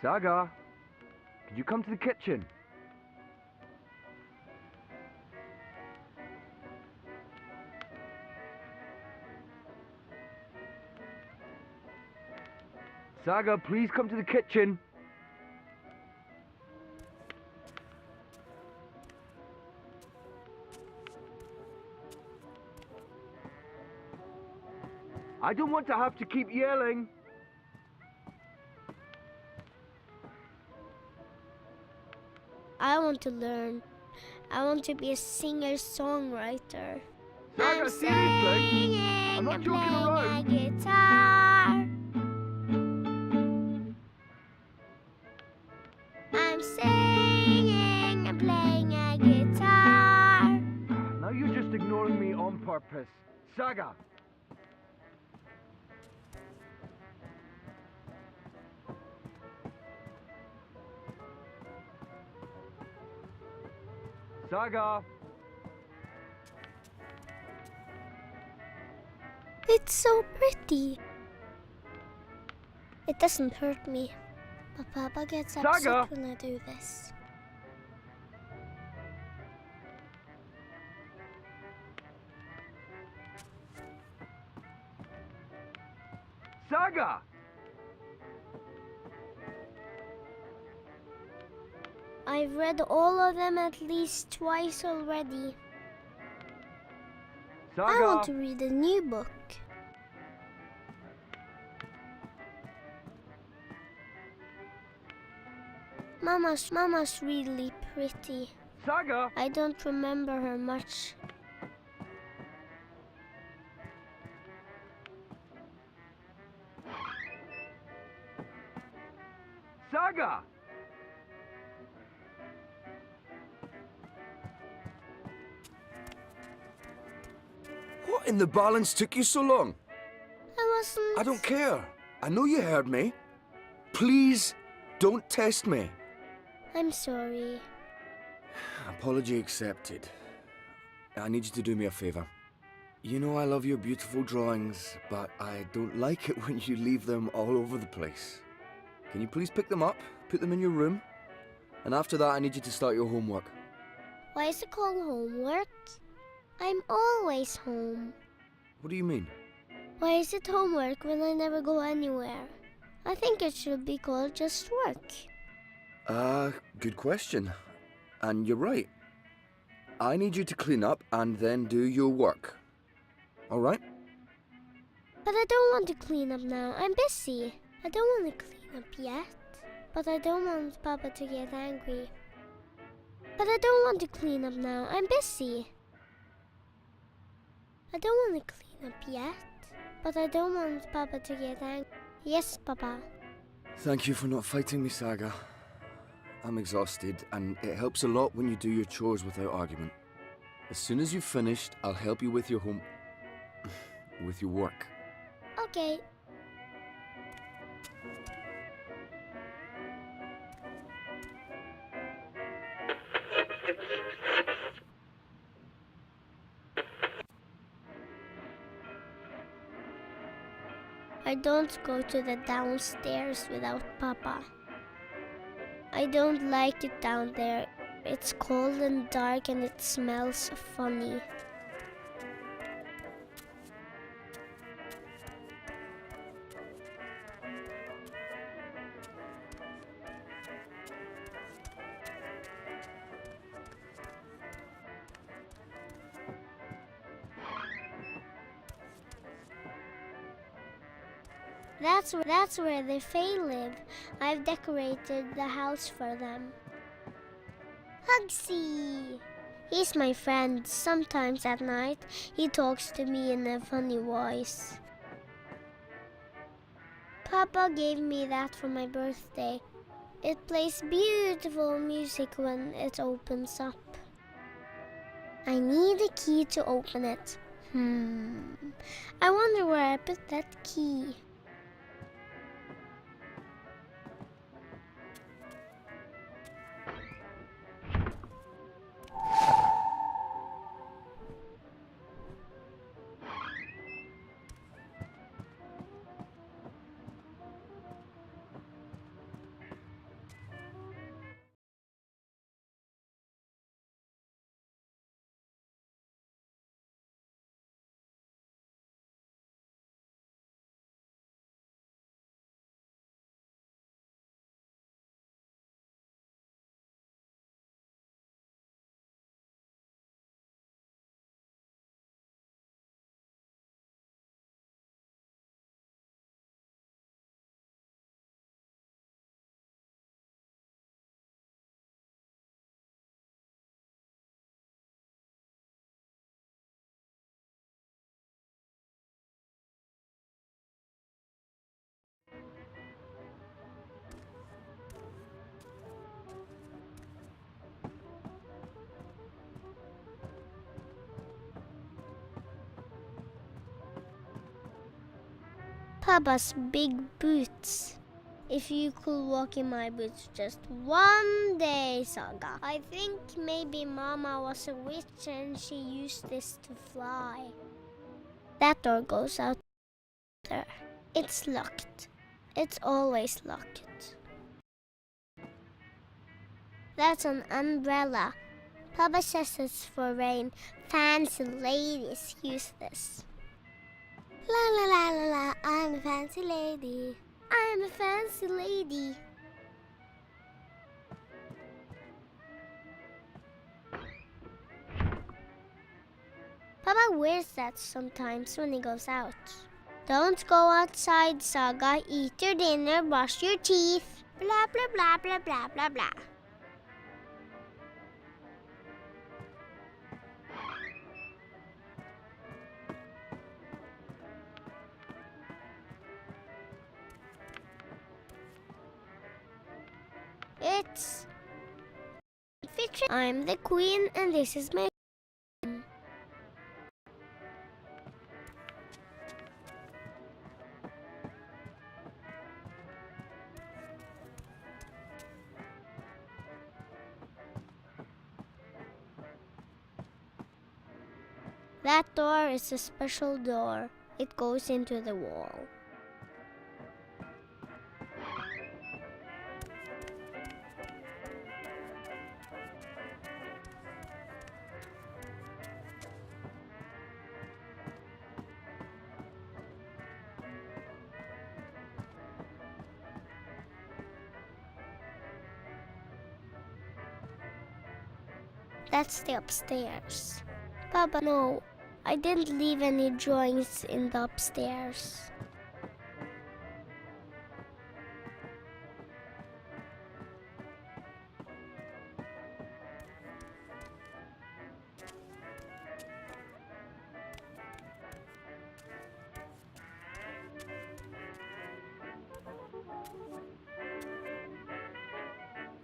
Saga, could you come to the kitchen? Saga, please come to the kitchen. I don't want to have to keep yelling. I want to learn. I want to be a singer-songwriter. Saga, I'm seriously? I'm singing not and joking playing around. a guitar. I'm singing and playing a guitar. Now you're just ignoring me on purpose. Saga! Saga! It's so pretty. It doesn't hurt me. But Papa gets upset Saga! when I do this. Saga! I've read all of them at least twice already. Saga! I want to read a new book. Mama's really pretty. Saga! I don't remember her much. Saga! What in the balance took you so long? I wasn't... I don't care. I know you heard me. Please don't test me. I'm sorry. Apology accepted. I need you to do me a favor. You know I love your beautiful drawings, but I don't like it when you leave them all over the place. Can you please pick them up, put them in your room? And after that, I need you to start your homework. Why is it called homework? I'm always home. What do you mean? Why is it homework when I never go anywhere? I think it should be called just work. Good question. And you're right. I need you to clean up and then do your work. All right? But I don't want to clean up now. I'm busy. I don't want to clean up yet. But I don't want Papa to get angry. But I don't want to clean up now. I'm busy. I don't want to clean up yet. But I don't want Papa to get angry. Yes, Papa. Thank you for not fighting me, Saga. I'm exhausted, and it helps a lot when you do your chores without argument. As soon as you've finished, I'll help you with your with your work. Okay. I don't go to the downstairs without Papa. I don't like it down there. It's cold and dark and it smells funny. That's where the Fae live. I've decorated the house for them. Hugsy! He's my friend. Sometimes at night, he talks to me in a funny voice. Papa gave me that for my birthday. It plays beautiful music when it opens up. I need a key to open it. I wonder where I put that key. Papa's big boots. If you could walk in my boots just one day, Saga. I think maybe Mama was a witch and she used this to fly. That door goes out there. It's locked. It's always locked. That's an umbrella. Papa says it's for rain. Fancy ladies use this. La la la la la, I'm a fancy lady. I'm a fancy lady. Papa wears that sometimes when he goes out. Don't go outside, Saga. Eat your dinner, brush your teeth. Blah, blah, blah, blah, blah, blah, blah. It's fiction. I'm the queen and this is my queen. That door is a special door. It goes into the wall. That's the upstairs. Papa, no. I didn't leave any drawings in the upstairs.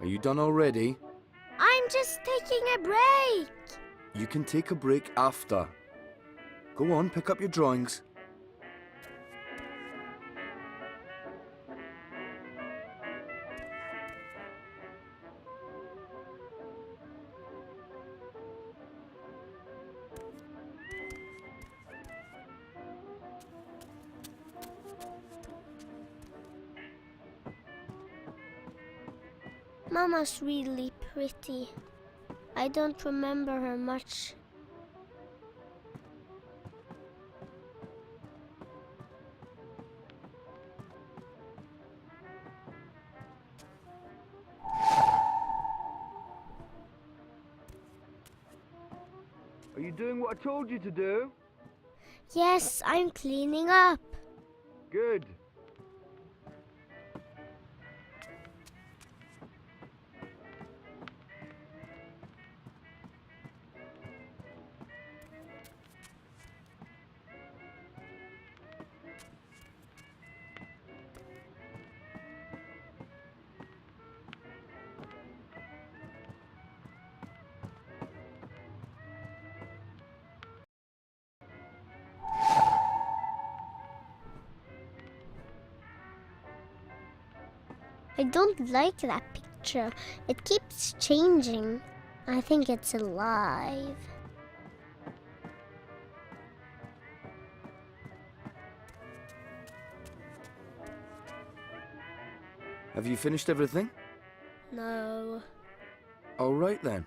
Are you done already? I'm just taking a break. You can take a break after. Go on, pick up your drawings. Mama's really pretty. I don't remember her much. Are you doing what I told you to do? Yes, I'm cleaning up. Good. I don't like that picture. It keeps changing. I think it's alive. Have you finished everything? No. All right then.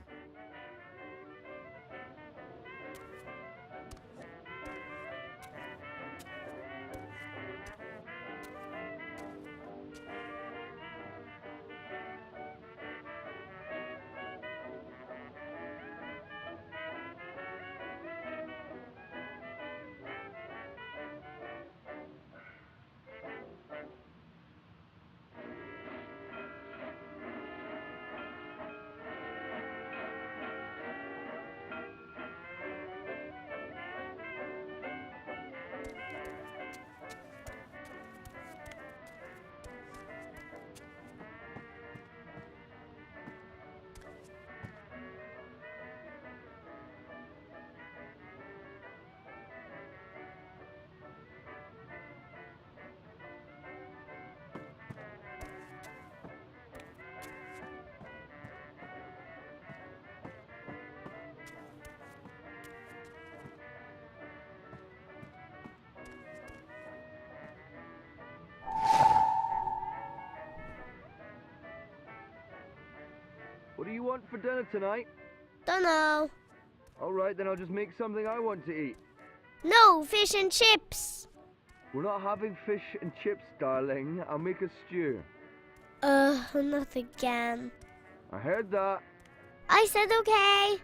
What do you want for dinner tonight? Dunno. Alright, then I'll just make something I want to eat. No, fish and chips. We're not having fish and chips, darling. I'll make a stew. Not again. I heard that. I said okay.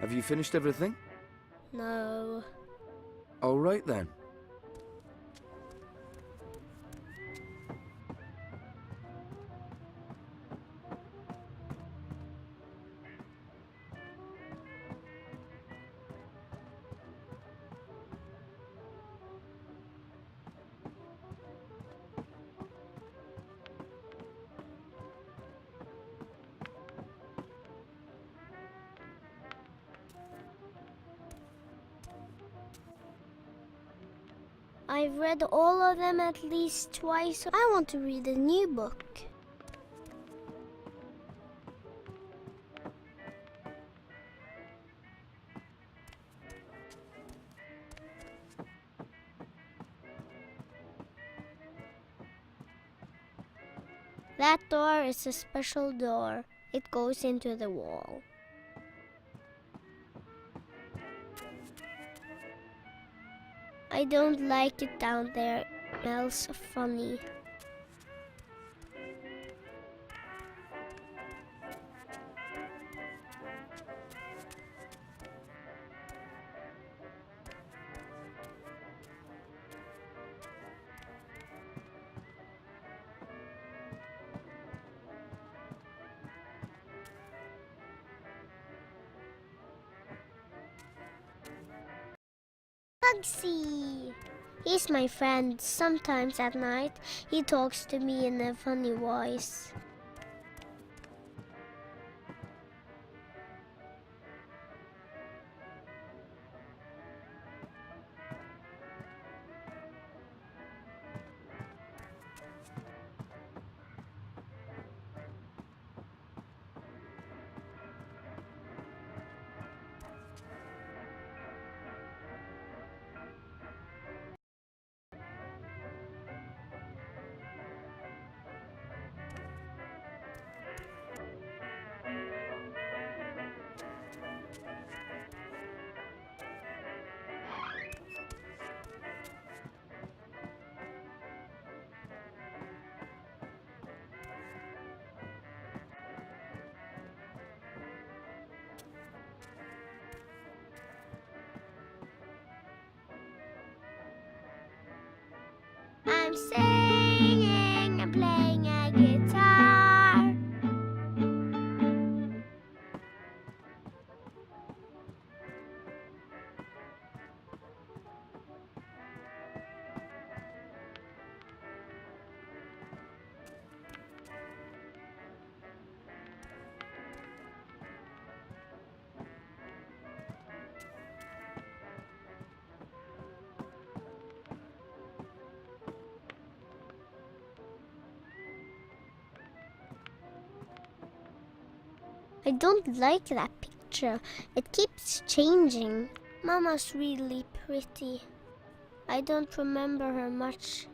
Have you finished everything? No. All right then. I've read all of them at least twice. I want to read a new book. That door is a special door. It goes into the wall. I don't like it down there. It smells funny. Bugsy! He's my friend. Sometimes at night, he talks to me in a funny voice. I'm singing and playing a guitar. I don't like that picture. It keeps changing. Mama's really pretty. I don't remember her much.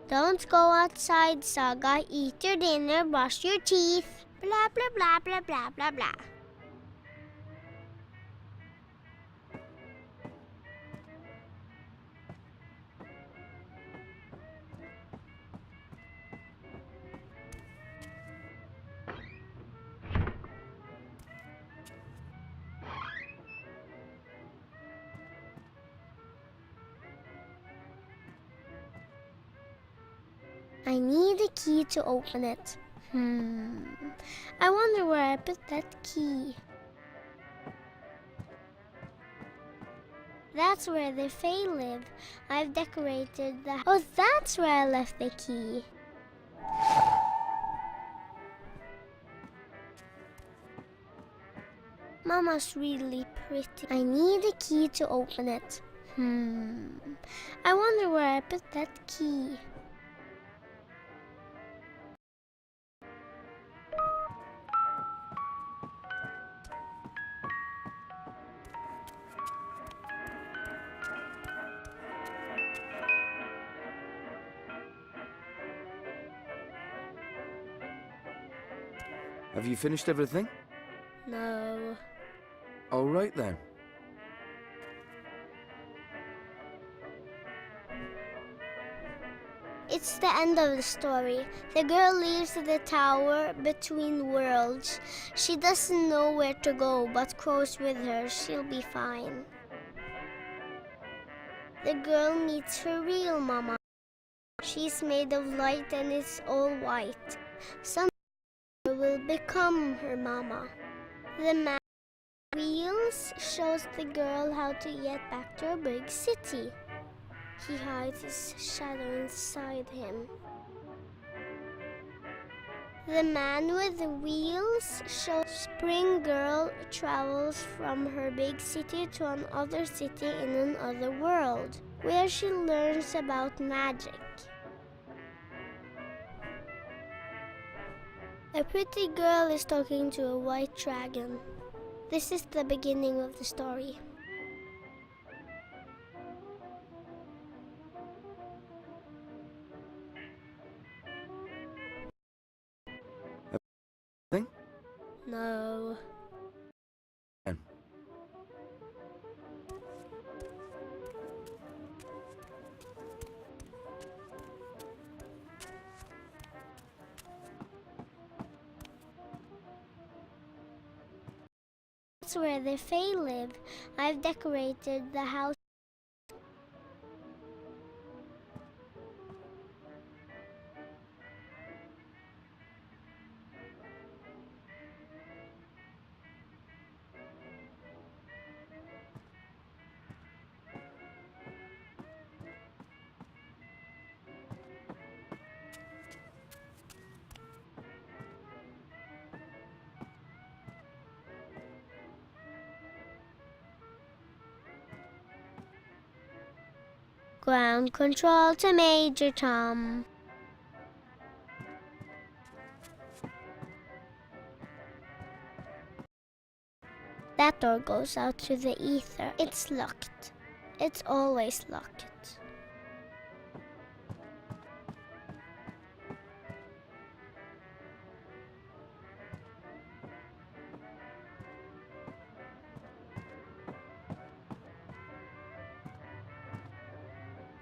Don't go outside, Saga. Eat your dinner, brush your teeth. Blah, blah, blah, blah, blah, blah, blah. I need a key to open it. I wonder where I put that key. That's where the Fae live. I've decorated the... Oh, that's where I left the key. Mama's really pretty. I need a key to open it. I wonder where I put that key. Have you finished everything? No. All right then. It's the end of the story. The girl leaves the tower between worlds. She doesn't know where to go, but Crow's with her. She'll be fine. The girl meets her real mama. She's made of light and is all white. Someday will become her mama. The man with wheels shows the girl how to get back to a big city. He hides his shadow inside him. The man with the wheels shows Spring Girl travels from her big city to another city in another world, where she learns about magic. A pretty girl is talking to a white dragon. This is the beginning of the story. Thing? No. And That's where the Fae live. I've decorated the house. Ground control to Major Tom. That door goes out to the ether. It's locked. It's always locked.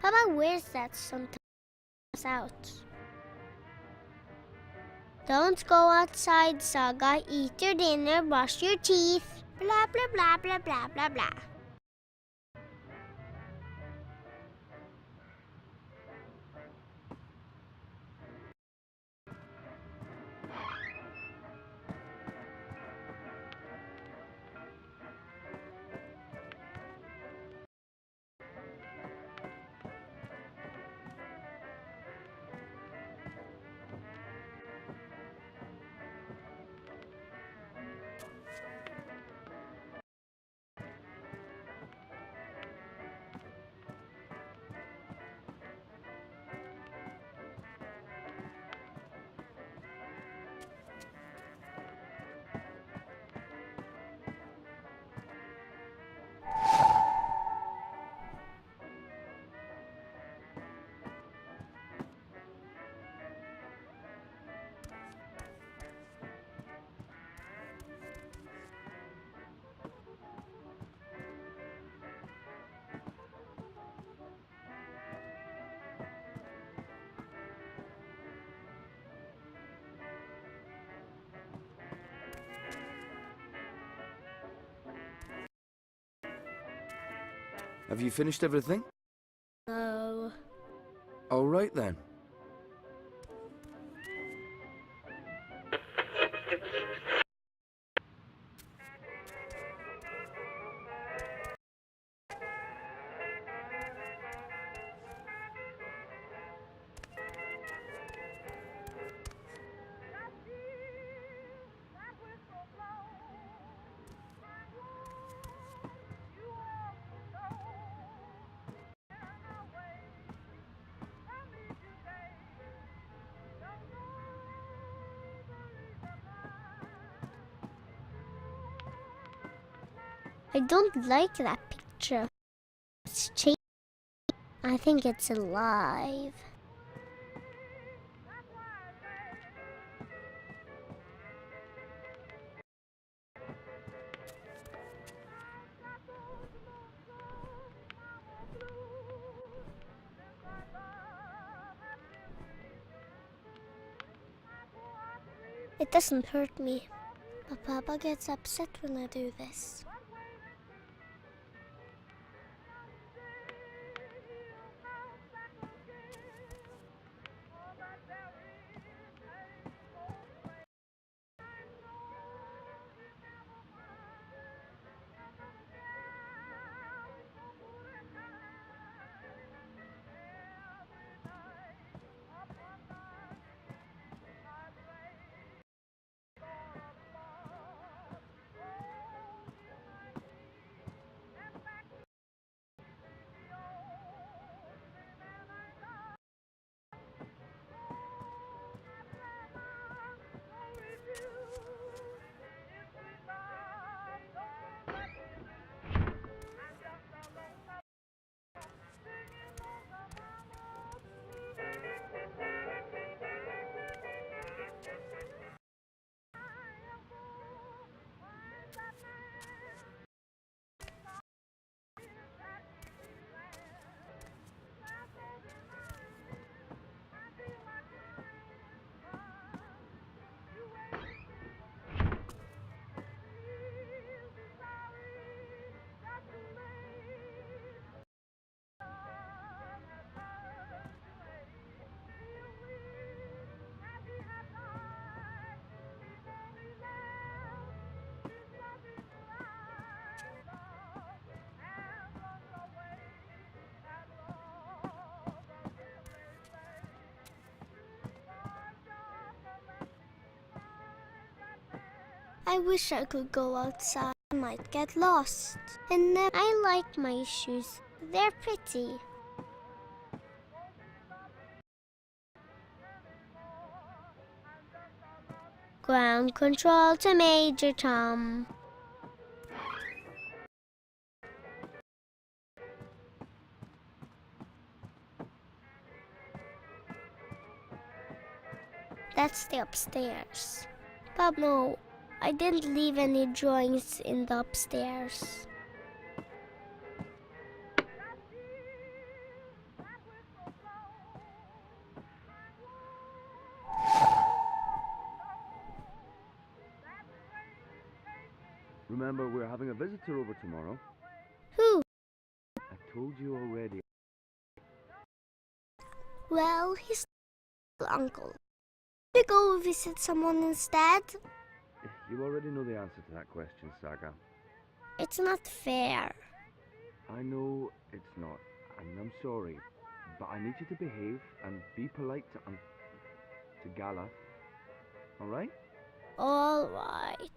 Papa wears that sometimes out. Don't go outside, Saga. Eat your dinner, brush your teeth. Blah, blah, blah, blah, blah, blah, blah. have you finished everything? No. All right then. I don't like that picture. It's cheap. I think it's alive. It doesn't hurt me, but Papa gets upset when I do this. I wish I could go outside. I might get lost. And then I like my shoes. They're pretty. Ground control to Major Tom. That's the upstairs. But no, I didn't leave any drawings in the upstairs. Remember, we're having a visitor over tomorrow. Who? I told you already. Well, his uncle. We go visit someone instead? You already know the answer to that question, Saga. It's not fair. I know it's not, and I'm sorry, but I need you to behave and be polite to Gala. All right? All right.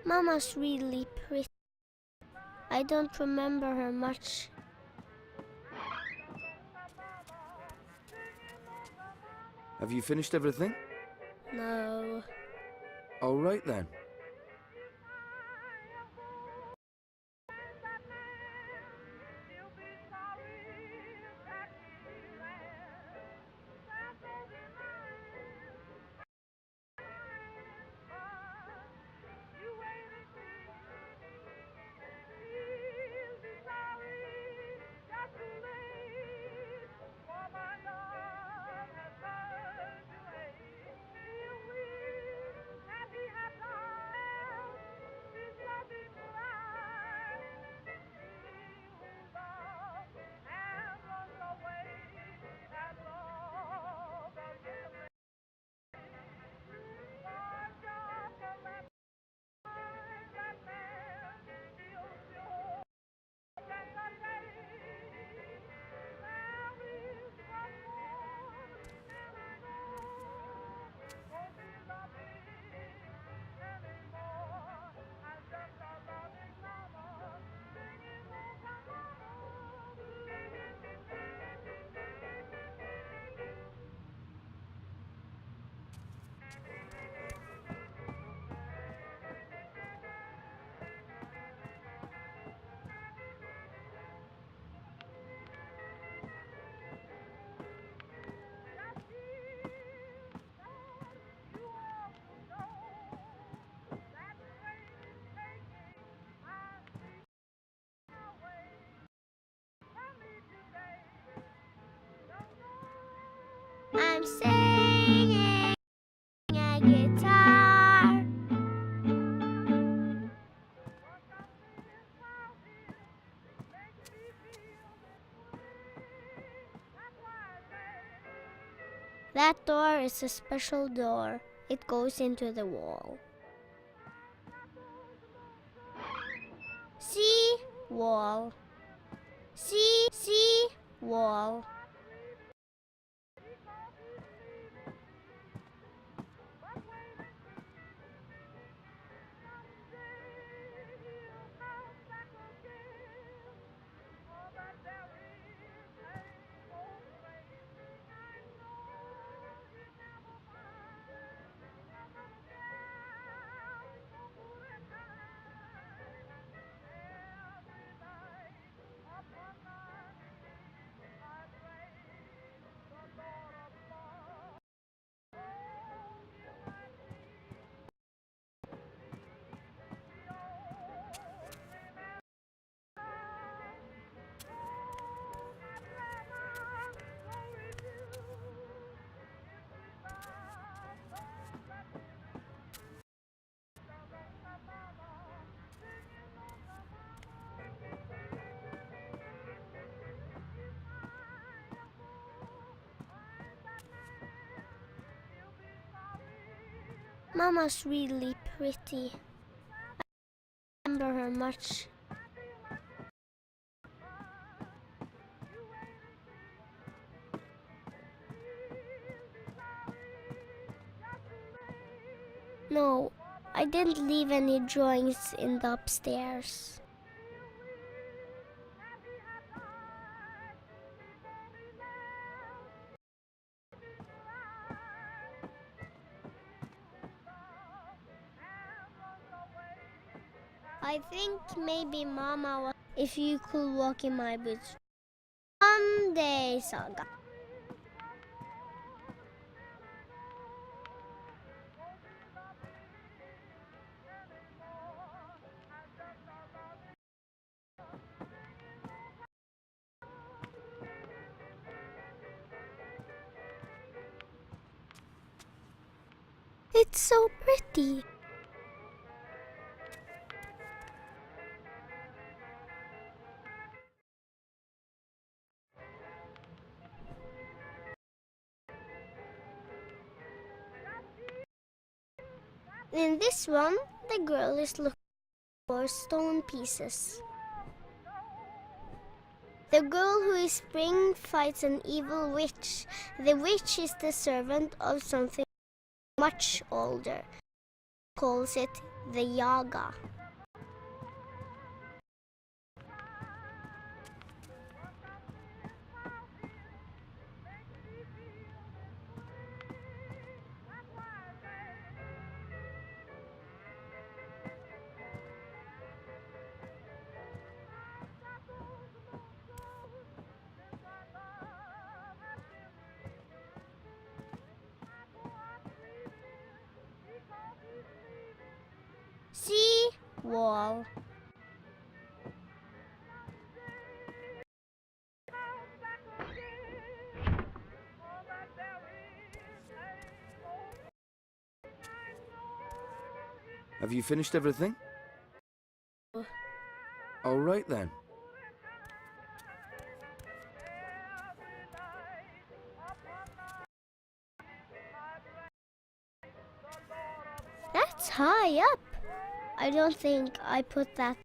Mama's really pretty. I don't remember her much. Have you finished everything? No. All right then. I'm singing a guitar. That door is a special door. It goes into the wall. See? Wall. See? Wall. Mama's really pretty. I remember her much. No, I didn't leave any drawings in the upstairs. I think maybe Mama was if you could walk in my boots. Someday, Saga. It's so pretty. In this one, the girl is looking for stone pieces. The girl who is spring fights an evil witch. The witch is the servant of something much older. Calls it the Yaga. See? Wall. Have you finished everything? All right then. That's high up. I don't think I put that.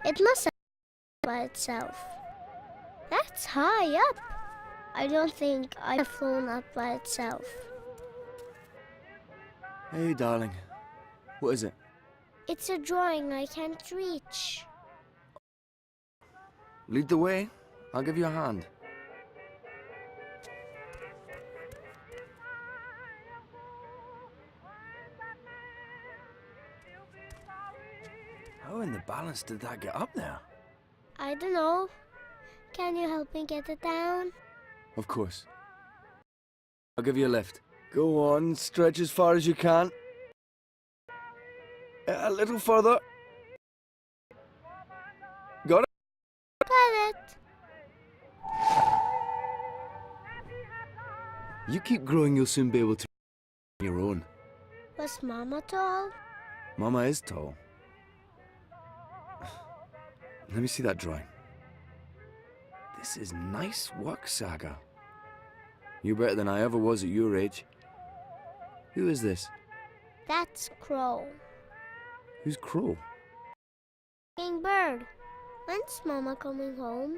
It must have by itself. That's high up. I don't think I have flown up by itself. Hey, darling. What is it? It's a drawing I can't reach. Lead the way. I'll give you a hand. How in the balance did that get up there? I don't know. Can you help me get it down? Of course. I'll give you a lift. Go on, stretch as far as you can. A little further. Got it? Got it. You keep growing, you'll soon be able to on your own. Was Mama tall? Mama is tall. Let me see that drawing. This is nice work, Saga. You're better than I ever was at your age. Who is this? That's Crow. Who's Crow? King Bird. When's Mama coming home?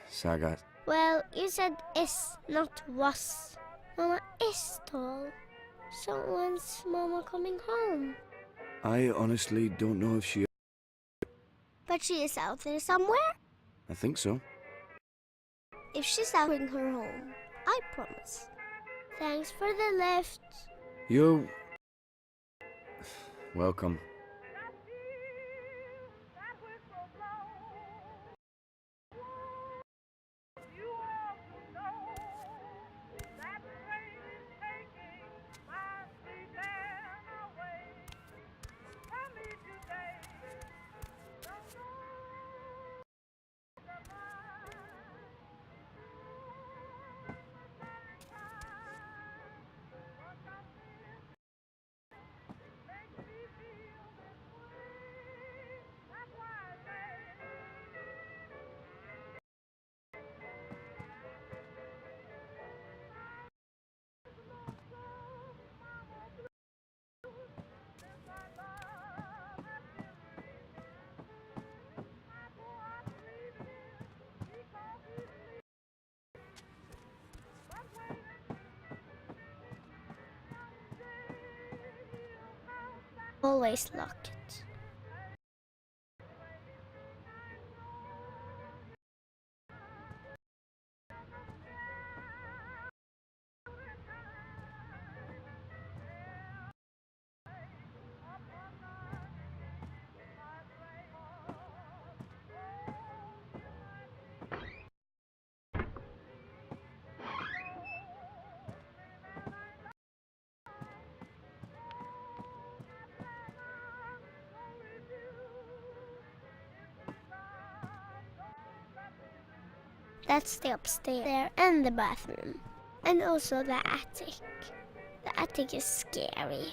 Saga. Well, you said is, not was. Mama is tall. So when's Mama coming home? I honestly don't know if she... But she is out there somewhere? I think so. If she's out, bring her home. I promise. Thanks for the lift. You're... welcome. Always lock it. That's the upstairs and the bathroom. And also the attic. The attic is scary.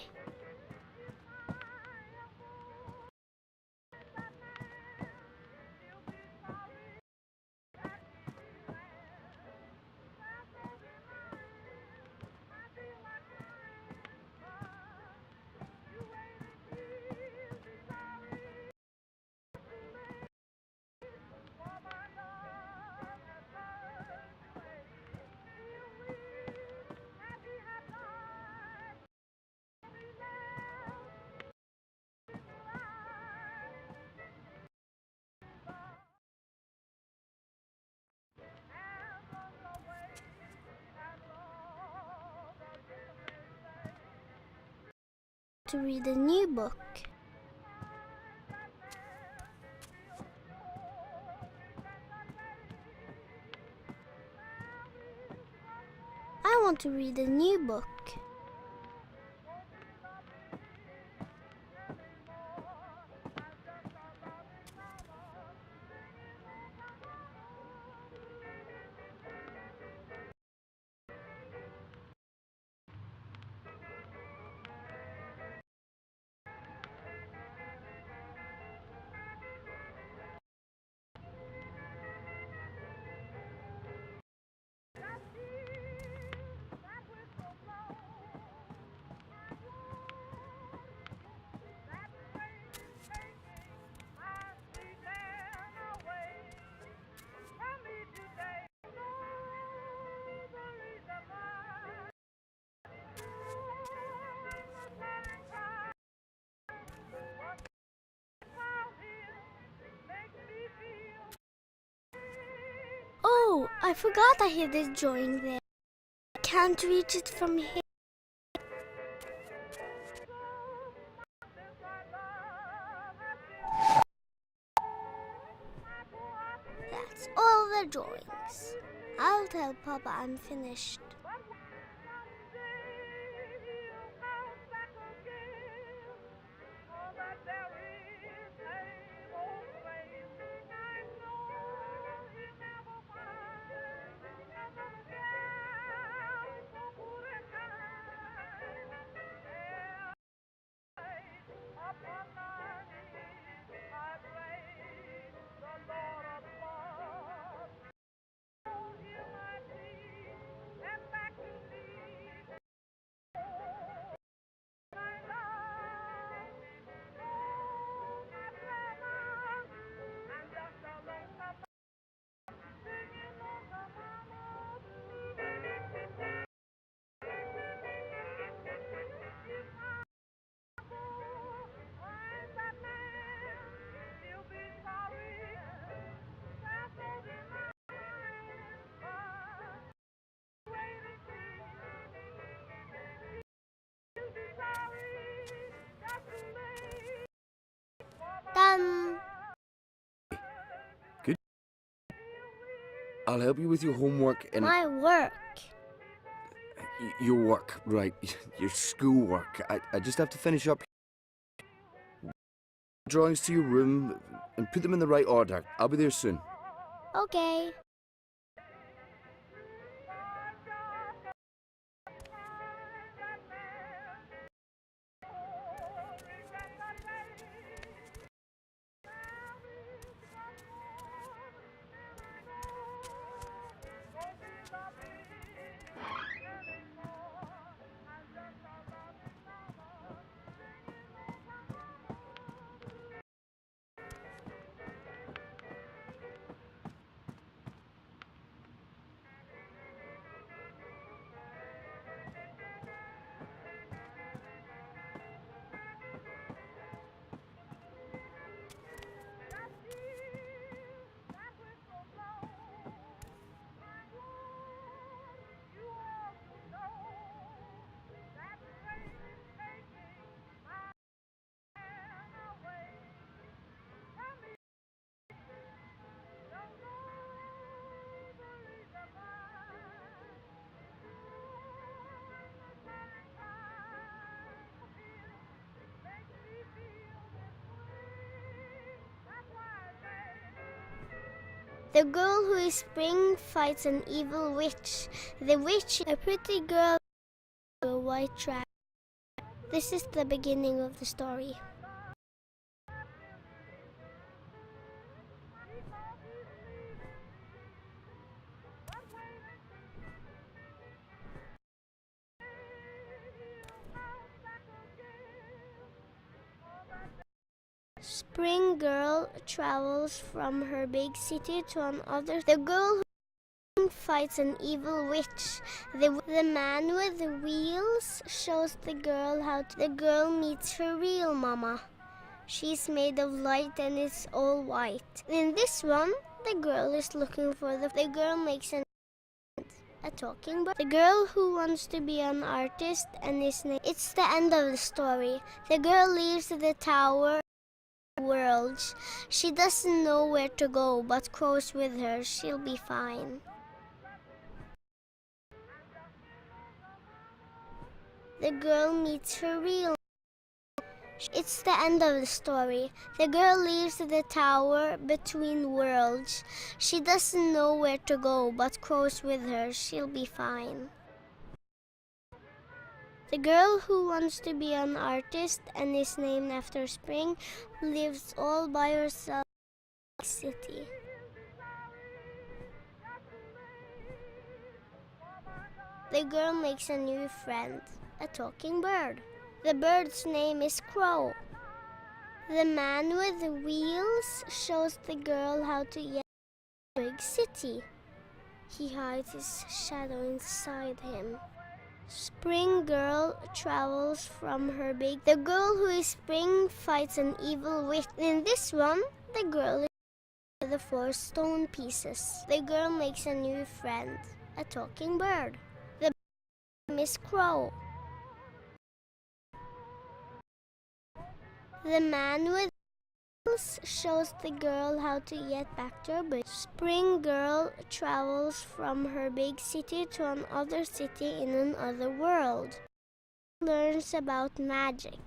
To read a new book. I want to read a new book. Oh, I forgot I had this drawing there. I can't reach it from here. That's all the drawings. I'll tell Papa I'm finished. I'll help you with your homework and... My work. Your work, right. Your schoolwork. I just have to finish up drawings to your room and put them in the right order. I'll be there soon. Okay. The girl who is spring fights an evil witch. The witch, a pretty girl, a white dragon. This is the beginning of the story. Spring girl travels from her big city to another. The girl who fights an evil witch. The man with the wheels shows the girl how the girl meets her real mama. She's made of light and it's all white. In this one, the girl is looking for the girl makes a talking bird. The girl who wants to be an artist and is named. It's the end of the story. The girl leaves the tower world. She doesn't know where to go, but Crow's with her. She'll be fine. The girl meets her real. It's the end of the story. The girl leaves the tower between worlds. She doesn't know where to go, but Crow's with her. She'll be fine. The girl who wants to be an artist and is named after spring lives all by herself in a city. The girl makes a new friend, a talking bird. The bird's name is Crow. The man with the wheels shows the girl how to get to a big city. He hides his shadow inside him. Spring girl travels from her big... The girl who is spring fights an evil witch. In this one, the girl is with the 4 stone pieces. The girl makes a new friend, a talking bird. The name is Crow. The man with wheels shows the girl how to get back to her big. Spring girl travels from her big city to another city in another world. Learns about magic.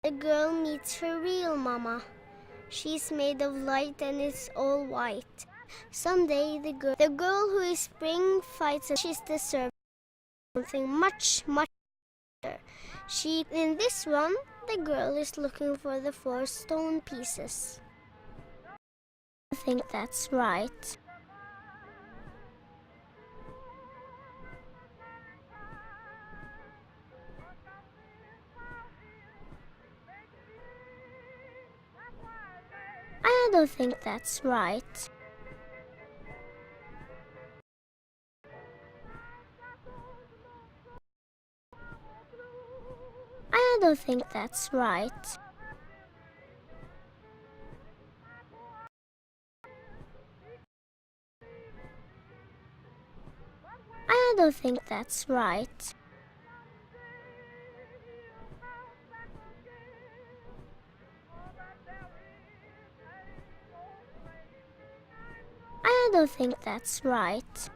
The girl meets her real mama. She's made of light and it's all white. Someday the girl who is spring fights and she's deserves something much better. In this one, the girl is looking for the 4 stone pieces. I think that's right. I don't think that's right. I don't think that's right. I don't think that's right. don't think that's right.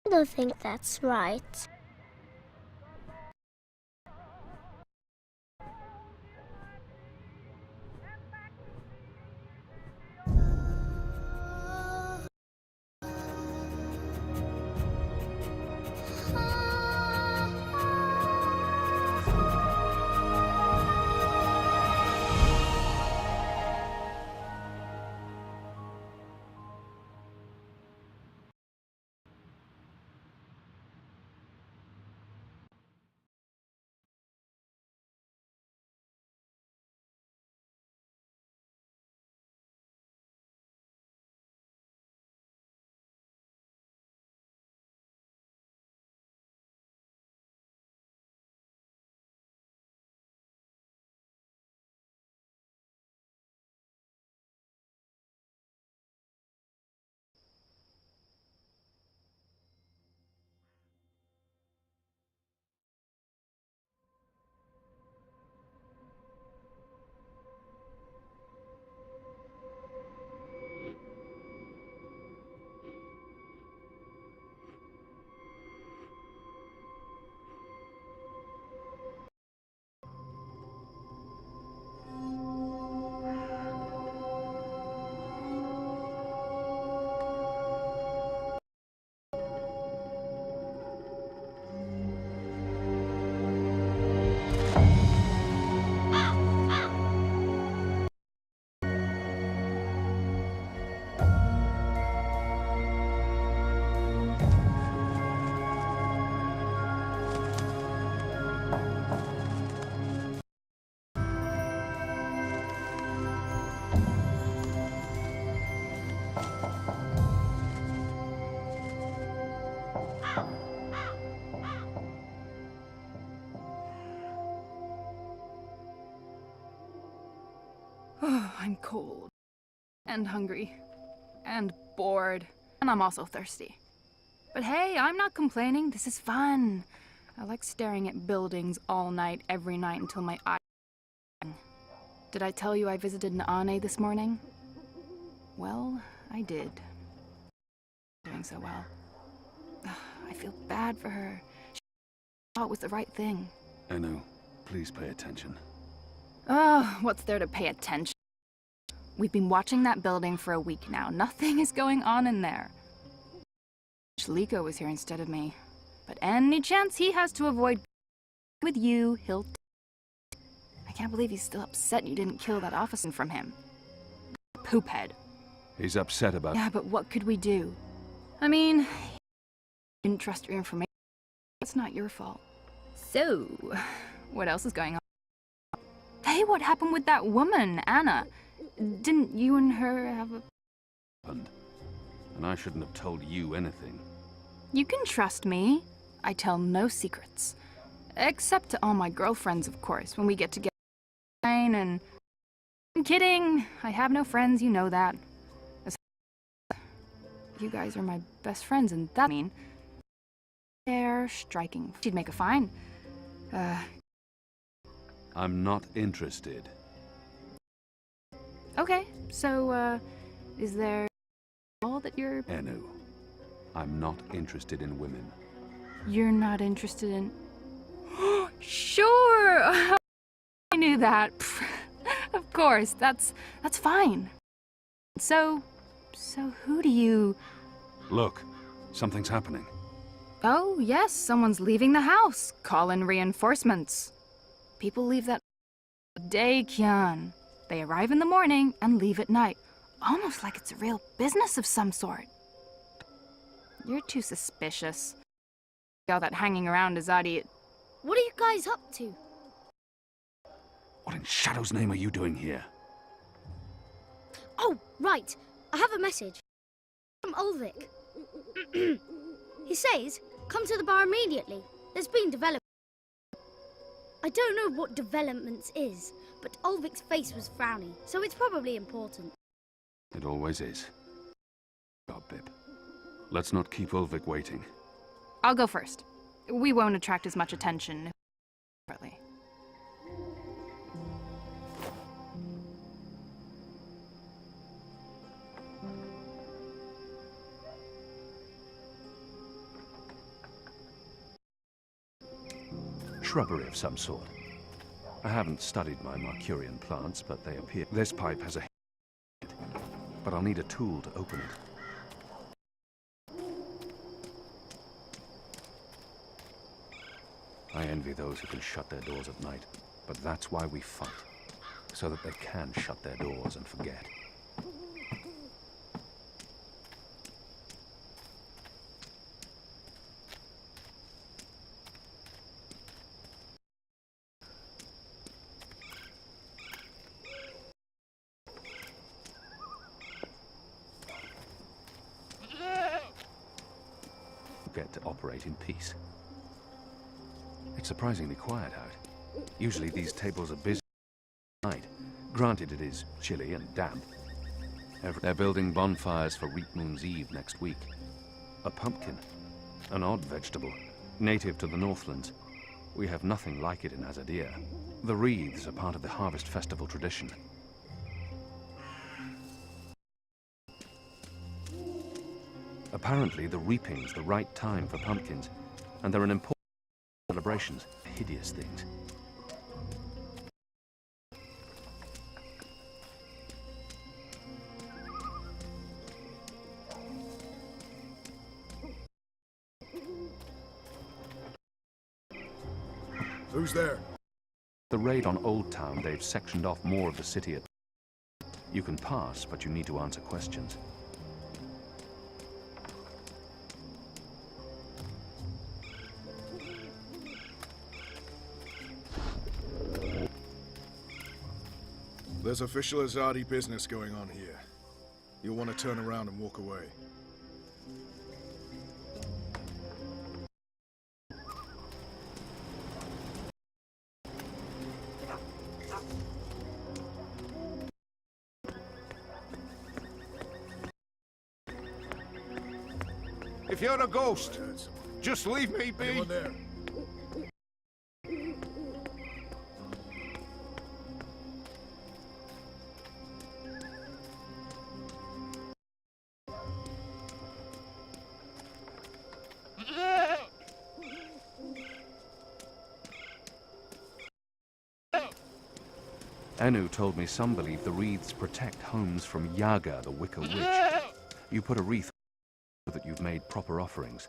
I don't think that's right. Oh, I'm cold. And hungry. And bored. And I'm also thirsty. But hey, I'm not complaining. This is fun. I like staring at buildings all night, every night, until my eyes... Did I tell you I visited Naane this morning? Well, I did. Doing so well. I feel bad for her. She thought it was the right thing. Enu, please pay attention. Oh, what's there to pay attention? We've been watching that building for a week now. Nothing is going on in there. Liko was here instead of me. But any chance he has to avoid with you, he'll... I can't believe he's still upset you didn't kill that officer from him. Poophead. He's upset about... Yeah, but what could we do? I mean, you didn't trust your information. It's not your fault. So, what else is going on? Hey, what happened with that woman, Anna? Didn't you and her have a... And I shouldn't have told you anything. You can trust me. I tell no secrets. Except to all my girlfriends, of course, when we get together. And... I'm kidding. I have no friends, you know that. You guys are my best friends, and that mean... They're striking. She'd make a fine. I'm not interested. Okay, so, is there... all that you're... Enu, I'm not interested in women. You're not interested in... Sure! I knew that. Of course, that's fine. So who do you... Look, something's happening. Oh, yes, someone's leaving the house. Call in reinforcements. People leave that day, Kian. They arrive in the morning and leave at night. Almost like it's a real business of some sort. You're too suspicious. All that hanging around Azadi... What are you guys up to? What in Shadow's name are you doing here? Oh, right. I have a message. From Ulvik. He says, come to the bar immediately. There's been development. I don't know what developments is, but Ulvik's face was frowny, so it's probably important. It always is. God, Bib. Let's not keep Ulvik waiting. I'll go first. We won't attract as much attention. separately. Shrubbery of some sort. I haven't studied my Mercurian plants, but they appear... This pipe has a... but I'll need a tool to open it. I envy those who can shut their doors at night, but that's why we fight, so that they can shut their doors and forget. Get to operate in peace. It's surprisingly quiet out. Usually these tables are busy at night. Granted, it is chilly and damp. They're building bonfires for Reap Moon's Eve next week. A pumpkin, an odd vegetable, native to the Northlands. We have nothing like it in Azadir. The wreaths are part of the harvest festival tradition. Apparently, the reaping's the right time for pumpkins, and they're an important celebrations, hideous things. Who's there? The raid on Old Town, they've sectioned off more of the city. You can pass, but you need to answer questions. There's official Azadi business going on here. You'll want to turn around and walk away. If you're a ghost, just leave me be. Anyone there? Anu told me some believe the wreaths protect homes from Yaga, the Wicker Witch. You put a wreath so that you've made proper offerings.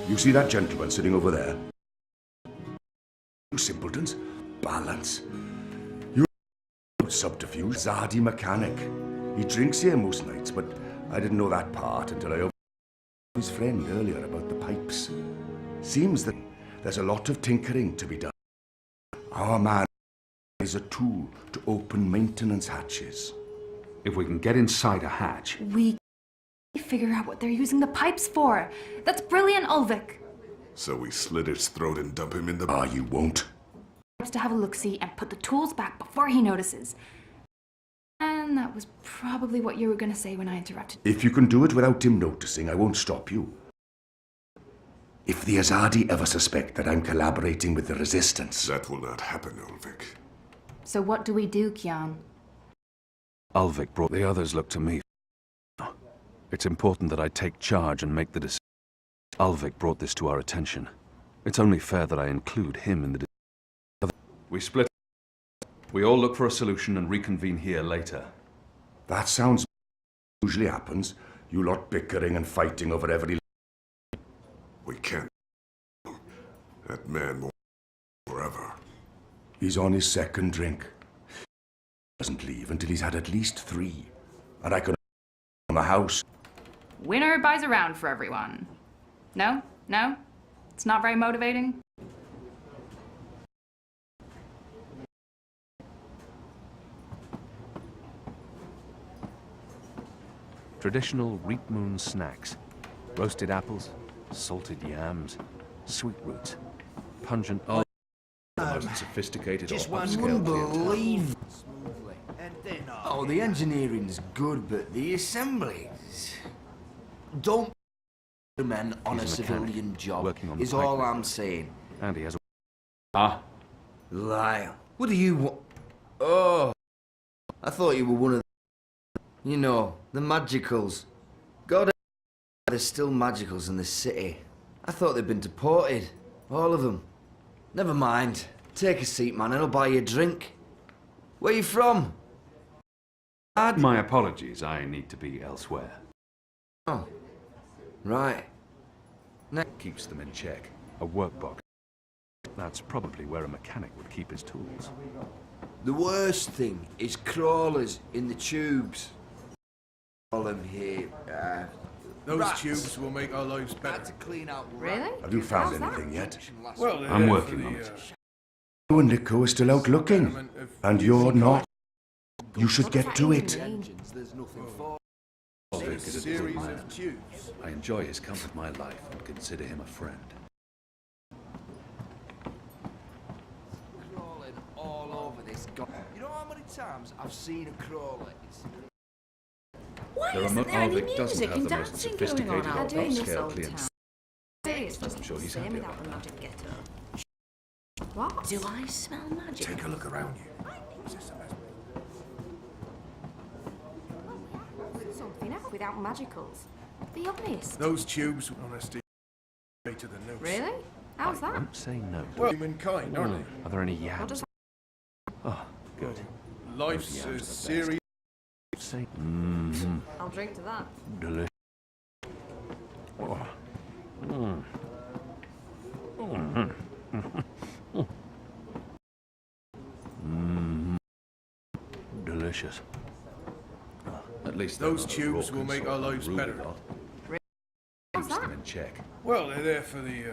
You see that gentleman sitting over there? You simpletons. Balance. You subterfuge. Zadi mechanic. He drinks here most nights, but I didn't know that part until I overheard his friend earlier about the pipes. Seems that there's a lot of tinkering to be done. Our man is a tool to open maintenance hatches. If we can get inside a hatch... We figure out what they're using the pipes for. That's brilliant, Ulvik. So we slit his throat and dump him in the... You won't. To have a look-see and put the tools back before he notices. And that was probably what you were going to say when I interrupted. If you can do it without him noticing, I won't stop you. If the Azadi ever suspect that I'm collaborating with the Resistance... That will not happen, Ulvik. So what do we do, Kian? Ulvik brought the others look to me. It's important that I take charge and make the decision. Ulvik brought this to our attention. It's only fair that I include him in the decision. We split. We all look for a solution and reconvene here later. That sounds... usually happens. You lot bickering and fighting over every... can't. That man won't forever. He's on his second drink. Doesn't leave until he's had at least 3. And I can on the house. Winner buys around for everyone. No? No? It's not very motivating? Traditional reap moon snacks. Roasted apples, salted yams, sweet roots, pungent the most sophisticated Just or one upscale believe. Oh, the engineering's good, but the assemblies. Don't put a man on He's a a mechanic, civilian job, working on the is all pipeline. I'm saying. And he has a... Lyle, what do you want? Oh, I thought you were one of the, you know, the magicals. God, there's still magicals in the city. I thought they'd been deported, all of them. Never mind. Take a seat, man, and I'll buy you a drink. Where you from? My apologies, I need to be elsewhere. Oh, right. Keeps them in check. A workbox. That's probably where a mechanic would keep his tools. The worst thing is crawlers in the tubes. Call them here. Those rats. tubes will make our lives Had better. to clean out Really? Have you found How's that? anything yet? Well, they're I'm there working for on the, it. You and Nico are still out looking. betterment of And you're using not. You should get to it. engines, there's nothing for. a Vic is a good series man. of tubes. I enjoy his come of my life and consider him a friend. Crawling all over this go. You know how many times I've seen a crawler? Why The isn't remote there any Alvic doesn't music have and the most dancing going on sophisticated out or there in this upscale old clearance. town? It's I'm sure he's same happy without about the that. magic getter. What? Do I smell magic? Take a look around you. Something else without magicals. Be honest. Those tubes, honesty, to the noose. Really? How's I that? won't say no. Well, humankind, aren't Are there any What yams? does Oh, good. they? Life's Those a yams are the series. Say, I'll drink to that. delicious. Oh. Mm. Delicious. At least Those tubes will make our lives better. Keeps them in check. Well, they're there for the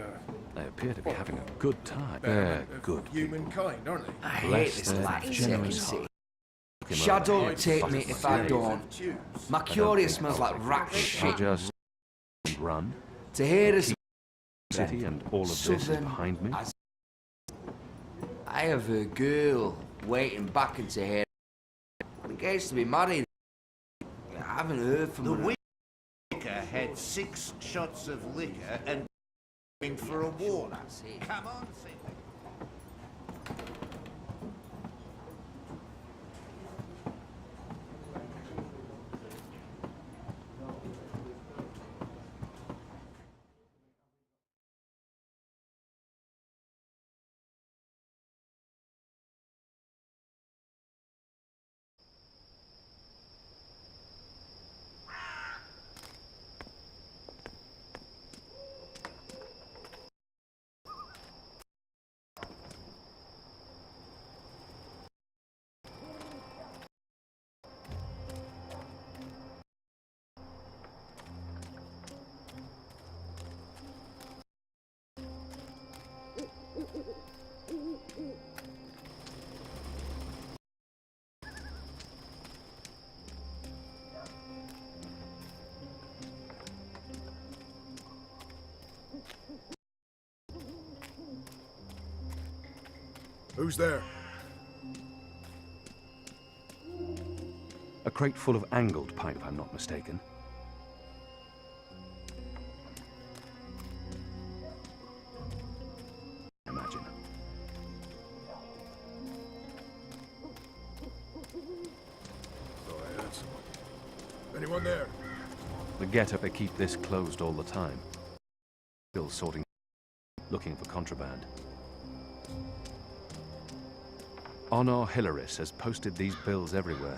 They appear to be having a good time. betterment They're of good people. humankind, aren't they? I hate Bless this their life generous city. heart. Look him Shadow over the take head, me bust if my I face. don't. Tubes. My I don't curia think smells I'll like be rat I'll shit. just run. To hear us City and all of this is Southern behind me. as- I have a girl waiting back into here. Engaged to be married. I haven't heard from her. Vicar had 6 shots of liquor and going for a walk. Come on, Sid. Who's there? A crate full of angled pipe, if I'm not mistaken. Imagine. Oh, I heard someone. Anyone there? The get-up, they keep this closed all the time. Still sorting, looking for contraband. Honor Hilaris has posted these bills everywhere.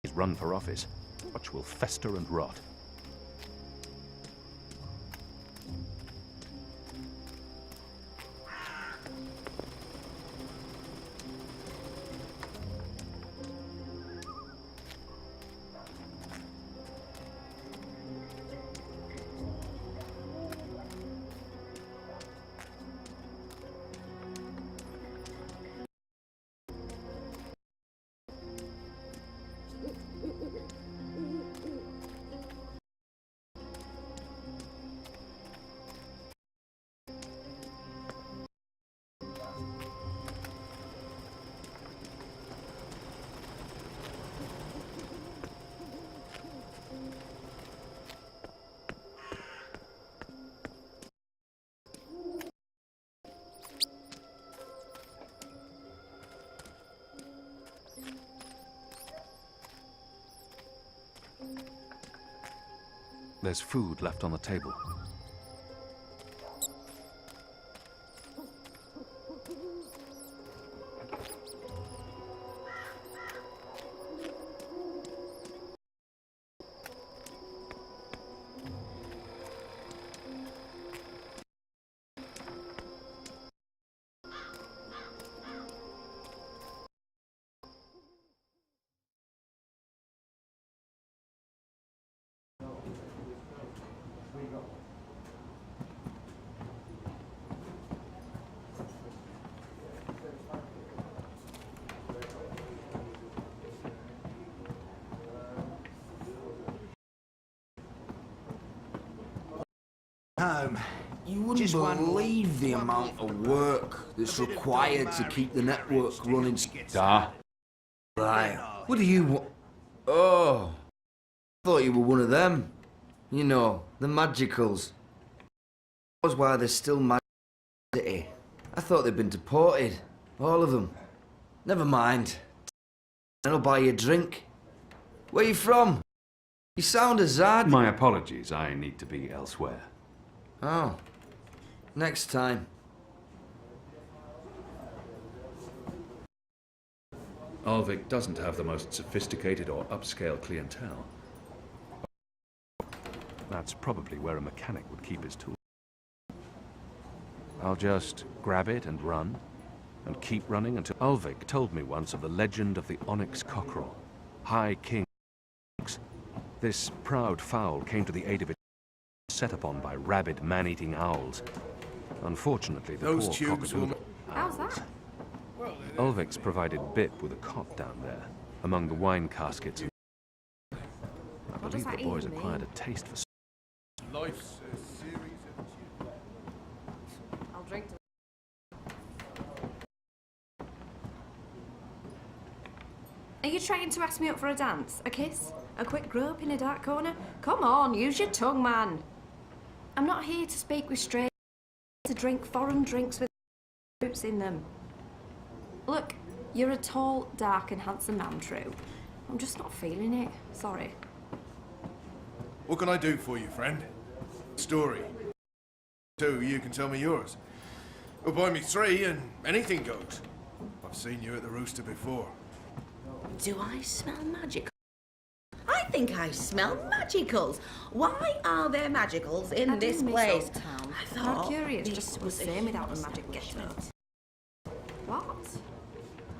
He's run for office, which will fester and rot. There's food left on the table. Home. You wouldn't Just one more. believe the amount of work that's required to keep the network running. Da. Right. What do you want? Oh, I thought you were one of them. You know, the magicals. That's why they're still magic city. I thought they'd been deported. All of them. Never mind. I'll buy you a drink. Where you from? You sound a Zard. My apologies, I need to be elsewhere. Oh. Next time. Ulvik doesn't have the most sophisticated or upscale clientele. That's probably where a mechanic would keep his tools. I'll just grab it and run, and keep running until... Ulvik told me once of the legend of the Onyx Cockerel, High King. This proud fowl came to the aid of it, set upon by rabid man-eating owls. Unfortunately, the Those poor tubes will... cockadoodle... How's that? Ulvik's provided Bip with a cot down there, among the wine caskets. I does believe that the boys even acquired mean? a taste for... Life's a series of... I'll drink to Are you trying to ask me up for a dance? A kiss? A quick grope in a dark corner? Come on, use your tongue, man. I'm not here to speak with strangers, to drink foreign drinks with fruits in them. Look, you're a tall, dark and handsome man, true. I'm just not feeling it. Sorry. What can I do for you, friend? Story. 2, you can tell me yours. Or buy me 3 and anything goes. I've seen you at the Rooster before. Do I smell magical? I think I smell magicals. Why are there magicals in this place? I thought I'm curious just to the same without the magic getting it. What?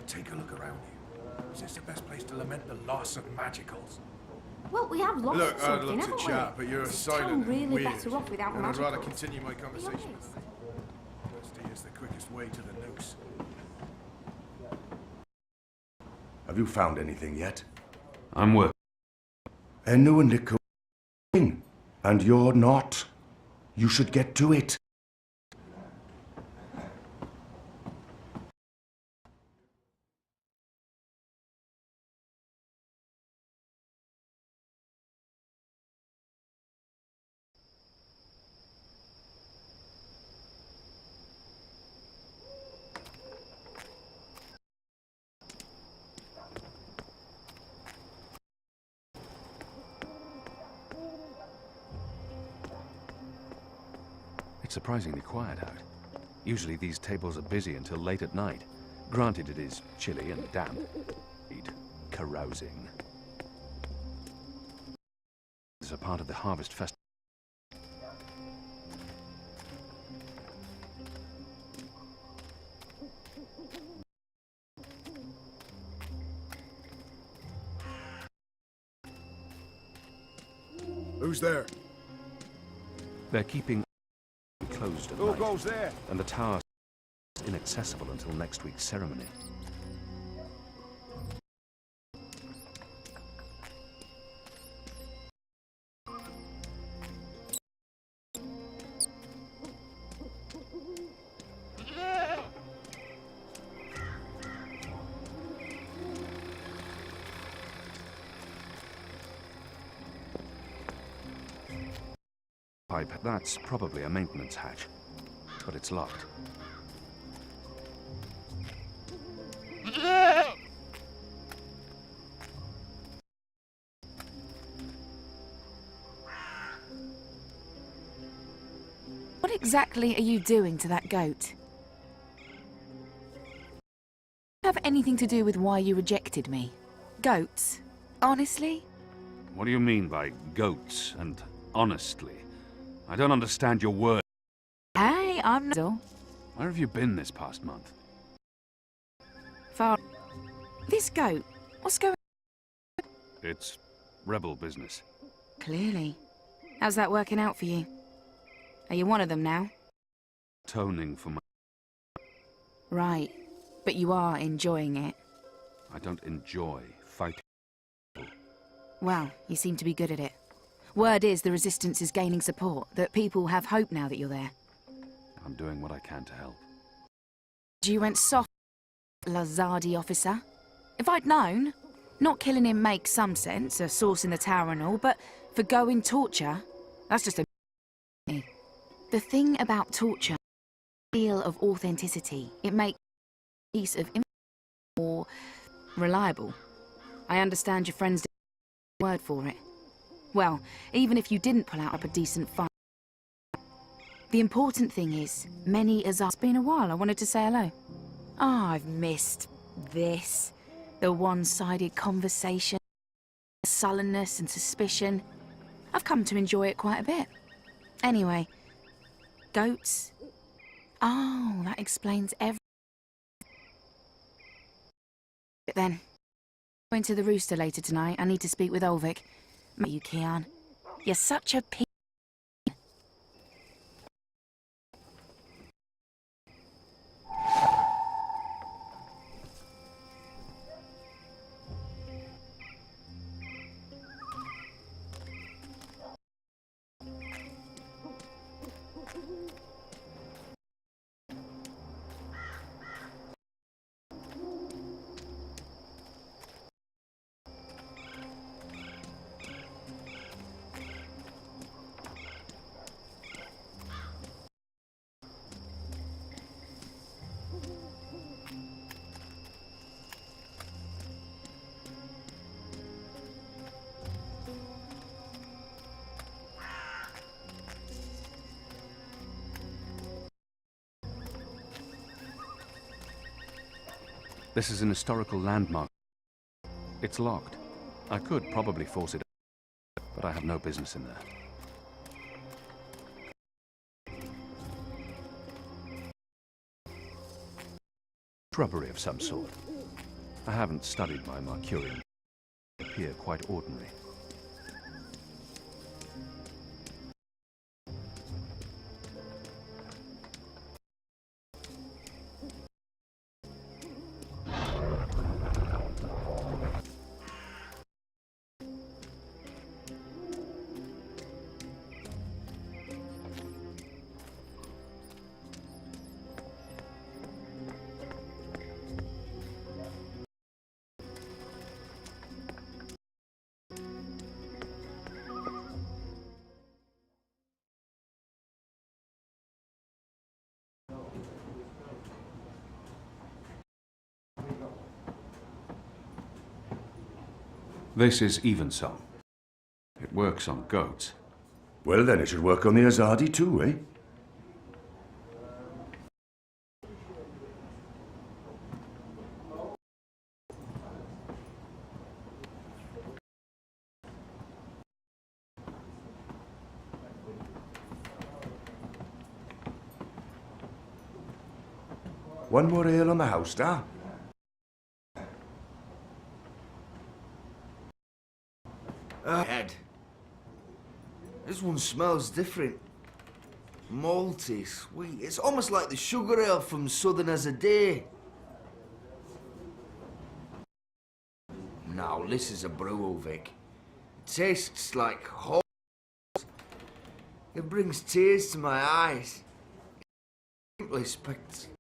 Take a look around you. Is this the best place to lament the loss of magicals? Well, we have lost Look, I'd something, love to haven't chat, we? but you're This silent town and really weird. better off without And magicals. I'd rather continue my conversation Yes. with you. Honesty is the quickest way to the noose. Have you found anything yet? I'm working. Ennu and Nico, and you're not. You should get to it. It's surprisingly quiet out. Usually these tables are busy until late at night. Granted, it is chilly and damp. Carousing. It's a part of the harvest festival. Who's there? They're keeping closed at Who night, goes there? and the tower is inaccessible until next week's ceremony. Pipe, that's probably a maintenance hatch, but it's locked. exactly are you doing to that goat? Have anything to do with why you rejected me? Goats? Honestly? What do you mean by goats and honestly? I don't understand your word. Hey, I'm not... Where have you been this past month? Far... This goat, what's going on? It's rebel business. Clearly. How's that working out for you? Are you one of them now? Toning for my... Right. But you are enjoying it. I don't enjoy fighting. Well, you seem to be good at it. Word is the Resistance is gaining support, that people have hope now that you're there. I'm doing what I can to help. You went soft, Lazardi officer. If I'd known, not killing him makes some sense, a source in the tower and all, but for going torture, that's just a... The thing about torture, feel of authenticity, it makes a piece of more reliable. I understand your friends didn't have a word for it. Well, even if you didn't pull out up a decent fight, the important thing is, it's been a while, I wanted to say hello. Oh, I've missed this. The one-sided conversation, sullenness and suspicion. I've come to enjoy it quite a bit. Anyway, goats? Oh, that explains everything. Then, going to the rooster later tonight. I need to speak with Ulvik. You, Kian. You're such a pig. This is an historical landmark. It's locked. I could probably force it, but I have no business in there. Shrubbery of some sort. I haven't studied my Mercurian. They appear quite ordinary. This is Evensong. It works on goats. Well then, it should work on the Azadi too, eh? One more ale on the house, da? Head. This one smells different. Malty, sweet. It's almost like the sugar ale from Southern as a Day. Now, this is a Brewovic. It tastes like hot. It brings tears to my eyes. Simply spectacular.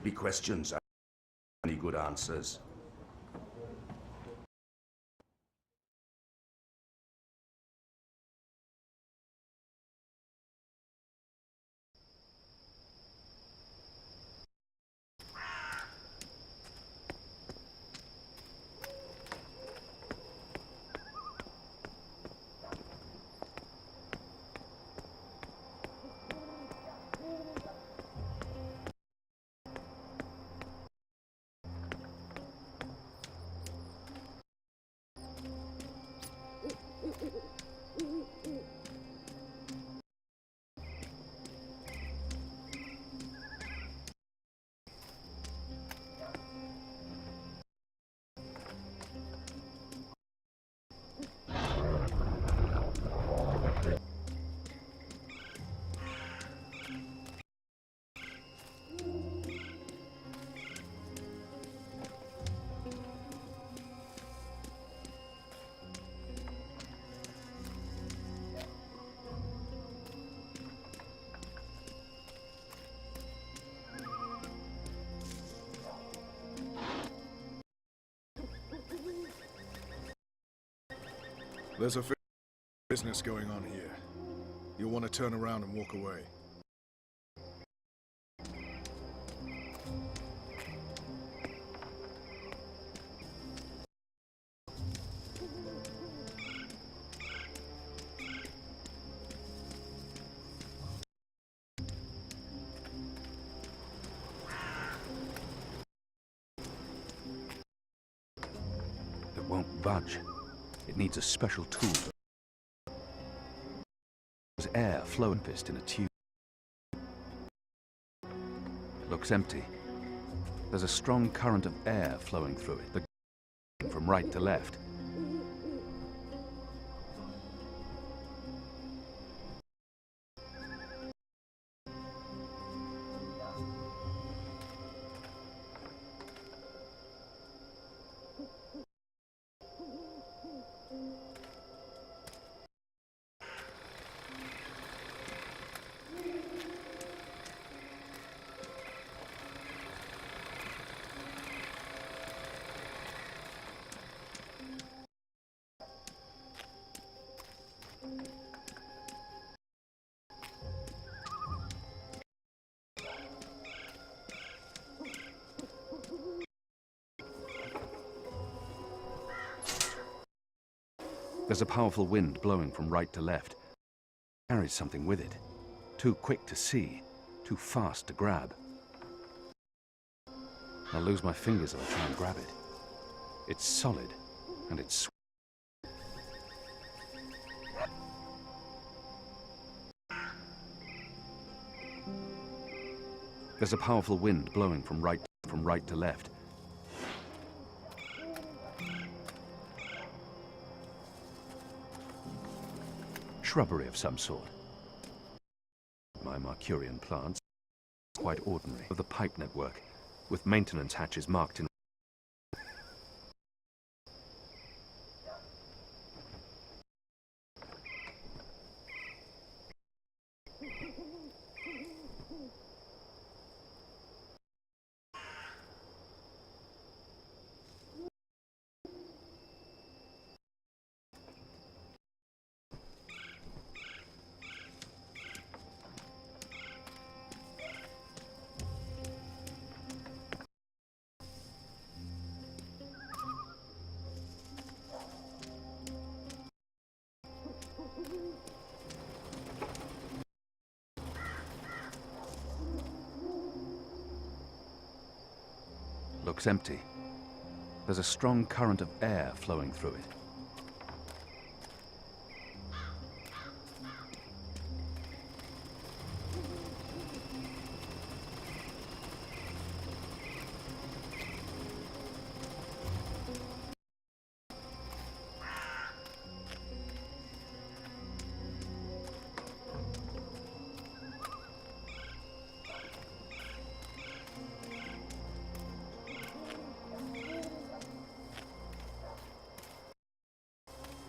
Be questions, any good answers. There's a business going on here. You'll want to turn around and walk away. It won't budge. It needs a special tool. There's air flowing pissed in a tube. It looks empty. There's a strong current of air flowing through it, from right to left. There's a powerful wind blowing from right to left. It carries something with it. Too quick to see, too fast to grab. I'll lose my fingers if I try and grab it. It's solid, and it's There's a powerful wind blowing from right to left. Shrubbery of some sort. My Marcurian plants are quite ordinary. Of the pipe network, with maintenance hatches marked in. Looks empty. There's a strong current of air flowing through it.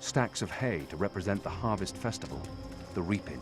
Stacks of hay to represent the harvest festival, the reaping.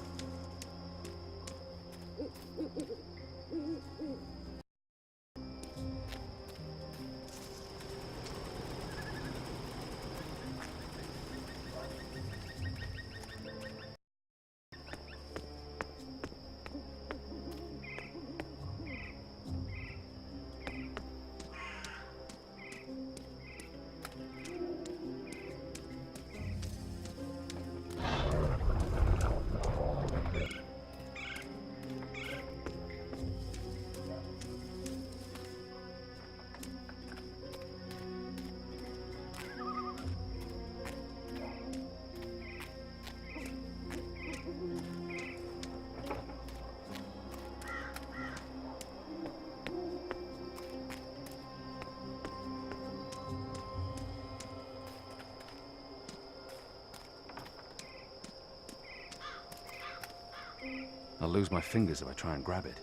I'll lose my fingers if I try and grab it.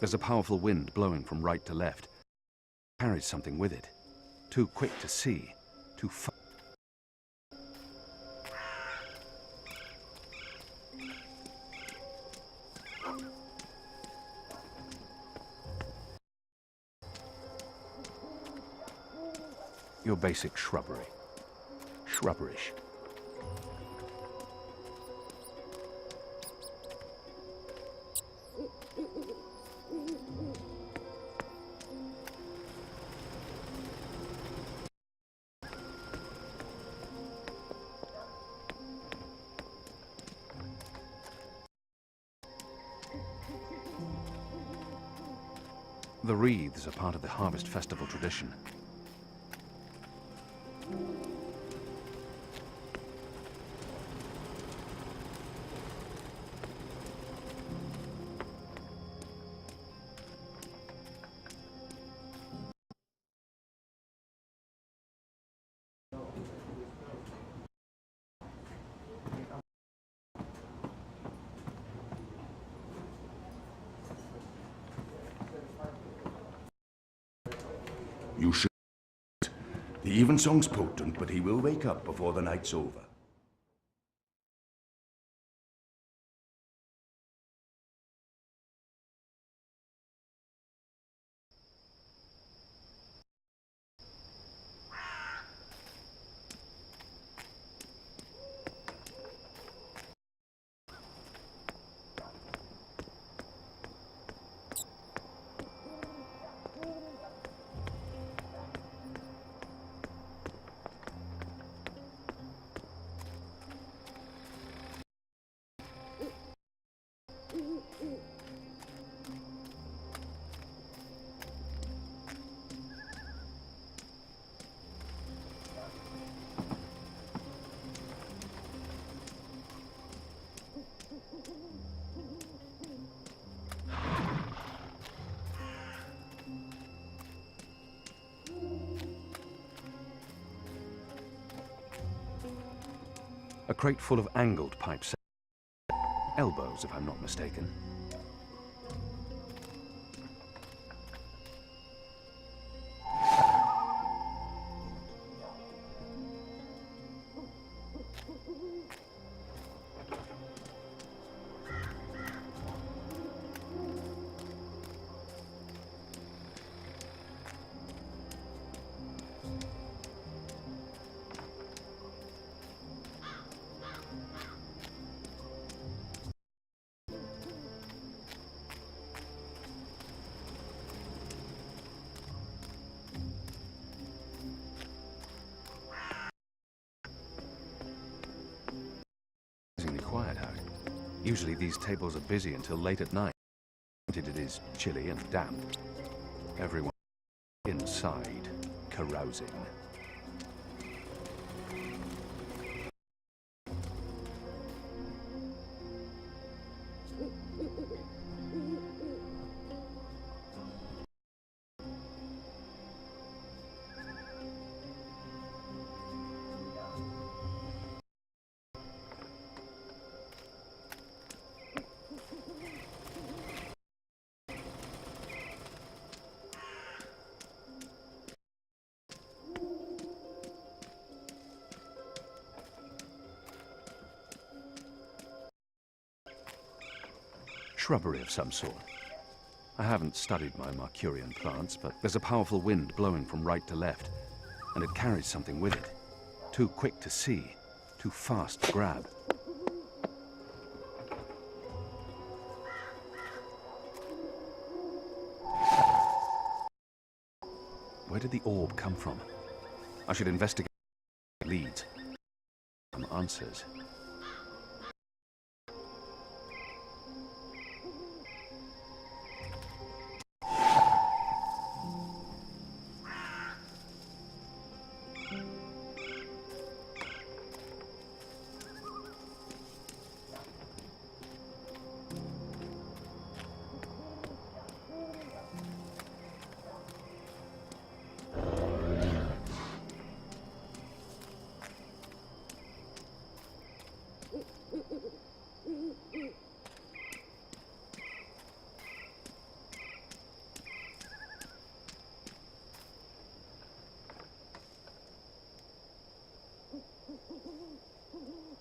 There's a powerful wind blowing from right to left. It carries something with it. Too quick to see, too far. Your basic shrubbery. Shrubberish. The wreaths are part of the harvest festival tradition. You should. The evensong's potent, but he will wake up before the night's over. A crate full of angled pipes. Elbows, if I'm not mistaken. Quiet out. Usually these tables are busy until late at night. Granted, it is chilly and damp. Everyone inside, carousing. Shrubbery of some sort. I haven't studied my Mercurian plants, but there's a powerful wind blowing from right to left, and it carries something with it. Too quick to see, too fast to grab. Where did the orb come from? I should investigate leads. Some answers.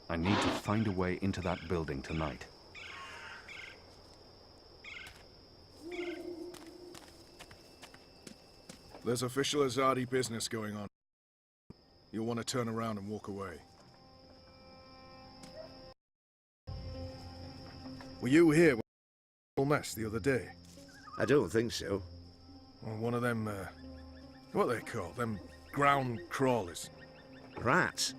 I need to find a way into that building tonight. There's official Azadi business going on. You'll want to turn around and walk away. Were you here when the mess the other day? I don't think so. Well, one of them, what are they called? Them ground crawlers. Rats?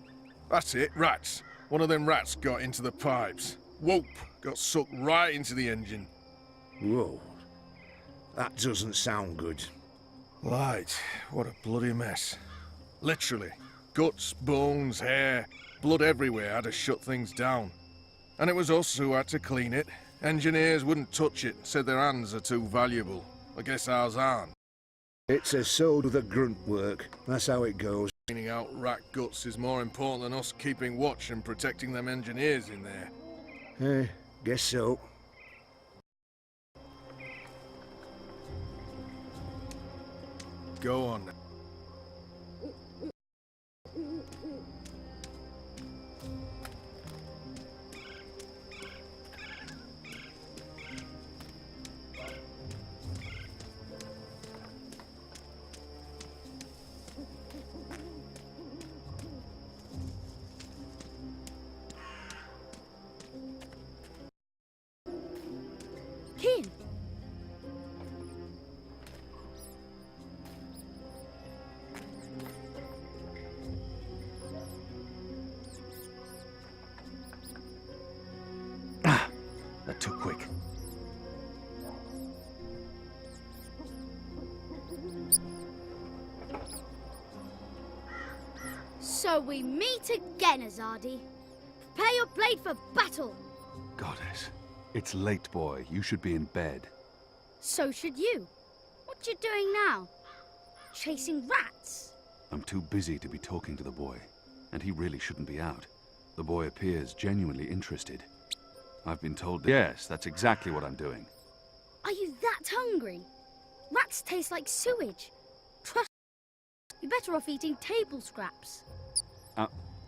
That's it, rats. One of them rats got into the pipes. Whoop! Got sucked right into the engine. Whoa. That doesn't sound good. Right, what a bloody mess. Literally. Guts, bones, hair, blood everywhere had to shut things down. And it was us who had to clean it. Engineers wouldn't touch it, said their hands are too valuable. I guess ours aren't. It's a soul to the grunt work. That's how it goes. Cleaning out rat guts is more important than us keeping watch and protecting them engineers in there. Guess so. Go on. Keen. That too quick. So we meet again, Azadi. Prepare your blade for battle. Goddess. It's late, boy. You should be in bed. So should you. What you doing now? Chasing rats? I'm too busy to be talking to the boy, and he really shouldn't be out. The boy appears genuinely interested. I've been told that... Yes, that's exactly what I'm doing. Are you that hungry? Rats taste like sewage. Trust me, you're better off eating table scraps.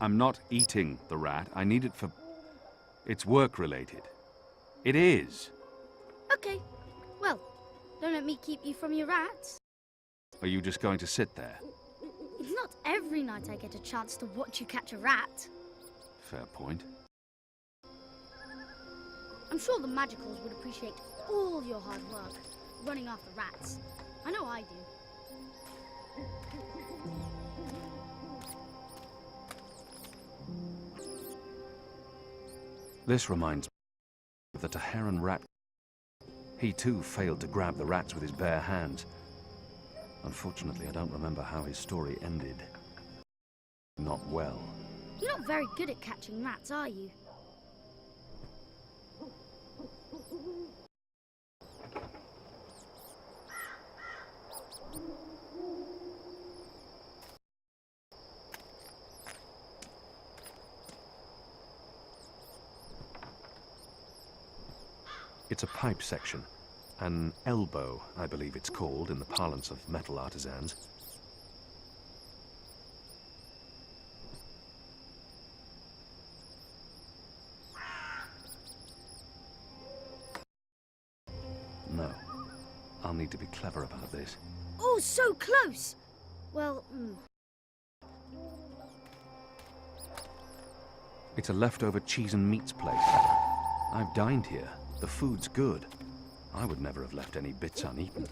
I'm not eating the rat. I need it for... It's work-related. It is. Okay. Well, don't let me keep you from your rats. Are you just going to sit there? It's not every night I get a chance to watch you catch a rat. Fair point. I'm sure the Magicals would appreciate all your hard work running after rats. I know I do. This reminds me that a heron rat... He too failed to grab the rats with his bare hands. Unfortunately, I don't remember how his story ended. Not well. You're not very good at catching rats, are you? It's a pipe section. An elbow, I believe it's called in the parlance of metal artisans. No. I'll need to be clever about this. Oh, so close! Well, It's a leftover cheese and meats place. I've dined here. The food's good. I would never have left any bits uneaten.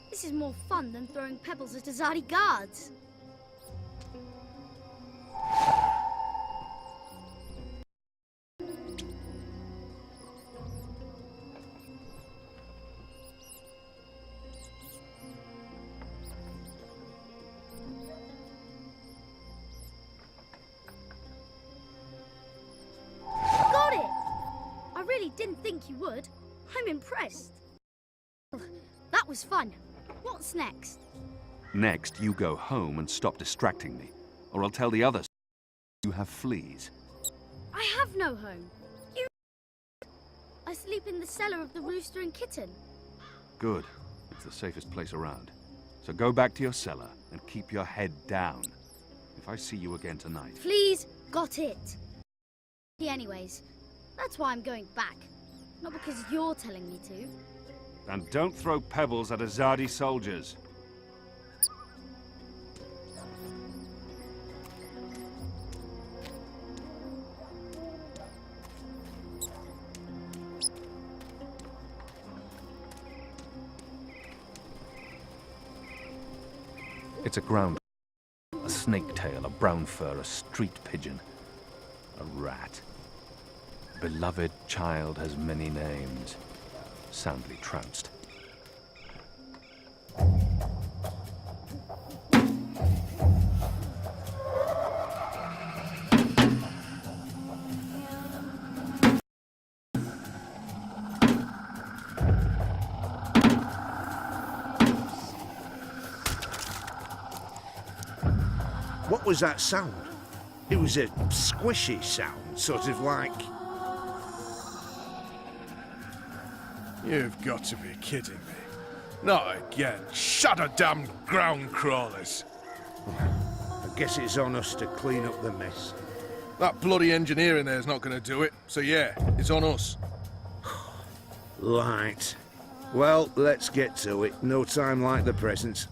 this is more fun than throwing pebbles at Azadi guards. Didn't think you would. I'm impressed. That was fun. What's next? Next, you go home and stop distracting me, or I'll tell the others you have fleas. I have no home. I sleep in the cellar of the Rooster and Kitten. Good. It's the safest place around. So go back to your cellar and keep your head down. If I see you again tonight... Please, got it. Anyways, that's why I'm going back. Not because you're telling me to. And don't throw pebbles at Azadi soldiers. It's a ground. A snake tail, a brown fur, a street pigeon, a rat. Beloved child has many names. Soundly trounced. What was that sound? It was a squishy sound, sort of like... You've got to be kidding me. Not again. Shut a damn ground crawlers. I guess it's on us to clean up the mess. That bloody engineer in there's not going to do it. So yeah, it's on us. Right. Well, let's get to it. No time like the present.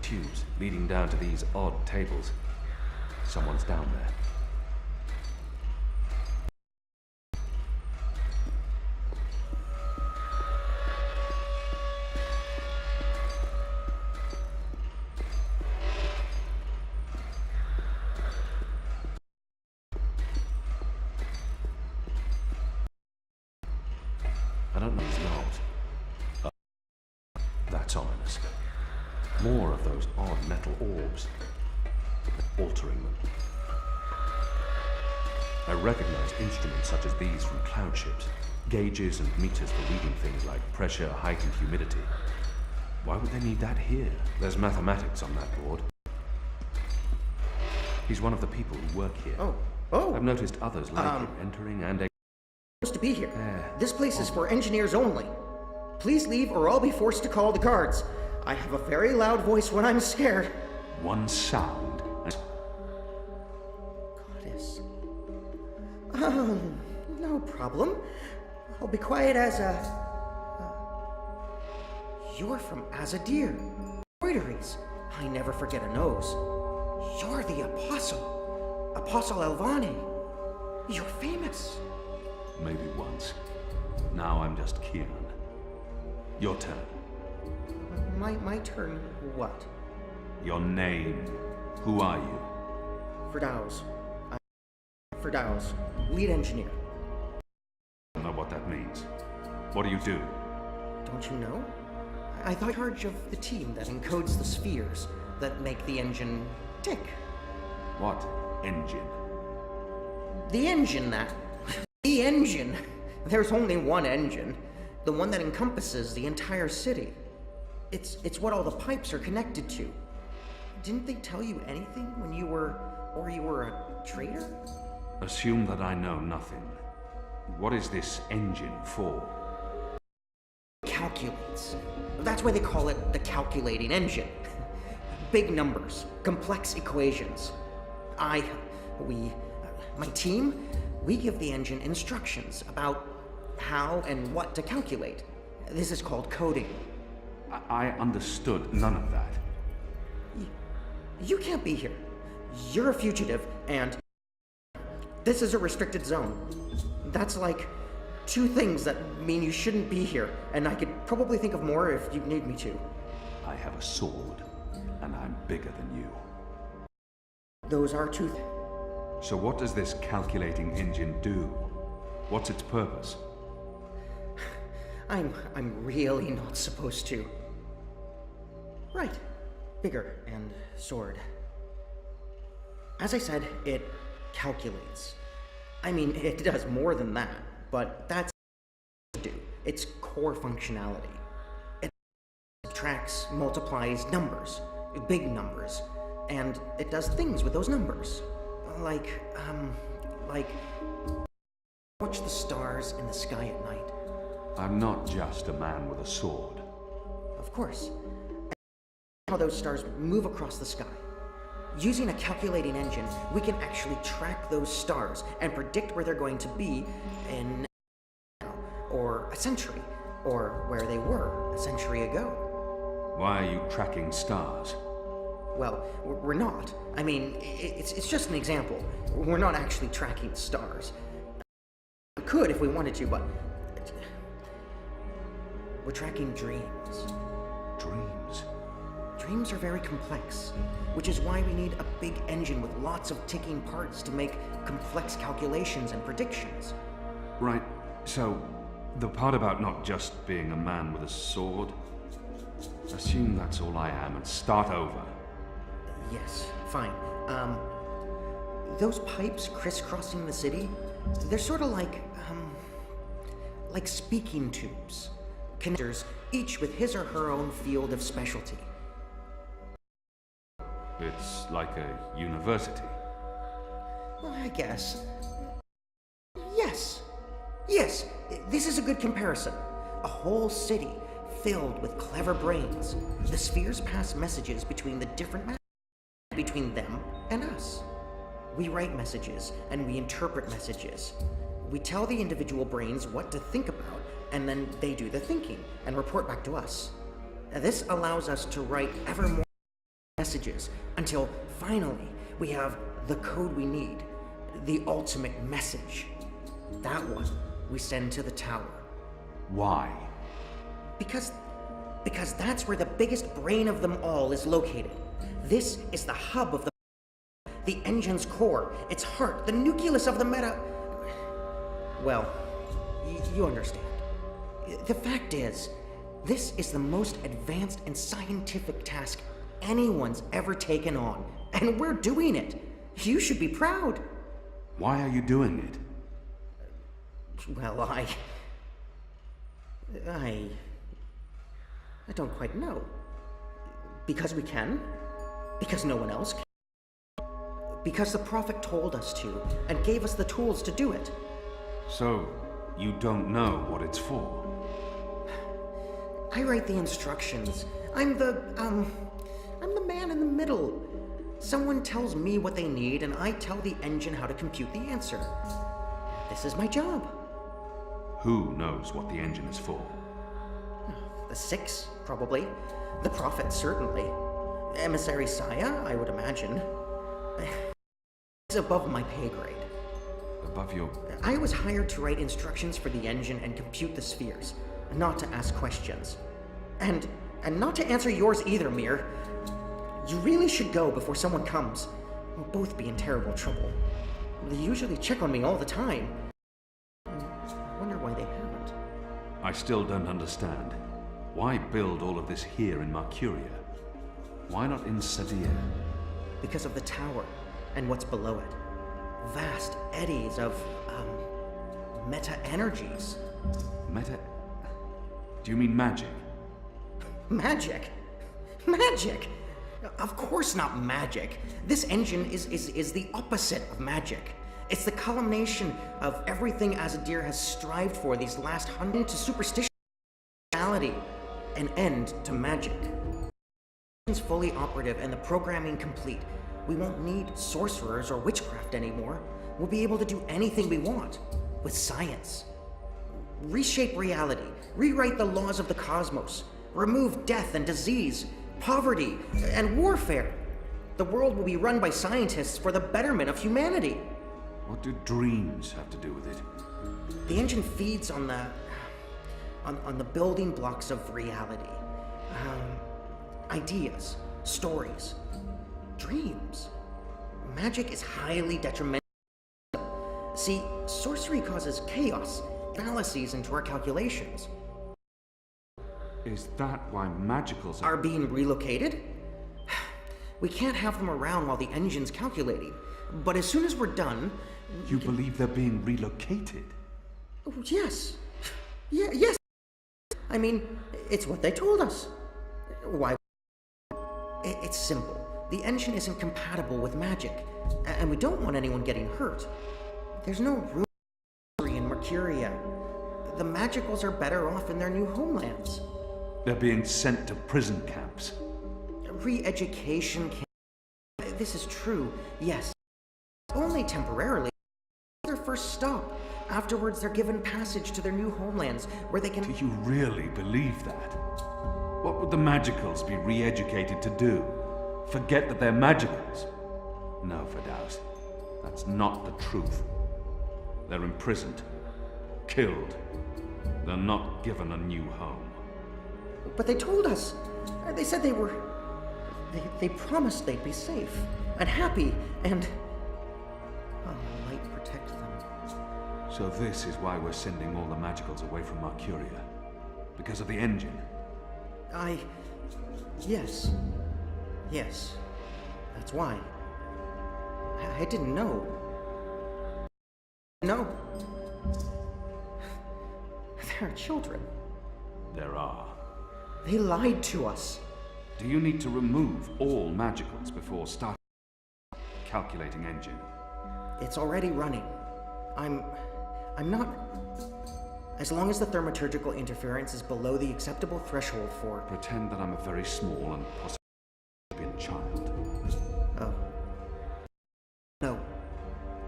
Tubes leading down to these odd tables. Someone's down there. I don't know, he's not. That's ominous. More of those odd metal orbs. Altering them. I recognize instruments such as these from cloud ships. Gauges and meters for reading things like pressure, height, and humidity. Why would they need that here? There's mathematics on that board. He's one of the people who work here. Oh. I've noticed others like him entering and Supposed to be here. This place is for engineers only. Please leave or I'll be forced to call the guards. I have a very loud voice when I'm scared. one sound. Goddess. No problem. I'll be quiet as a... You're from Azadir. Embroideries. I never forget a nose. You're the Apostle. Apostle Elvani. You're famous. Maybe once. Now I'm just Kieran. Your turn. My turn what? Your name. Who are you? Firdaus. Firdaus. Lead engineer. I don't know what that means. What do you do? Don't you know? I thought in charge of the team that encodes the spheres that make the engine tick. What engine? The engine that... The engine! There's only one engine. The one that encompasses the entire city. It's what all the pipes are connected to. Didn't they tell you anything when you were... or you were a traitor? Assume that I know nothing. What is this engine for? Calculates. That's why they call it the calculating engine. Big numbers, complex equations. My team, we give the engine instructions about how and what to calculate. This is called coding. I understood none of that. You can't be here. You're a fugitive, and this is a restricted zone. That's like 2 things that mean you shouldn't be here, and I could probably think of more if you need me to. I have a sword, and I'm bigger than you. Those are 2 So what does this calculating engine do? What's its purpose? I'm really not supposed to. Right. bigger and soared. As I said, it calculates. I mean, it does more than that, but that's what it do. Its core functionality. It subtracts, multiplies numbers, big numbers, and it does things with those numbers. Like watch the stars in the sky at night. I'm not just a man with a sword. Of course. And how those stars move across the sky. Using a calculating engine, we can actually track those stars and predict where they're going to be in or a century, or where they were a century ago. Why are you tracking stars? Well, we're not. I mean, it's just an example. We're not actually tracking stars. We could if we wanted to, but we're tracking dreams. Dreams? Dreams are very complex, which is why we need a big engine with lots of ticking parts to make complex calculations and predictions. Right, so the part about not just being a man with a sword, assume that's all I am and start over. Yes, fine. Those pipes crisscrossing the city, they're sort of like speaking tubes. Connectors, each with his or her own field of specialty. It's like a university. Well, I guess. Yes. Yes, this is a good comparison. A whole city filled with clever brains. The spheres pass messages between the different between them and us. We write messages and we interpret messages. We tell the individual brains what to think about, and then they do the thinking and report back to us. This allows us to write ever more messages until finally we have the code we need, the ultimate message. That one we send to the tower. Why? Because that's where the biggest brain of them all is located. This is the hub of the engine's core, its heart, the nucleus of the meta... Well, you understand. The fact is, this is the most advanced and scientific task anyone's ever taken on, and we're doing it. You should be proud. Why are you doing it? Well, I don't quite know. Because we can. Because no one else can. Because the Prophet told us to, and gave us the tools to do it. So, you don't know what it's for? I write the instructions. I'm the man in the middle. Someone tells me what they need, and I tell the engine how to compute the answer. This is my job. Who knows what the engine is for? The Six, probably. The Prophet, certainly. Emissary Saya, I would imagine. It's above my pay grade. Above your... I was hired to write instructions for the engine and compute the spheres, not to ask questions. And not to answer yours either, Mir. You really should go before someone comes. We'll both be in terrible trouble. They usually check on me all the time. I wonder why they haven't. I still don't understand. Why build all of this here in Mercuria? Why not in Sadir? Because of the tower and what's below it. Vast eddies of, meta-energies. Meta... Do you mean magic? Magic? Magic? Of course not magic. This engine is the opposite of magic. It's the culmination of everything Azadir has strived for these last 100 to superstition, reality, an end to magic. It's fully operative and the programming complete. We won't need sorcerers or witchcraft anymore. We'll be able to do anything we want with science. Reshape reality, rewrite the laws of the cosmos, remove death and disease, poverty and warfare. The world will be run by scientists for the betterment of humanity. What do dreams have to do with it? The engine feeds on the building blocks of reality. Ideas, stories, dreams. Magic is highly detrimental. See, sorcery causes chaos, fallacies into our calculations. Is that why magicals are being relocated? We can't have them around while the engine's calculating. But as soon as we're done... You believe they're being relocated? Oh, yes. Yes. I mean, it's what they told us. Why? It's simple. The engine isn't compatible with magic, and we don't want anyone getting hurt. There's no room in Mercuria. The Magicals are better off in their new homelands. They're being sent to prison camps. Re-education camp. This is true, yes. Only temporarily. Their first stop. Afterwards, they're given passage to their new homelands, where they can... Do you really believe that? What would the Magicals be re-educated to do? Forget that they're Magicals? No, Firdaus. That's not the truth. They're imprisoned. Killed. They're not given a new home. But they told us. They said they were... They promised they'd be safe and happy and... Oh, light protect them. So this is why we're sending all the Magicals away from Mercuria? Because of the engine? Yes. Yes. That's why. I didn't know. No. There are children. There are. They lied to us. Do you need to remove all Magicals before starting the calculating engine? It's already running. I'm not... As long as the thaumaturgical interference is below the acceptable threshold for... Pretend that I'm a very small and possibly child. Oh.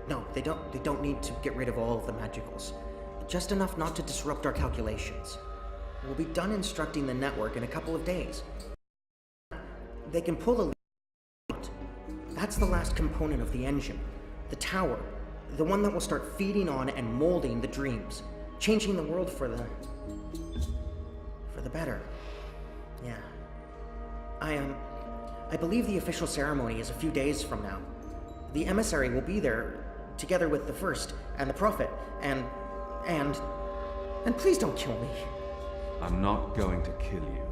No, they don't need to get rid of all of the Magicals. Just enough not to disrupt our calculations. We'll be done instructing the network in a couple of days. They can pull the out. That's the last component of the engine. The tower. The one that will start feeding on and molding the dreams. Changing the world for the better. Yeah. I believe the official ceremony is a few days from now. The emissary will be there, together with the First, and the Prophet, and please don't kill me. I'm not going to kill you.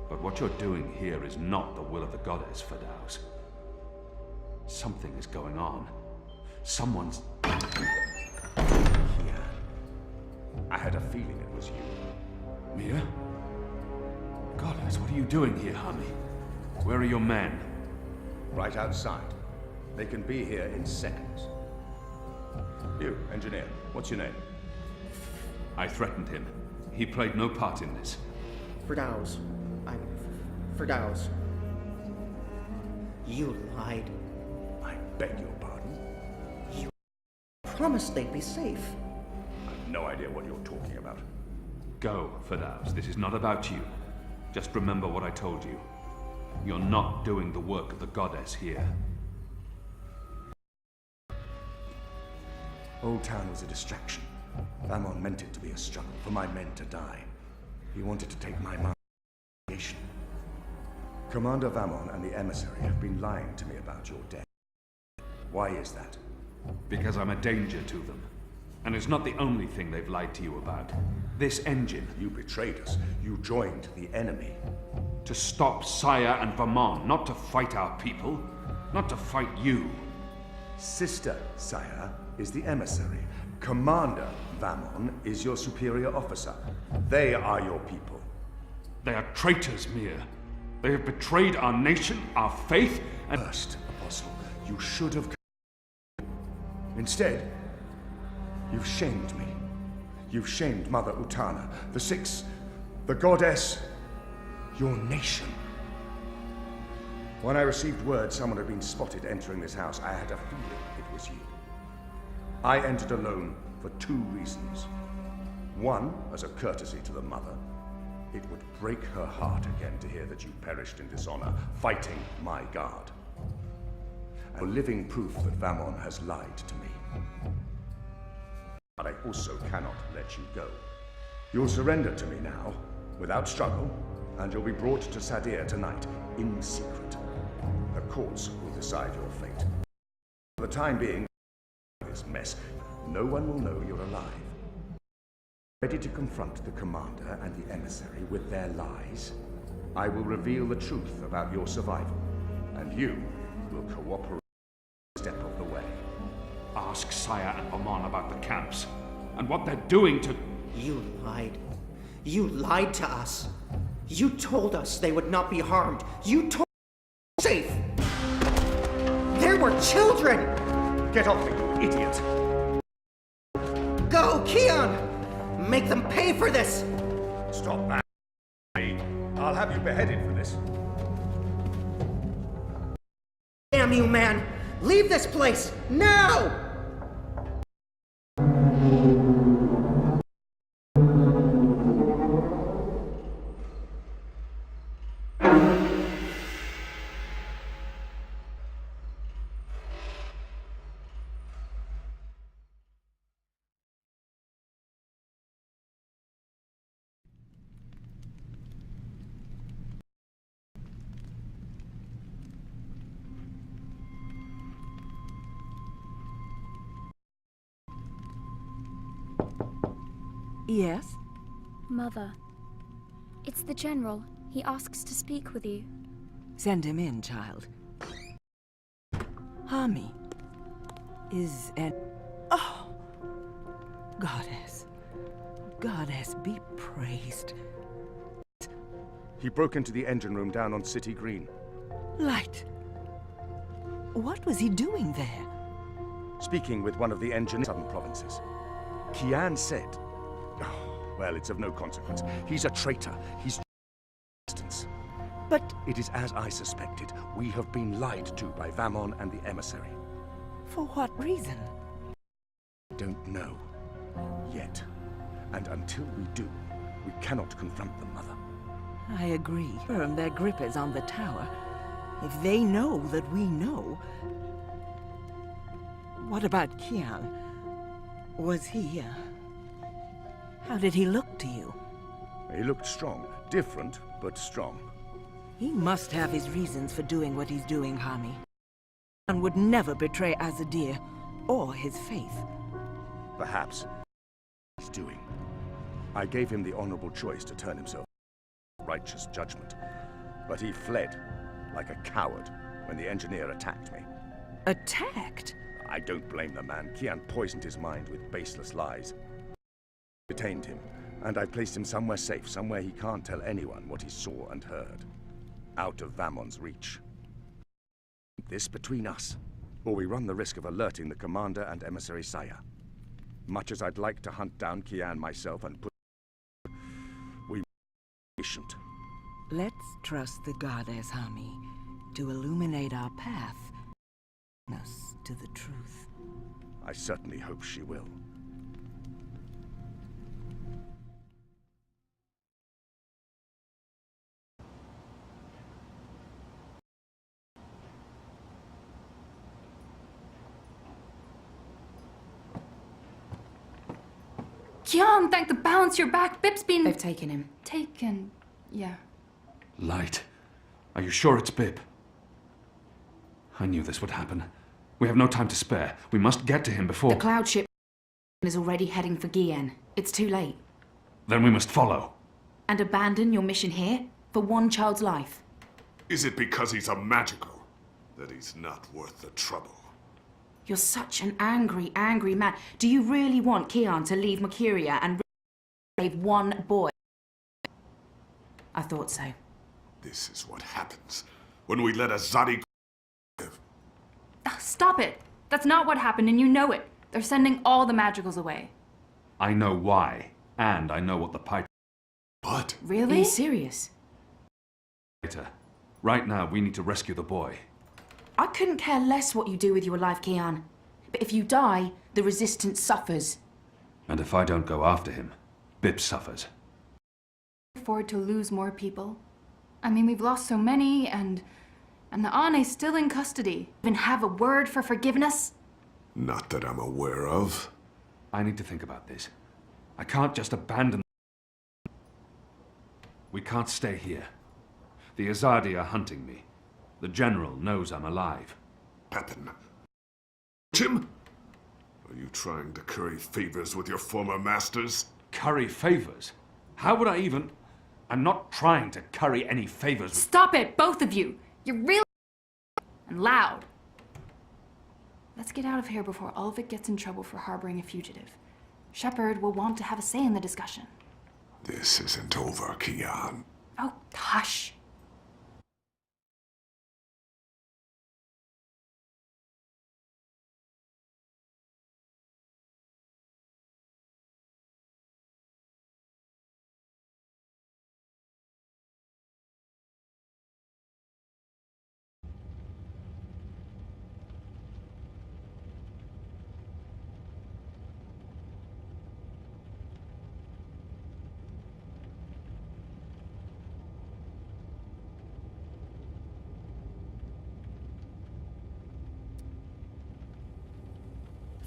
But what you're doing here is not the will of the goddess, Firdaus. Something is going on. Someone's... Here. I had a feeling it was you. Mia? Goddess, what are you doing here, honey? Where are your men? Right outside. They can be here in seconds. You, engineer, what's your name? I threatened him. He played no part in this. Firdaus. Firdaus. You lied. I beg your pardon? You promised they'd be safe. I've no idea what you're talking about. Go, Firdaus. This is not about you. Just remember what I told you. You're not doing the work of the goddess here. Old Town was a distraction. Vamon meant it to be a struggle, for my men to die. He wanted to take my mind. Commander Vamon and the emissary have been lying to me about your death. Why is that? Because I'm a danger to them. And it's not the only thing they've lied to you about. This engine. You betrayed us. You joined the enemy. To stop Saya and Vamon, not to fight our people. Not to fight you. Sister Saya is the emissary. Commander Vamon is your superior officer. They are your people. They are traitors, Mia. They have betrayed our nation, our faith, and... First, Apostle, you should have... Instead, you've shamed me. You've shamed Mother Utana, the Six, the goddess, your nation. When I received word someone had been spotted entering this house, I had a feeling it was you. I entered alone for two reasons. One, as a courtesy to the Mother. It would break her heart again to hear that you perished in dishonor, fighting my guard. And living proof that Vamon has lied to me. But I also cannot let you go. You'll surrender to me now, without struggle, and you'll be brought to Sadir tonight, in secret. The courts will decide your fate. For the time being, this mess, no one will know you're alive. Ready to confront the commander and the emissary with their lies, I will reveal the truth about your survival, And you will cooperate every step of the way. Ask Saya and Amon about the camps, and what they're doing to... You lied. You lied to us. You told us they would not be harmed. You told us safe. There were children! Get off me, you idiot! Go, Keon! Make them pay for this! Stop that. I'll have you beheaded for this. Damn you, man! Leave this place, now! Yes? Mother, it's the General. He asks to speak with you. Send him in, child. Hami is an... Oh! Goddess. Goddess be praised. He broke into the engine room down on City Green. Light. What was he doing there? Speaking with one of the engine southern provinces. Kian said... Oh, well, it's of no consequence. He's a traitor. He's... But... It is as I suspected. We have been lied to by Vamon and the emissary. For what reason? Don't know. Yet. And until we do, we cannot confront them, Mother. I agree. Firm their grip is on the tower. If they know that we know... What about Kian? Was he, How did he look to you? He looked strong. Different, but strong. He must have his reasons for doing what he's doing, Hami. And would never betray Azadir or his faith. Perhaps he's doing. I gave him the honorable choice to turn himself to righteous judgment. But he fled, like a coward, when the engineer attacked me. Attacked? I don't blame the man. Kian poisoned his mind with baseless lies. Detained him, and I placed him somewhere safe, somewhere he can't tell anyone what he saw and heard. Out of Vamon's reach. This between us, or we run the risk of alerting the commander and emissary Saya. Much as I'd like to hunt down Kian myself and put... we... patient. Let's trust the goddess, Hami, to illuminate our path, us to the truth. I certainly hope she will. Kian, thank the balance you're back. Bip's been... They've taken him. Taken, yeah. Light. Are you sure it's Bip? I knew this would happen. We have no time to spare. We must get to him before... The cloud ship is already heading for Gien. It's too late. Then we must follow. And abandon your mission here for one child's life. Is it because he's a magical that he's not worth the trouble? You're such an angry, angry man. Do you really want Kian to leave Mercuria and save one boy? I thought so. This is what happens when we let a Zadi live. Stop it. That's not what happened, and you know it. They're sending all the magicals away. I know why, and I know what the pipe... What? Really? Are you serious? Right now, we need to rescue the boy. I couldn't care less what you do with your life, Kian. But if you die, the Resistance suffers. And if I don't go after him, Bip suffers. Afford to lose more people. I mean, we've lost so many, and the Ane's still in custody. Even have a word for forgiveness? Not that I'm aware of. I need to think about this. I can't just abandon... We can't stay here. The Azadi are hunting me. The General knows I'm alive. Happen. Jim? Are you trying to curry favors with your former masters? Curry favors? How would I even... I'm not trying to curry any favors with... Stop it, both of you! You're really And loud. Let's get out of here before Ulvik gets in trouble for harboring a fugitive. Shepard will want to have a say in the discussion. This isn't over, Kian. Oh, hush.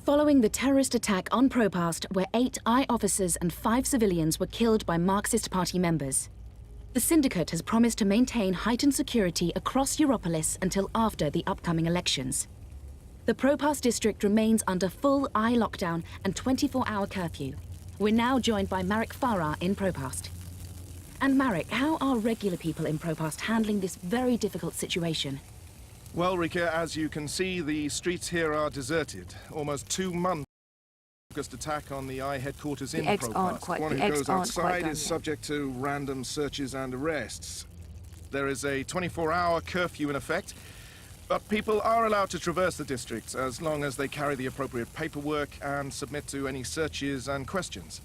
Following the terrorist attack on Propast, where 8 I officers and 5 civilians were killed by Marxist Party members, the Syndicate has promised to maintain heightened security across Europolis until after the upcoming elections. The Propast district remains under full I lockdown and 24-hour curfew. We're now joined by Marek Farah in Propast. And Marek, how are regular people in Propast handling this very difficult situation? Well, Rika, as you can see, the streets here are deserted. Almost 2 months focused attack on the I headquarters in Propast. One who goes outside is subject to random searches and arrests. There is a 24-hour curfew in effect, but people are allowed to traverse the districts as long as they carry the appropriate paperwork and submit to any searches and questions.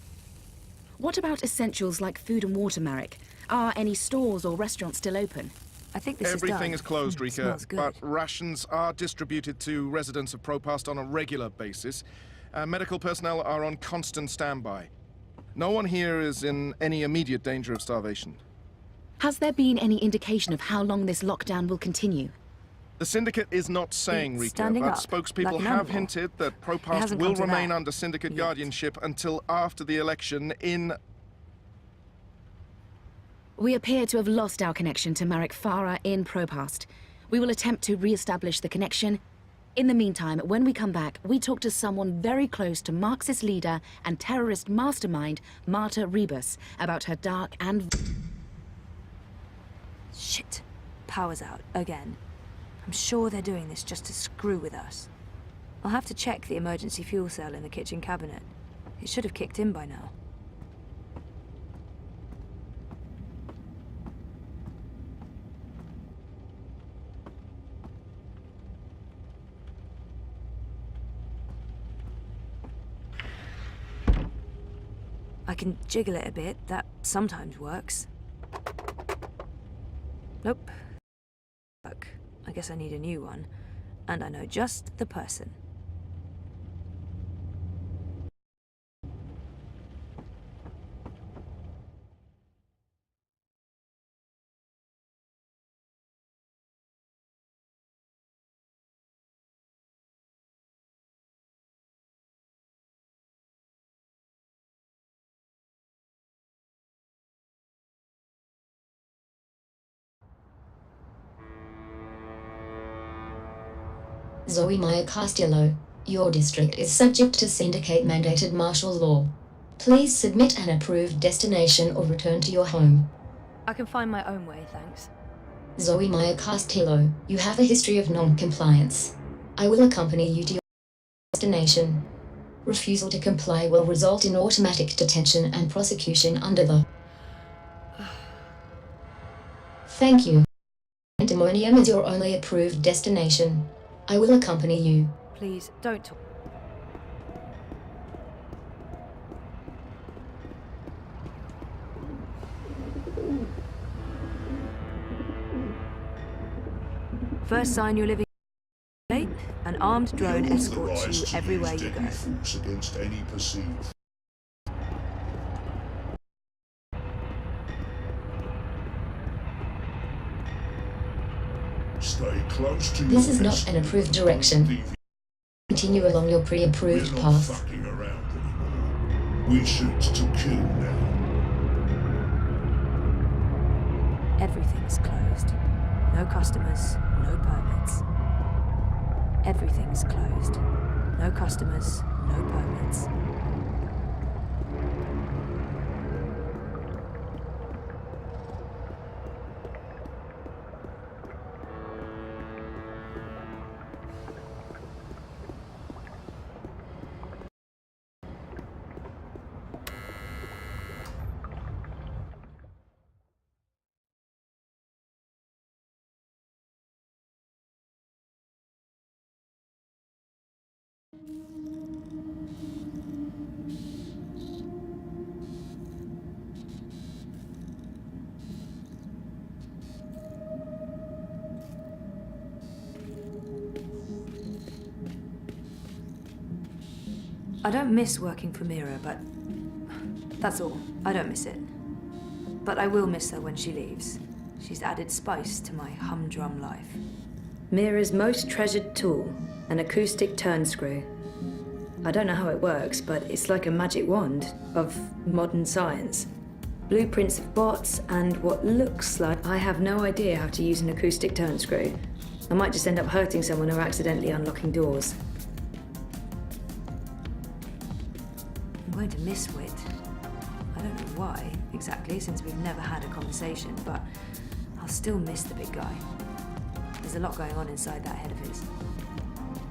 What about essentials like food and water, Marek? Are any stores or restaurants still open? I think this Everything is is closed, Rika, Smells good. but rations are distributed to residents of Propast on a regular basis. Medical personnel are on constant standby. No one here is in any immediate danger of starvation. Has there been any indication of how long this lockdown will continue? The Syndicate is not saying, Rika, but spokespeople have hinted that Propast will remain under Syndicate guardianship until after the election in... We appear to have lost our connection to Marek Farah in Propast. We will attempt to re-establish the connection. In the meantime, when we come back, we talk to someone very close to Marxist leader and terrorist mastermind Marta Rebus about her dark and... Shit. Power's out, again. I'm sure they're doing this just to screw with us. I'll have to check the emergency fuel cell in the kitchen cabinet. It should have kicked in by now. I can jiggle it a bit, that sometimes works. Nope. Look, I guess I need a new one. And I know just the person. Zoe Maya Castillo, your district is subject to Syndicate-mandated martial law. Please submit an approved destination or return to your home. I can find my own way, thanks. Zoe Maya Castillo, you have a history of non-compliance. I will accompany you to your destination. Refusal to comply will result in automatic detention and prosecution under the... Thank you. Pandemonium is your only approved destination. I will accompany you. Please, don't talk. First sign you're living late, an armed drone escorts you everywhere you go. Against any perceived. Stay close to This is not an approved direction. Continue along your pre-approved path. fucking around anymore. We shoot to kill now. Everything's closed. No customers, no permits. Everything's closed. No customers, no permits. I don't miss working for Mira, but that's all. I don't miss it. But I will miss her when she leaves. She's added spice to my humdrum life. Mira's most treasured tool, an acoustic turn screw. I don't know how it works, but it's like a magic wand of modern science. Blueprints of bots and what looks like I have no idea how to use an acoustic turn screw. I might just end up hurting someone or accidentally unlocking doors. I'm going to miss Wit. I don't know why, exactly, since we've never had a conversation, but I'll still miss the big guy. There's a lot going on inside that head of his.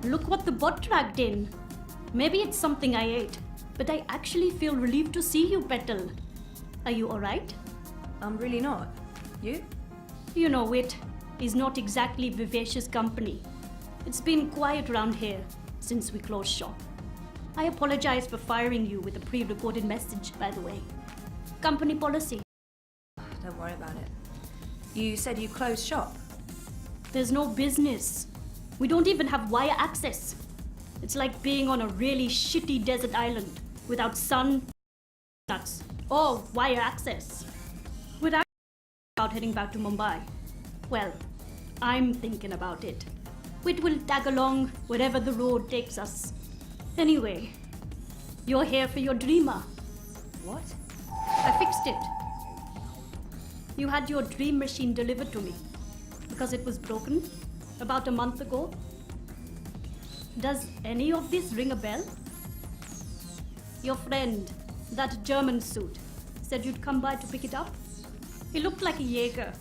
Look what the bot dragged in. Maybe it's something I ate, but I actually feel relieved to see you, Petal. Are you alright? I'm really not. You? You know, Wit is not exactly vivacious company. It's been quiet around here since we closed shop. I apologize for firing you with a pre-recorded message, by the way. Company policy. Don't worry about it. You said you closed shop. There's no business. We don't even have wire access. It's like being on a really shitty desert island without sun, nuts, or wire access. Without about heading back to Mumbai. Well, I'm thinking about it. Wit will tag along wherever the road takes us. Anyway, you're here for your dreamer. What? I fixed it. You had your dream machine delivered to me because it was broken about a month ago. Does any of this ring a bell? Your friend, that German suit, said you'd come by to pick it up. He looked like a Jaeger.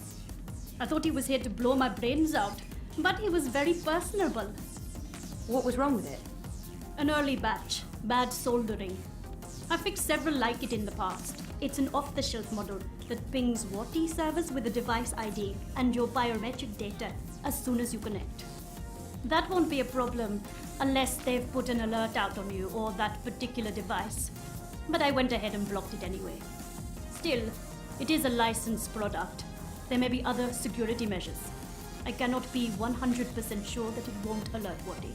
I thought he was here to blow my brains out, but he was very personable. What was wrong with it? An early batch, bad soldering. I fixed several like it in the past. It's an off-the-shelf model that pings WATI servers with a device ID and your biometric data as soon as you connect. That won't be a problem unless they've put an alert out on you or that particular device. But I went ahead and blocked it anyway. Still, it is a licensed product. There may be other security measures. I cannot be 100% sure that it won't alert WATI.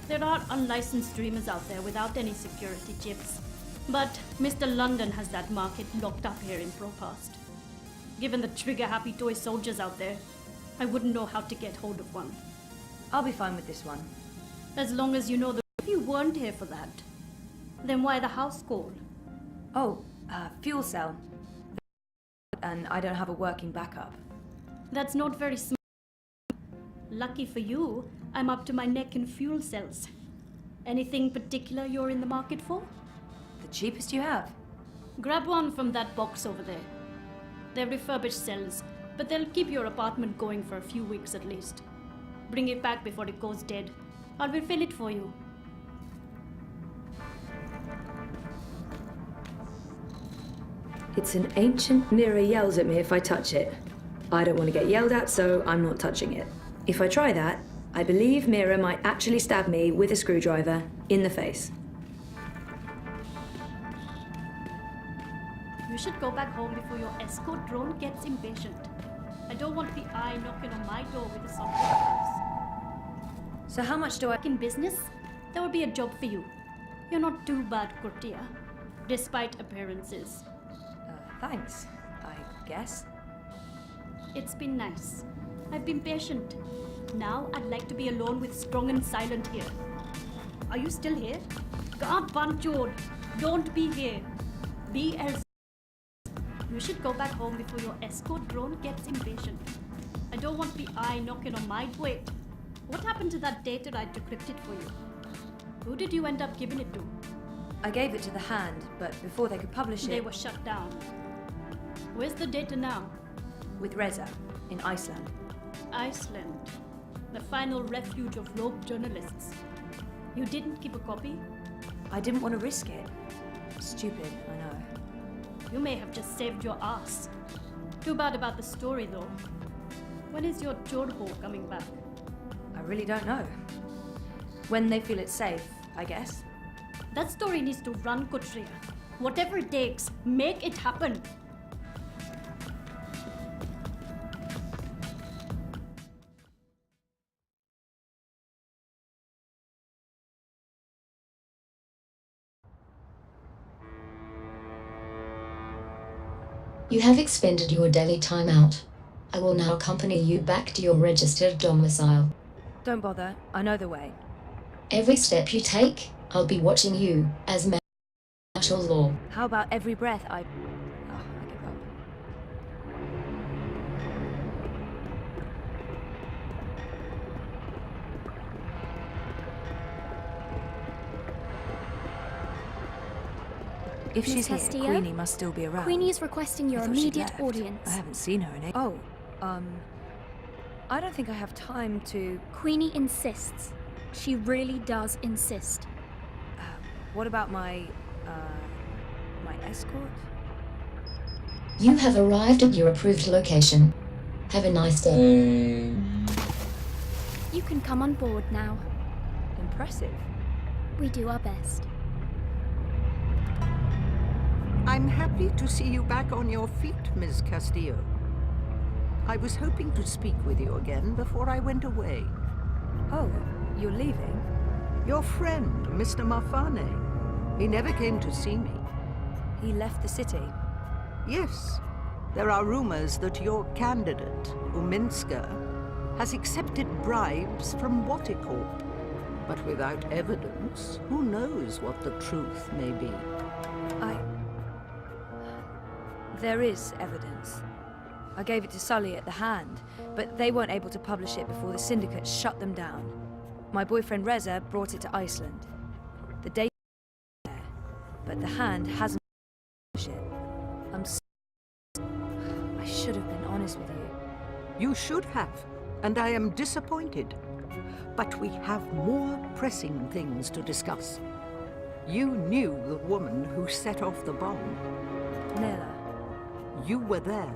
There are unlicensed dreamers out there without any security chips. But Mr. London has that market locked up here in Propast. Given the trigger-happy toy soldiers out there, I wouldn't know how to get hold of one. I'll be fine with this one. As long as you know that if you weren't here for that, then why the house call? Oh, fuel cell. And I don't have a working backup. That's not very smart. Lucky for you, I'm up to my neck in fuel cells. Anything particular you're in the market for? The cheapest you have. Grab one from that box over there. They're refurbished cells, but they'll keep your apartment going for a few weeks at least. Bring it back before it goes dead. I'll refill it for you. It's an ancient mirror yells at me if I touch it. I don't want to get yelled at, so I'm not touching it. If I try that, I believe Mira might actually stab me with a screwdriver in the face. You should go back home before your escort drone gets impatient. I don't want the eye knocking on my door with a soft. So how much do I... In business, there will be a job for you. You're not too bad, Kurtia, despite appearances. Thanks, I guess. It's been nice. I've been patient. Now I'd like to be alone with Strong and Silent here. Are you still here? God, Banchod, don't be here. Be elsewhere. You should go back home before your escort drone gets impatient. I don't want the eye knocking on my door. What happened to that data I decrypted for you? Who did you end up giving it to? I gave it to the Hand, but before they could publish it... They were shut down. Where's the data now? With Reza, in Iceland. Iceland. The final refuge of rogue journalists. You didn't keep a copy? I didn't want to risk it. Stupid, I know. You may have just saved your ass. Too bad about the story, though. When is your Jorbo coming back? I really don't know. When they feel it's safe, I guess. That story needs to run, Kotria. Whatever it takes, make it happen. You have expended your daily timeout. I will now accompany you back to your registered domicile. Don't bother, I know the way. Every step you take, I'll be watching you as martial law. How about every breath I give up. If Miss she's Castillo? here, Queenie must still be around. Queenie is requesting your I thought she'd immediate left. audience. I haven't seen her in ages. Oh, I don't think I have time to... Queenie insists. She really does insist. What about my escort? You have arrived at your approved location. Have a nice day. You can come on board now. Impressive. We do our best. I'm happy to see you back on your feet, Ms. Castillo. I was hoping to speak with you again before I went away. Oh, you're leaving? Your friend, Mr. Mafane. He never came to see me. He left the city? Yes. There are rumors that your candidate, Uminska, has accepted bribes from Waticorp. But without evidence, who knows what the truth may be? There is evidence. I gave it to Sully at the Hand, but they weren't able to publish it before the syndicate shut them down. My boyfriend Reza brought it to Iceland. The date is there, but the Hand hasn't published it. I should have been honest with you. You should have, and I am disappointed. But we have more pressing things to discuss. You knew the woman who set off the bomb. Nella. You were there.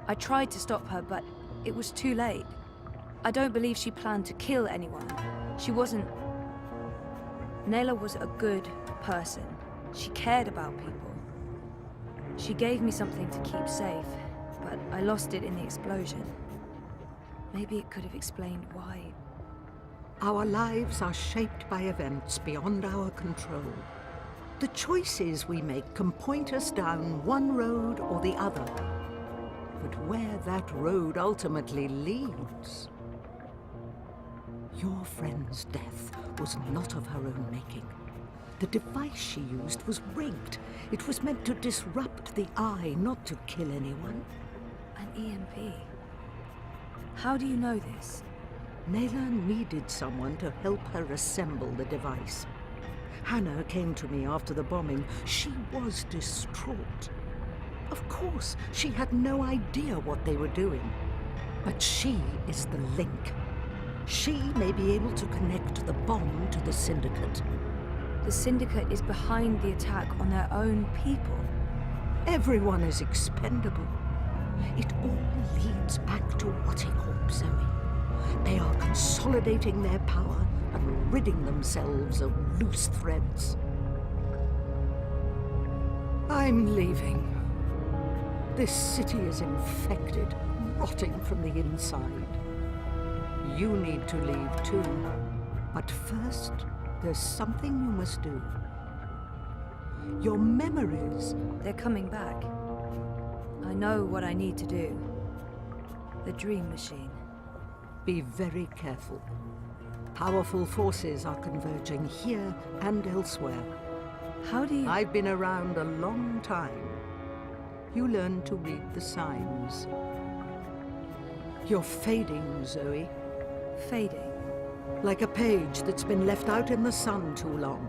I tried to stop her, but it was too late. I don't believe she planned to kill anyone. She wasn't... Nella was a good person. She cared about people. She gave me something to keep safe, but I lost it in the explosion. Maybe it could have explained why. Our lives are shaped by events beyond our control. The choices we make can point us down one road or the other. But where that road ultimately leads... Your friend's death was not of her own making. The device she used was rigged. It was meant to disrupt the eye, not to kill anyone. An EMP. How do you know this? Nayla needed someone to help her assemble the device. Hannah came to me after the bombing. She was distraught. Of course, she had no idea what they were doing. But she is the link. She may be able to connect the bomb to the Syndicate. The Syndicate is behind the attack on their own people. Everyone is expendable. It all leads back to Waticorp, Zoe. They are consolidating their power and ridding themselves of loose threads. I'm leaving. This city is infected, rotting from the inside. You need to leave too. But first, there's something you must do. Your memories... They're coming back. I know what I need to do. The Dream Machine. Be very careful. Powerful forces are converging here and elsewhere. How do you... I've been around a long time. You learn to read the signs. You're fading, Zoe. Fading? Like a page that's been left out in the sun too long.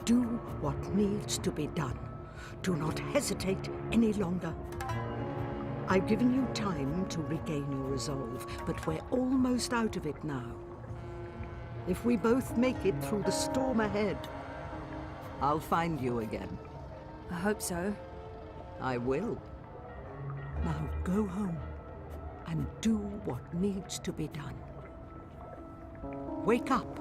Do what needs to be done. Do not hesitate any longer. I've given you time to regain your resolve, but we're almost out of it now. If we both make it through the storm ahead, I'll find you again. I hope so. I will. Now go home and do what needs to be done. Wake up.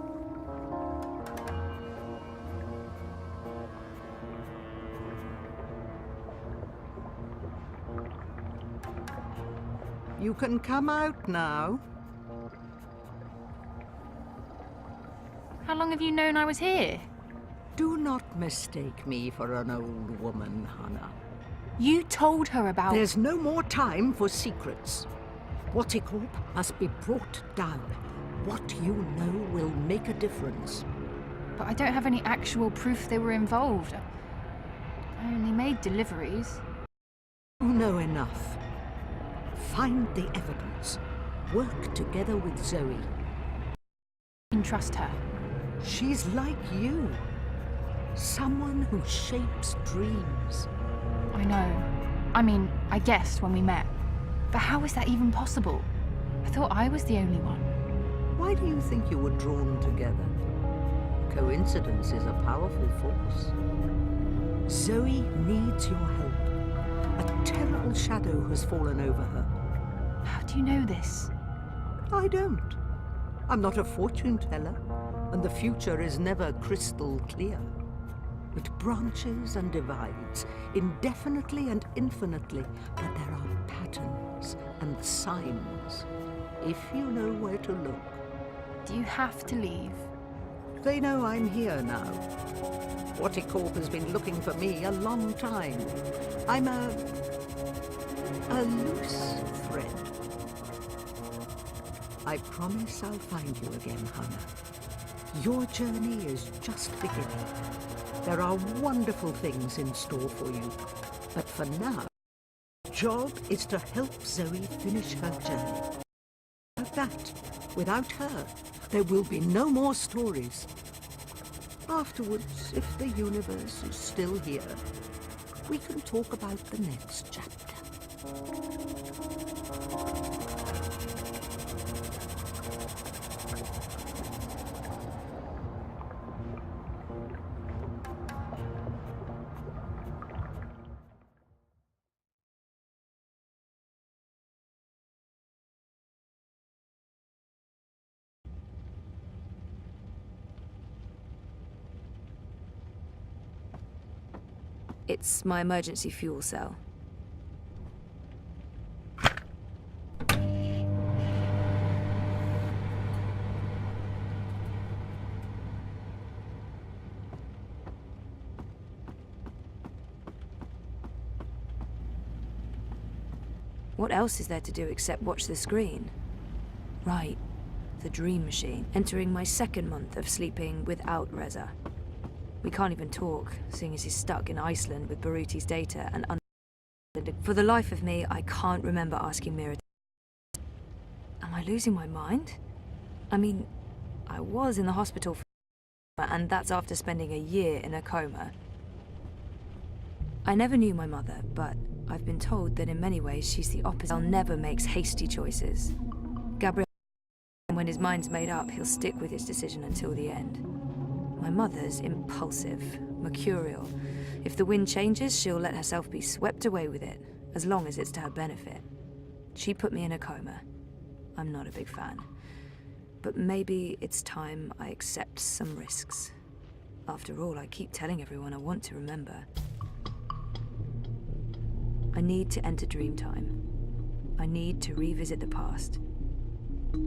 You can come out now. How long have you known I was here? Do not mistake me for an old woman, Hannah. You told her about... There's no more time for secrets. Watticorp must be brought down. What you know will make a difference. But I don't have any actual proof they were involved. I only made deliveries. You know enough. Find the evidence. Work together with Zoe. You can trust her. She's like you. Someone who shapes dreams. I know. I mean, I guessed when we met. But how is that even possible? I thought I was the only one. Why do you think you were drawn together? Coincidence is a powerful force. Zoe needs your help. A terrible shadow has fallen over her. How do you know this? I don't. I'm not a fortune teller, and the future is never crystal clear. It branches and divides, indefinitely and infinitely, but there are patterns and signs, if you know where to look. Do you have to leave? They know I'm here now. Watticorp has been looking for me a long time. I'm a loose thread. I promise I'll find you again, Hannah. Your journey is just beginning. There are wonderful things in store for you. But for now, the job is to help Zoe finish her journey. Without that, without her, there will be no more stories. Afterwards, if the universe is still here, we can talk about the next chapter. It's my emergency fuel cell. What else is there to do except watch the screen? Right, the dream machine. Entering my second month of sleeping without Reza. We can't even talk, seeing as he's stuck in Iceland with Baruti's data and for the life of me, I can't remember asking Mira. Am I losing my mind? I mean, I was in the hospital and that's after spending a year in a coma. I never knew my mother, but I've been told that in many ways she's the opposite. Gabriel never makes hasty choices. Gabriel, when his mind's made up, he'll stick with his decision until the end. My mother's impulsive, mercurial. If the wind changes, she'll let herself be swept away with it, as long as it's to her benefit. She put me in a coma. I'm not a big fan. But maybe it's time I accept some risks. After all, I keep telling everyone I want to remember. I need to enter Dreamtime. I need to revisit the past.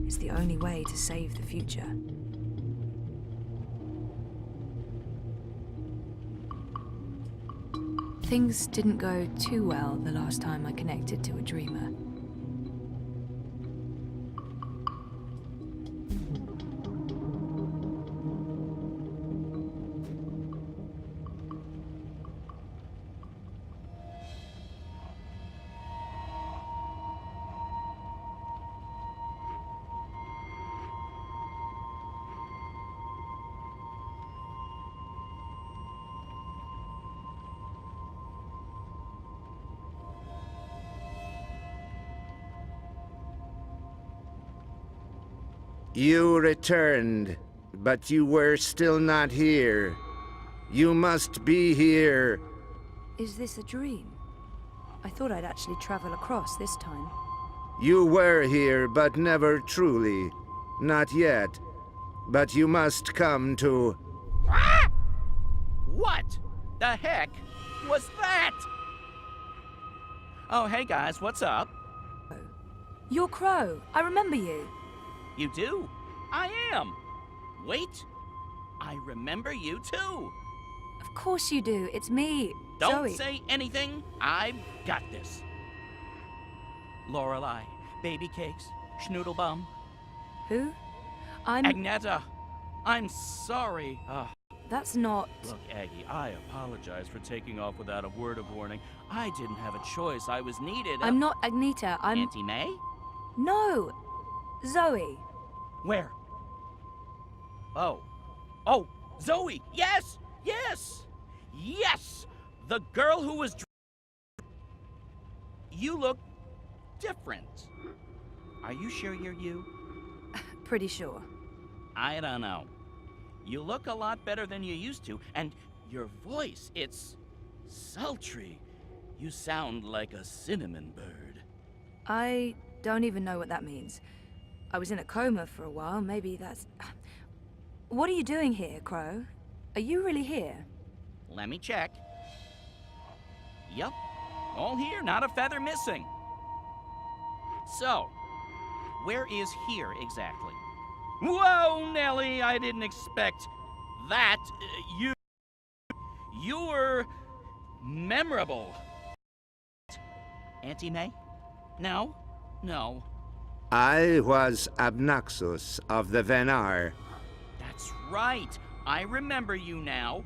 It's the only way to save the future. Things didn't go too well the last time I connected to a dreamer. You returned, but you were still not here. You must be here. Is this a dream? I thought I'd actually travel across this time. You were here, but never truly. Not yet. But you must come to... Ah! What the heck was that? Oh, hey guys, what's up? You're Crow. I remember you. You do? I am. Wait. I remember you too. Of course you do. It's me, Don't Zoe. say anything. I've got this. Lorelei, baby cakes, schnoodlebum. Who? I'm... Agneta. I'm sorry. That's not... Look, Aggie, I apologize for taking off without a word of warning. I didn't have a choice. I was needed. I'm not Agneta. I'm... Auntie May? No. Zoe. Where? Oh, Zoe! Yes! Yes! Yes! The girl who was... You look different. Are you sure you're you? Pretty sure. I don't know. You look a lot better than you used to, and your voice, it's sultry. You sound like a cinnamon bird. I don't even know what that means. I was in a coma for a while, maybe that's... What are you doing here, Crow? Are you really here? Let me check. Yup, all here, not a feather missing. So, where is here exactly? Whoa, Nellie, I didn't expect that. You're memorable. Auntie May? No. I was Abnaxus of the Venar. That's right. I remember you now.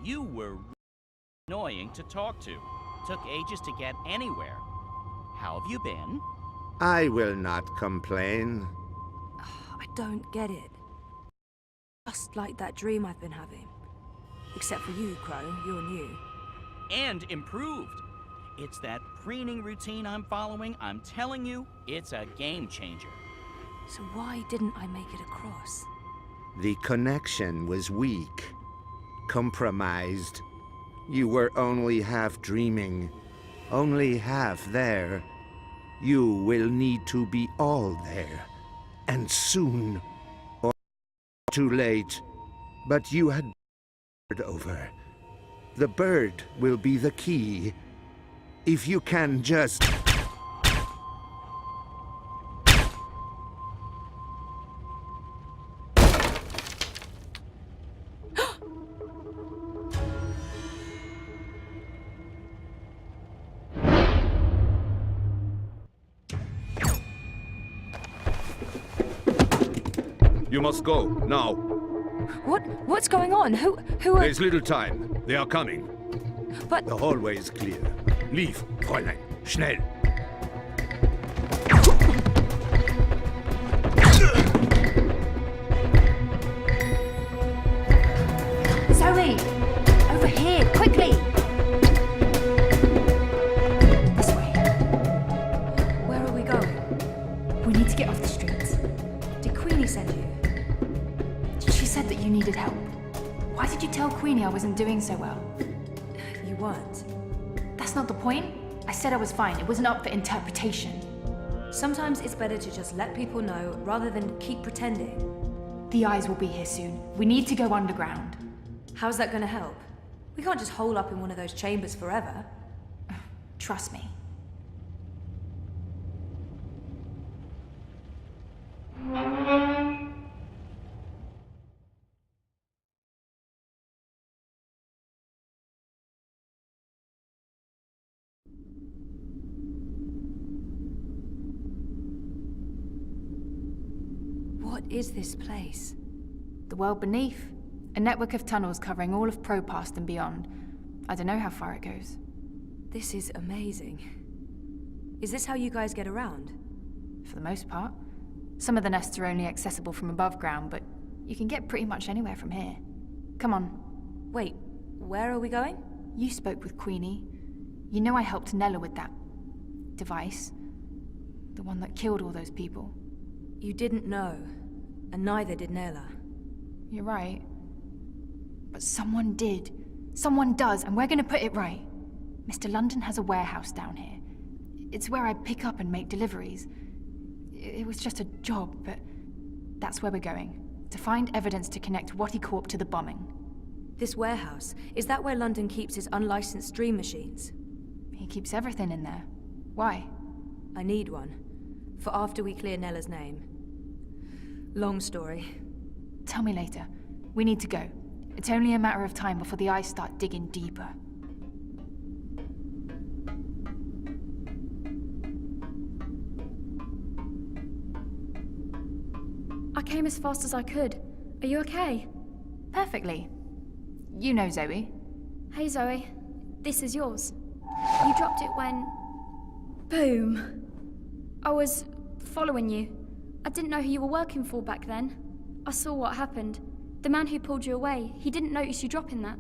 You were annoying to talk to. Took ages to get anywhere. How have you been? I will not complain. I don't get it. Just like that dream I've been having. Except for you, Crow. You're new. And improved. It's that preening routine I'm following. I'm telling you, it's a game changer. So why didn't I make it across? The connection was weak. Compromised. You were only half dreaming. Only half there. You will need to be all there. And soon. Or too late. But you had bird over. The bird will be the key. If you can just... You must go, now. What's going on? Who are... There's little time. They are coming. But... The hallway is clear. Leave, Fräulein. Schnell. Zoe! Over here, quickly! This way. Where are we going? We need to get off the streets. Did Queenie send you? She said that you needed help. Why did you tell Queenie I wasn't doing so well? You weren't. That's not the point. I said I was fine. It wasn't up for interpretation. Sometimes it's better to just let people know rather than keep pretending. The eyes will be here soon. We need to go underground. How's that gonna help? We can't just hole up in one of those chambers forever. Trust me. What is this place? The world beneath. A network of tunnels covering all of Propast and beyond. I don't know how far it goes. This is amazing. Is this how you guys get around? For the most part. Some of the nests are only accessible from above ground, but you can get pretty much anywhere from here. Come on. Wait, where are we going? You spoke with Queenie. You know I helped Nella with that device. The one that killed all those people. You didn't know, and neither did Nella. You're right. But someone did. Someone does, and we're gonna put it right. Mr. London has a warehouse down here. It's where I pick up and make deliveries. It was just a job, but that's where we're going. To find evidence to connect Wattie Corp to the bombing. This warehouse, is that where London keeps his unlicensed dream machines? He keeps everything in there. Why? I need one. For after we clear Nella's name. Long story. Tell me later. We need to go. It's only a matter of time before the eyes start digging deeper. I came as fast as I could. Are you okay? Perfectly. You know Zoe. Hey Zoe, this is yours. You dropped it when... Boom! I was following you. I didn't know who you were working for back then. I saw what happened. The man who pulled you away, he didn't notice you dropping that.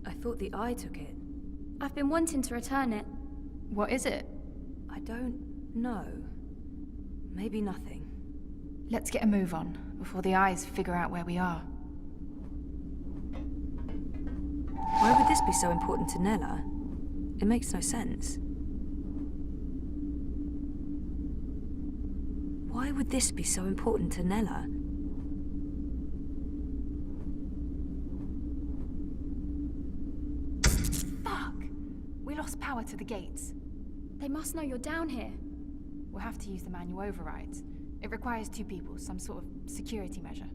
I thought the eye took it. I've been wanting to return it. What is it? I don't know. Maybe nothing. Let's get a move on, before the eyes figure out where we are. Why would this be so important to Nella? It makes no sense. Why would this be so important to Nella? Fuck! We lost power to the gates. They must know you're down here. We'll have to use the manual overrides. It requires 2 people, some sort of security measure.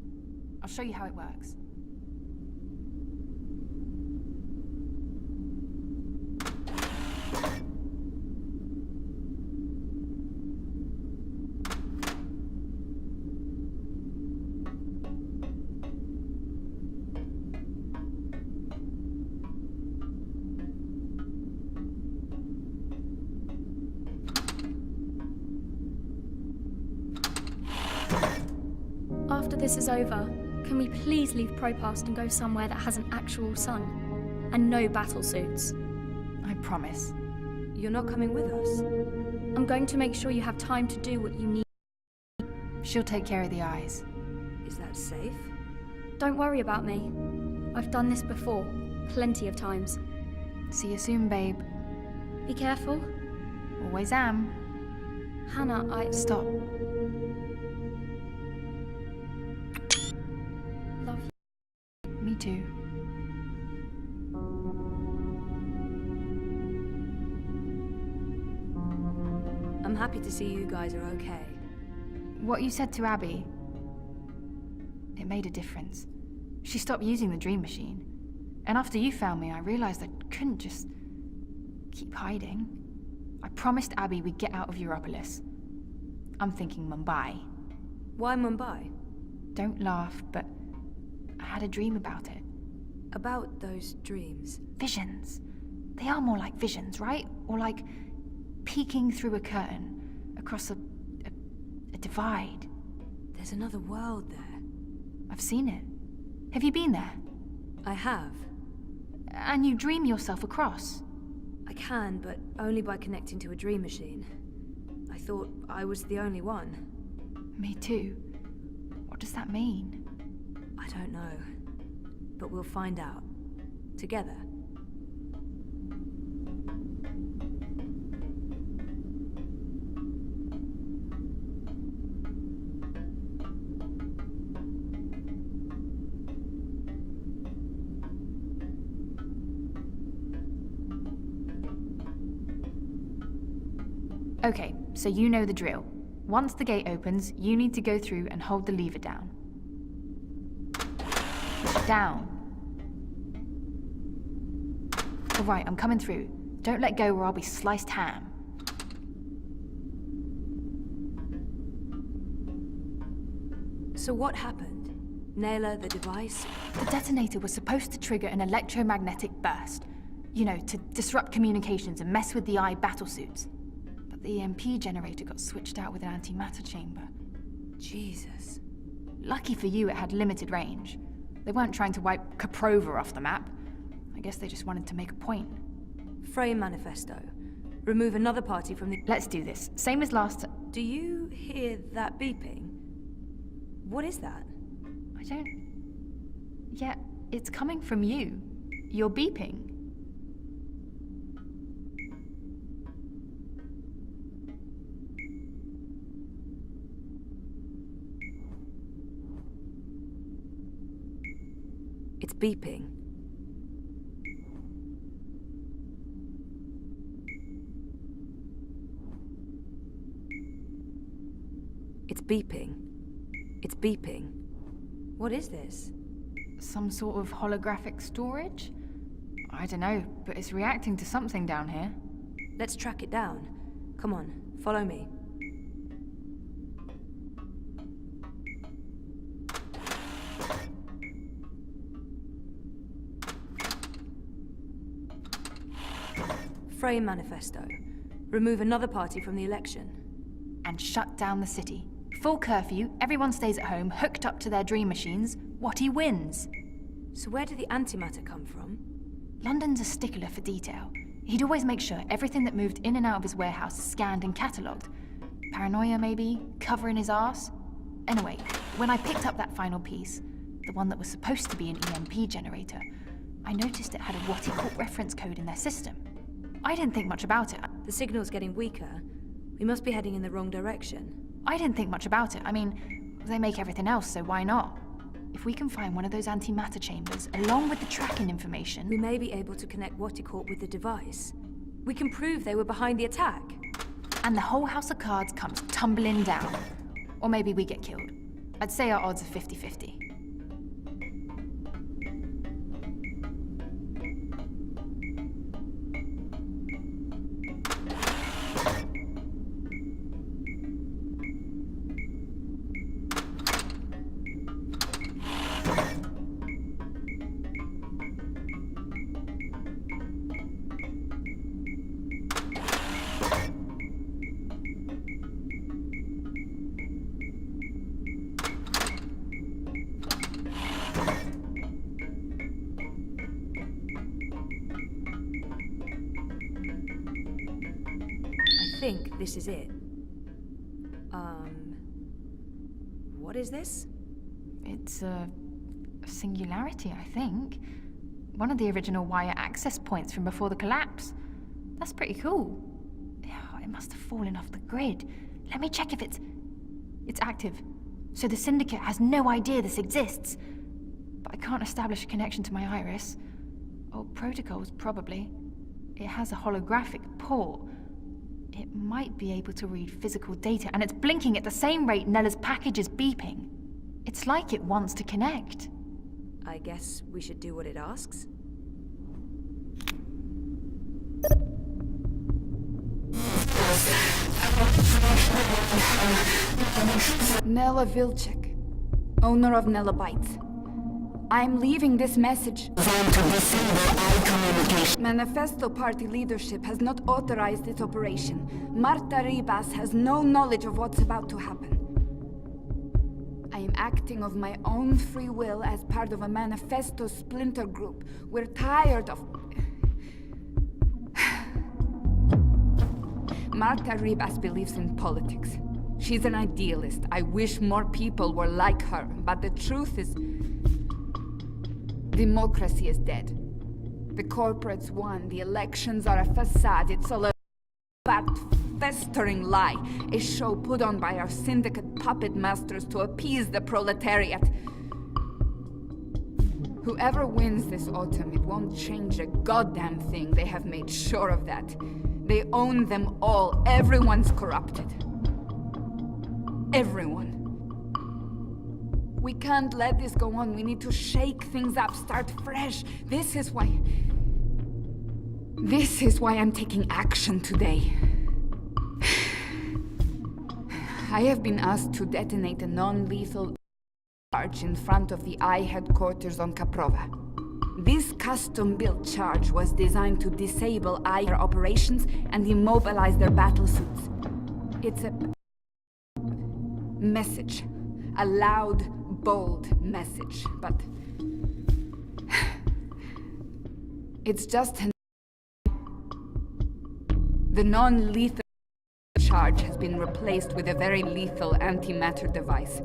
I'll show you how it works. After this is over, can we please leave Propast and go somewhere that has an actual sun? And no battle suits. I promise. You're not coming with us? I'm going to make sure you have time to do what you need. She'll take care of the eyes. Is that safe? Don't worry about me. I've done this before, plenty of times. See you soon, babe. Be careful. Always am. Hannah, Stop. Love you. Me too. I'm happy to see you guys are okay. What you said to Abby, it made a difference. She stopped using the dream machine. And after you found me, I realized I couldn't just keep hiding. I promised Abby we'd get out of Europolis. I'm thinking Mumbai. Why Mumbai? Don't laugh, but I had a dream about it. About those dreams? Visions. They are more like visions, right? Or like peeking through a curtain across a divide. There's another world there. I've seen it. Have you been there? I have. And you dream yourself across? I can, but only by connecting to a dream machine. I thought I was the only one. Me too. What does that mean? I don't know. But we'll find out. Together. Okay, so you know the drill. Once the gate opens, you need to go through and hold the lever down. Down. All right, I'm coming through. Don't let go or I'll be sliced ham. So what happened? Naylor, the device? The detonator was supposed to trigger an electromagnetic burst. You know, to disrupt communications and mess with the eye battlesuits. But the EMP generator got switched out with an antimatter chamber. Jesus. Lucky for you, it had limited range. They weren't trying to wipe Caprova off the map. I guess they just wanted to make a point. Frame manifesto. Remove another party from the... Let's do this. Same as last... Do you hear that beeping? What is that? I don't... Yeah, it's coming from you. You're beeping. It's beeping. It's beeping. It's beeping. What is this? Some sort of holographic storage? I don't know, but it's reacting to something down here. Let's track it down. Come on, follow me. Frame manifesto. Remove another party from the election. And shut down the city. Full curfew, everyone stays at home, hooked up to their dream machines. Watty wins. So where did the antimatter come from? London's a stickler for detail. He'd always make sure everything that moved in and out of his warehouse is scanned and catalogued. Paranoia, maybe? Covering his arse? Anyway, when I picked up that final piece, the one that was supposed to be an EMP generator, I noticed it had a Watty Corp reference code in their system. I didn't think much about it. The signal's getting weaker. We must be heading in the wrong direction. I didn't think much about it. I mean, they make everything else, so why not? If we can find one of those antimatter chambers, along with the tracking information... We may be able to connect Watty Corp with the device. We can prove they were behind the attack. And the whole house of cards comes tumbling down. Or maybe we get killed. I'd say our odds are 50-50. I think this is it. What is this? It's a singularity, I think. One of the original wire access points from before the collapse. That's pretty cool. It must have fallen off the grid. Let me check if it's active. So the Syndicate has no idea this exists. But I can't establish a connection to my iris. Old protocols, probably. It has a holographic port. It might be able to read physical data, and it's blinking at the same rate Nella's package is beeping. It's like it wants to connect. I guess we should do what it asks. Nella Vilcek, owner of Nella Bytes. I'm leaving this message. Manifesto Party leadership has not authorized this operation. Marta Ribas has no knowledge of what's about to happen. I am acting of my own free will as part of a Manifesto splinter group. We're tired of... Marta Ribas believes in politics. She's an idealist. I wish more people were like her, but the truth is... democracy is dead. The corporates won. The elections are a facade. It's all a fat, festering lie. A show put on by our syndicate puppet masters to appease the proletariat. Whoever wins this autumn, it won't change a goddamn thing. They have made sure of that. They own them all. Everyone's corrupted. Everyone. We can't let this go on. We need to shake things up, start fresh. This is why I'm taking action today. I have been asked to detonate a non-lethal charge in front of the I headquarters on Caprova. This custom-built charge was designed to disable I operations and immobilize their battle suits. It's a message. A loud, bold message, but it's just the non-lethal charge has been replaced with a very lethal antimatter device.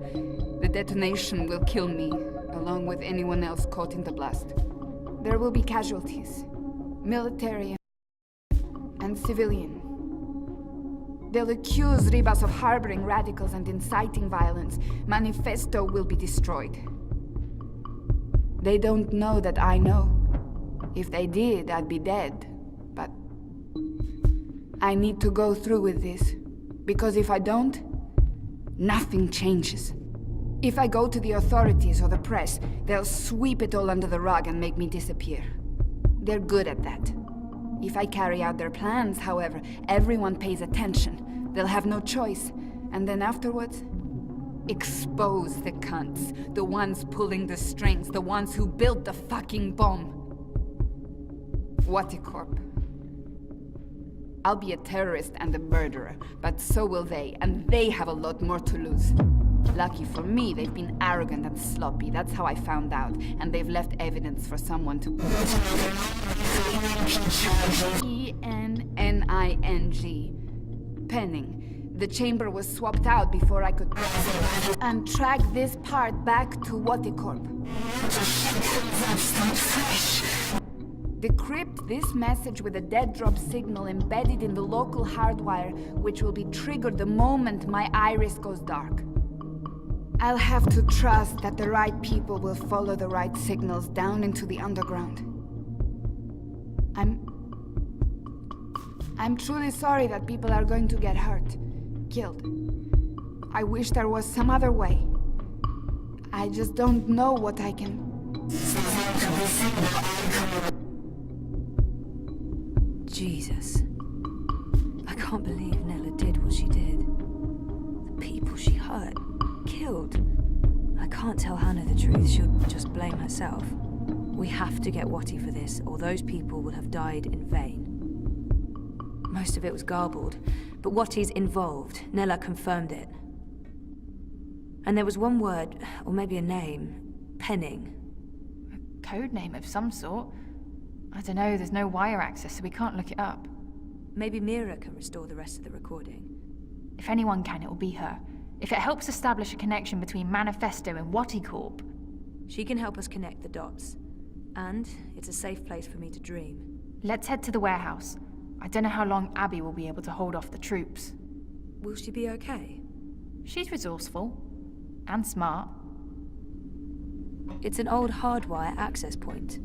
The detonation will kill me, along with anyone else caught in the blast. There will be casualties, military and civilian. They'll accuse Ribas of harboring radicals and inciting violence. Manifesto will be destroyed. They don't know that I know. If they did, I'd be dead. But I need to go through with this. Because if I don't, nothing changes. If I go to the authorities or the press, they'll sweep it all under the rug and make me disappear. They're good at that. If I carry out their plans, however, everyone pays attention. They'll have no choice. And then afterwards, expose the cunts. The ones pulling the strings. The ones who built the fucking bomb. Waticorp. I'll be a terrorist and a murderer, but so will they, and they have a lot more to lose. Lucky for me, they've been arrogant and sloppy. That's how I found out, and they've left evidence for someone to... E-N-N-I-N-G. Penning. The chamber was swapped out before I could... and track this part back to Waticorp. Decrypt this message with a dead drop signal embedded in the local hardwire, which will be triggered the moment my iris goes dark. I'll have to trust that the right people will follow the right signals down into the underground. I'm truly sorry that people are going to get hurt, killed. I wish there was some other way. I just don't know what I can... Jesus. I can't believe Nella did what she did. The people she hurt, killed. I can't tell Hannah the truth. She'll just blame herself. We have to get Watty for this, or those people will have died in vain. Most of it was garbled, but Watty's involved. Nella confirmed it. And there was one word, or maybe a name. Penning. A code name of some sort. I don't know, there's no wire access, so we can't look it up. Maybe Mira can restore the rest of the recording. If anyone can, it will be her. If it helps establish a connection between Manifesto and Waticorp. She can help us connect the dots. And it's a safe place for me to dream. Let's head to the warehouse. I don't know how long Abby will be able to hold off the troops. Will she be okay? She's resourceful. And smart. It's an old hardwire access point.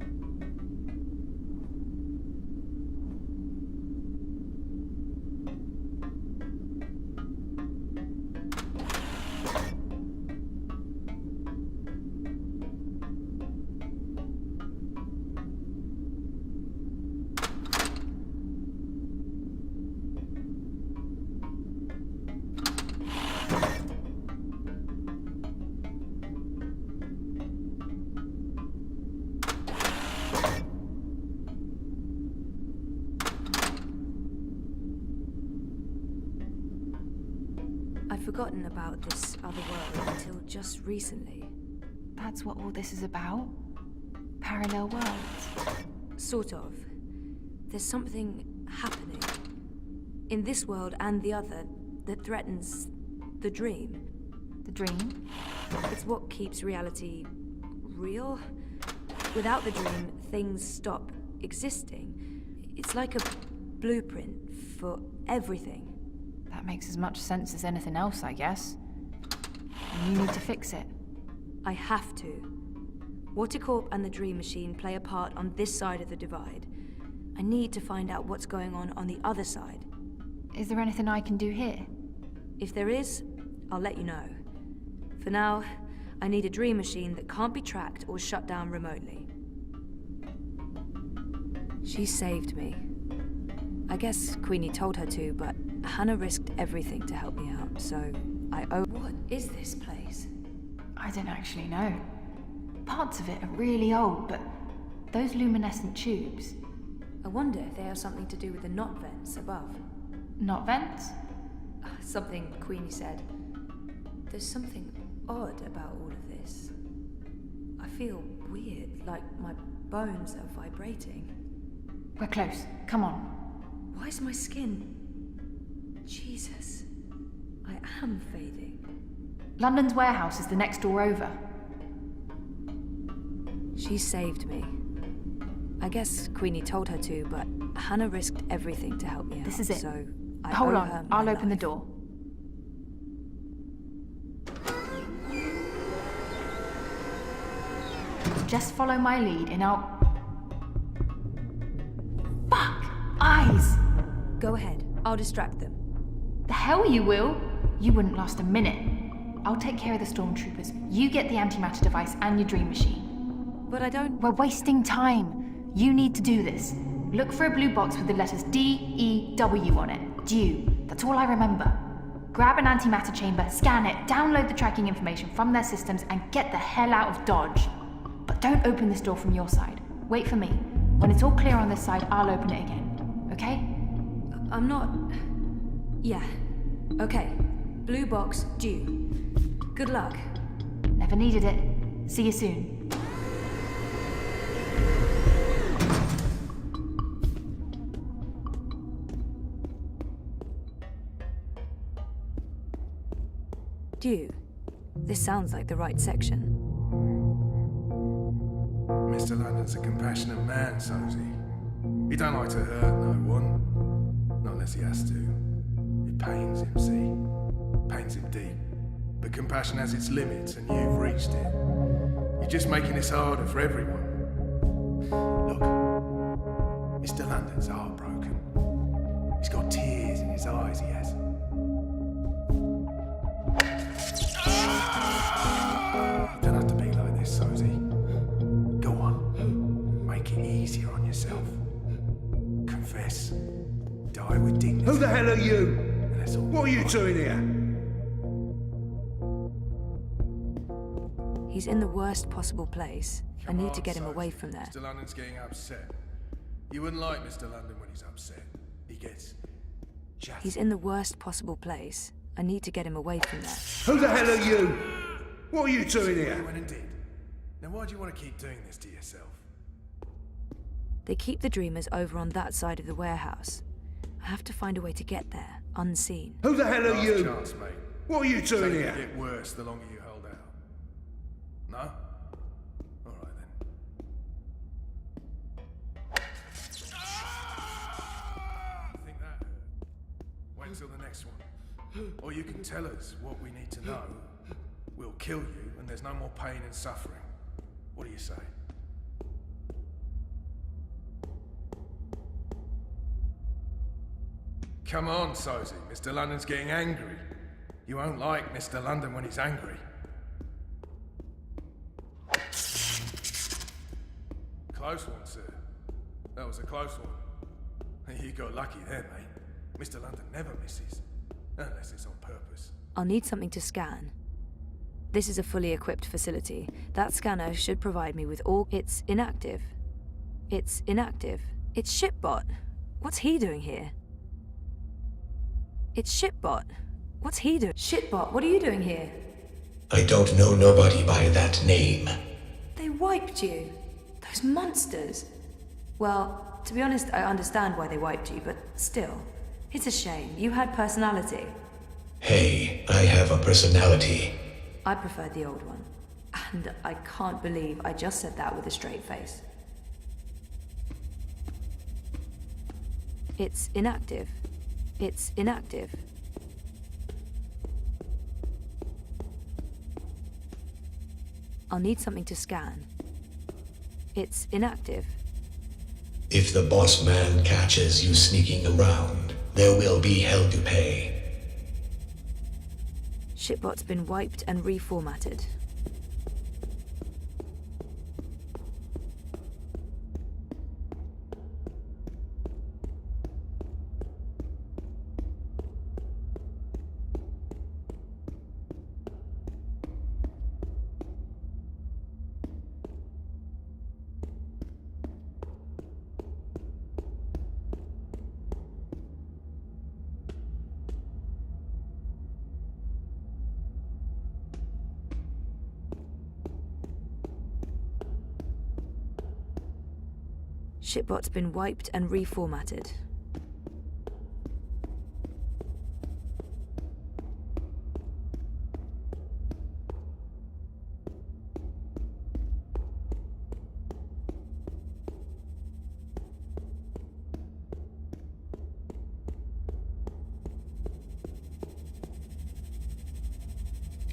I'd forgotten about this other world until just recently. That's what all this is about? Parallel worlds? Sort of. There's something happening. In this world and the other that threatens the dream. The dream? It's what keeps reality real. Without the dream, things stop existing. It's like a blueprint for everything. That makes as much sense as anything else, I guess. And you need to fix it. I have to. Waticorp and the Dream Machine play a part on this side of the divide. I need to find out what's going on the other side. Is there anything I can do here? If there is, I'll let you know. For now, I need a Dream Machine that can't be tracked or shut down remotely. She saved me. I guess Queenie told her to, but Hannah risked everything to help me out, so I owe... What is this place? I don't actually know. Parts of it are really old, but those luminescent tubes... I wonder if they have something to do with the knot vents above. Knot vents? Something Queenie said. There's something odd about all of this. I feel weird, like my bones are vibrating. We're close. Come on. Why is my skin... Jesus. I am fading. London's warehouse is the next door over. She saved me. I guess Queenie told her to, but Hannah risked everything to help me out. This is it. So I Hold owe on, her my I'll open the life. door. Just follow my lead and I'll... Fuck! Eyes! Go ahead. I'll distract them. The hell you will! You wouldn't last a minute. I'll take care of the stormtroopers. You get the antimatter device and your dream machine. But I don't... We're wasting time. You need to do this. Look for a blue box with the letters D-E-W on it. Dew. That's all I remember. Grab an antimatter chamber, scan it, download the tracking information from their systems, and get the hell out of Dodge. But don't open this door from your side. Wait for me. When it's all clear on this side, I'll open it again. Okay? I'm not... Yeah. Okay. Blue box, due. Good luck. Never needed it. See you soon. Due. This sounds like the right section. Mr. London's a compassionate man, Sosie. He don't like to hurt no one. Not unless he has to. It pains him, see? Pains him deep. But compassion has its limits, and you've reached it. You're just making this harder for everyone. Look, Mr. London's heartbroken. He's got tears in his eyes, he has. You don't have to be like this, Sosie. Go on. Make it easier on yourself. Confess. Die with dignity. Who the hell are you? What are you doing here? He's in the worst possible place. I need to get him away from there. Mr. London's getting upset. You wouldn't like Mr. London when he's upset. He gets... He's in the worst possible place. I need to get him away from there. Who the hell are you? What are you doing here? You went and did. Now why do you want to keep doing this to yourself? They keep the Dreamers over on that side of the warehouse. I have to find a way to get there, unseen. Who the hell are you? Chance, mate. What are you doing here? It'll get worse the longer you hold out. No? All right then. Think that hurt? Wait till the next one. Or you can tell us what we need to know. We'll kill you, and there's no more pain and suffering. What do you say? Come on, Sosie. Mr. London's getting angry. You won't like Mr. London when he's angry. Close one, sir. That was a close one. You got lucky there, mate. Mr. London never misses. Unless it's on purpose. I'll need something to scan. This is a fully equipped facility. That scanner should provide me with all... It's inactive. It's inactive. It's Shipbot. What's he doing here? It's Shipbot. What's he doing? Shipbot, what are you doing here? I don't know nobody by that name. They wiped you. Those monsters. Well, to be honest, I understand why they wiped you, but still. It's a shame. You had personality. Hey, I have a personality. I preferred the old one. And I can't believe I just said that with a straight face. It's inactive. It's inactive. I'll need something to scan. It's inactive. If the boss man catches you sneaking around, there will be hell to pay. Shipbot's been wiped and reformatted. Shipbot's been wiped and reformatted.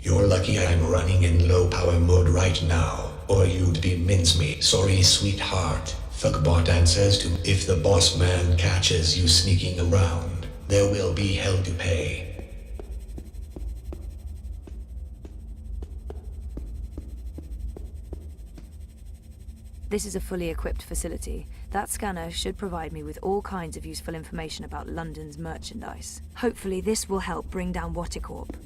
You're lucky I'm running in low power mode right now, or you'd be mincemeat. Sorry, sweetheart. Thugbot answers to, if the boss man catches you sneaking around, there will be hell to pay. This is a fully equipped facility. That scanner should provide me with all kinds of useful information about London's merchandise. Hopefully this will help bring down Watticorp.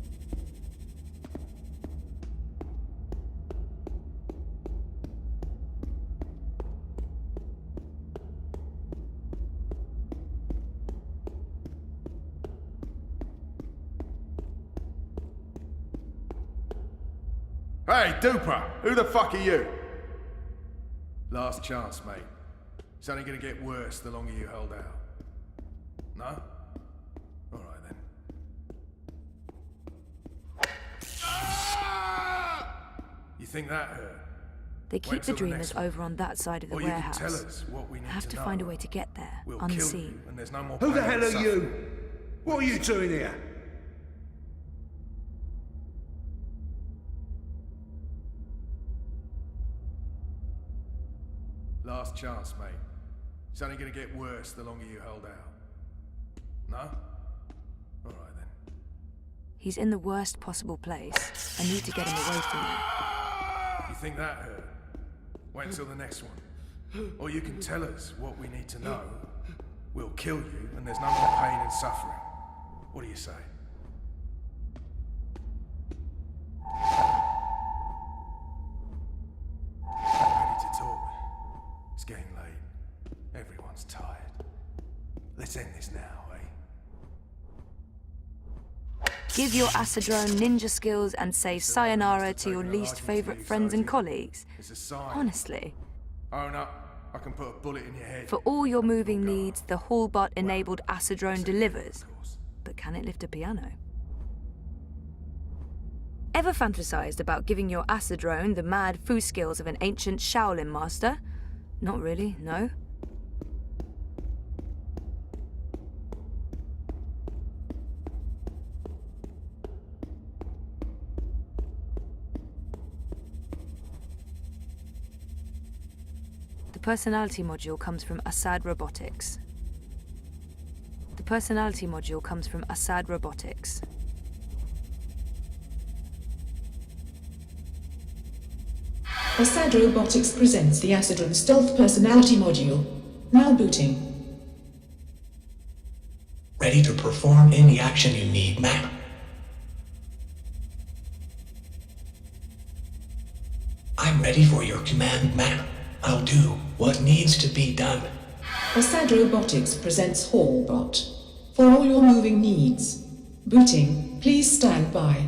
Hey, Duper! Who the fuck are you? Last chance, mate. It's only gonna get worse the longer you hold out. No? Alright then. You think that hurt? They keep the Dreamers over on that side of the warehouse. Tell us what we need I have to know. find a way to get there, We'll unseen. kill you, and there's no more Who the pain hell and are you? suffering. What are you doing here? Last chance, mate. It's only gonna get worse the longer you hold out. No? Alright then. He's in the worst possible place. I need to get him away from there. You think that hurt? Wait until the next one. Or you can tell us what we need to know. We'll kill you, and there's no more pain and suffering. What do you say? Ready to talk? It's getting late. Everyone's tired. Let's end this now, eh? Give your Asadrone ninja skills and say sayonara to your least favorite friends and colleagues. It's a sign. Honestly. Own up. I can put a bullet in your head. For all your moving needs, the Hallbot-enabled Asadrone delivers. But can it lift a piano? Ever fantasized about giving your Asadrone the mad foo skills of an ancient Shaolin master? Not really, no? The personality module comes from Assad Robotics. The personality module comes from Assad Robotics. Assad Robotics presents the Asadrone Stealth Personality Module. Now booting. Ready to perform any action you need, ma'am. I'm ready for your command, ma'am. I'll do what needs to be done. Assad Robotics presents Hallbot. For all your moving needs. Booting, please stand by.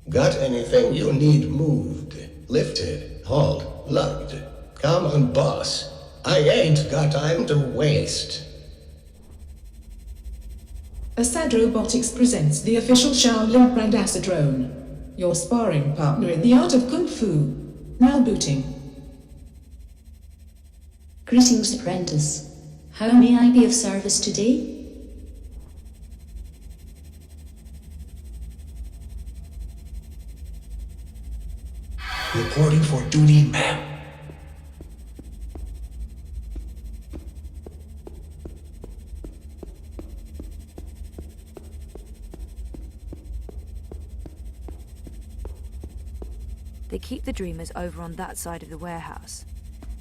Got anything you need moved, lifted, hauled, lugged? Come on, boss. I ain't got time to waste. Assad Robotics presents the official Shaolin brand Asadrone. Your sparring partner in the art of Kung Fu. Now booting. Greetings, apprentice. How may I be of service today? Reporting for duty, ma'am. They keep the Dreamers over on that side of the warehouse.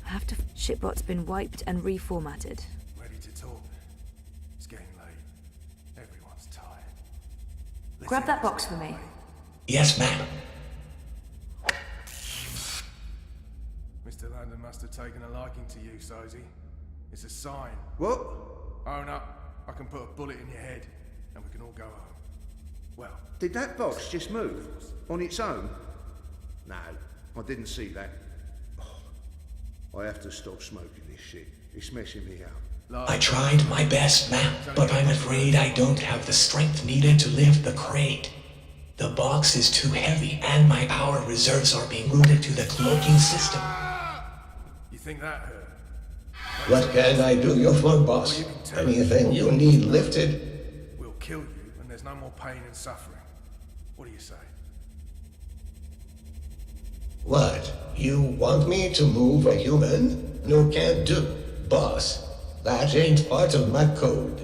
I have to... Shipbot's been wiped and reformatted. Ready to talk? It's getting late. Everyone's tired. Grab that box for me. Yes, ma'am. Mr. London must have taken a liking to you, Sozy. It's a sign. What? Own up. I can put a bullet in your head, and we can all go home. Well... Did that box just move? On its own? No, I didn't see that. Oh, I have to stop smoking this shit. It's messing me up. I tried my best, ma'am, but I'm afraid I don't have the strength needed to lift the crate. The box is too heavy, and my power reserves are being routed to the cloaking system. You think that hurt? What can I do you for, boss? Anything you need lifted? We'll kill you, and there's no more pain and suffering. What do you say? What? You want me to move a human? No, can't do. Boss, that ain't part of my code.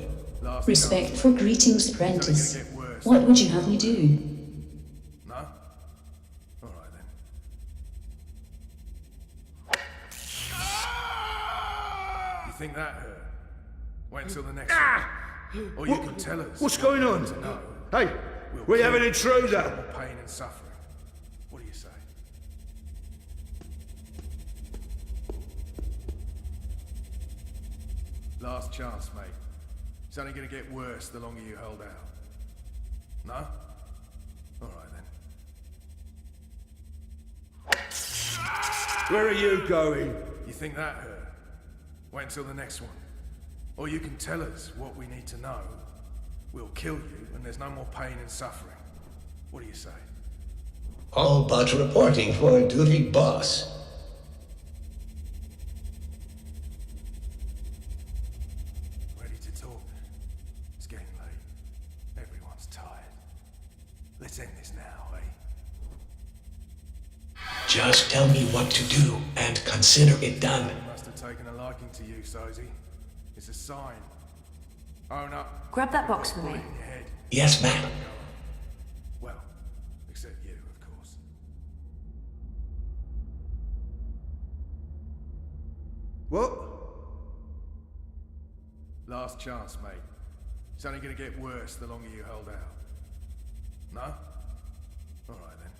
Respect for greetings, apprentice. What would you have me do? No? Alright then. think that hurt? Wait until the next one. Or you can tell us. What's going on? Hey, we have an intruder. More pain and suffering. What do you say? Last chance, mate. It's only gonna get worse the longer you hold out. No? All right then. Where are you going? You think that hurt? Wait until the next one. Or you can tell us what we need to know. We'll kill you, and there's no more pain and suffering. What do you say? All but reporting for duty, boss. Ready to talk? It's getting late. Everyone's tired. Let's end this now, eh? Just tell me what to do, and consider it done. Must have taken a liking to you, Sozy. It's a sign. Own up. Grab that box for me. Yes, ma'am. Well, except you, of course. What? Last chance, mate. It's only gonna get worse the longer you hold out. No? All right then.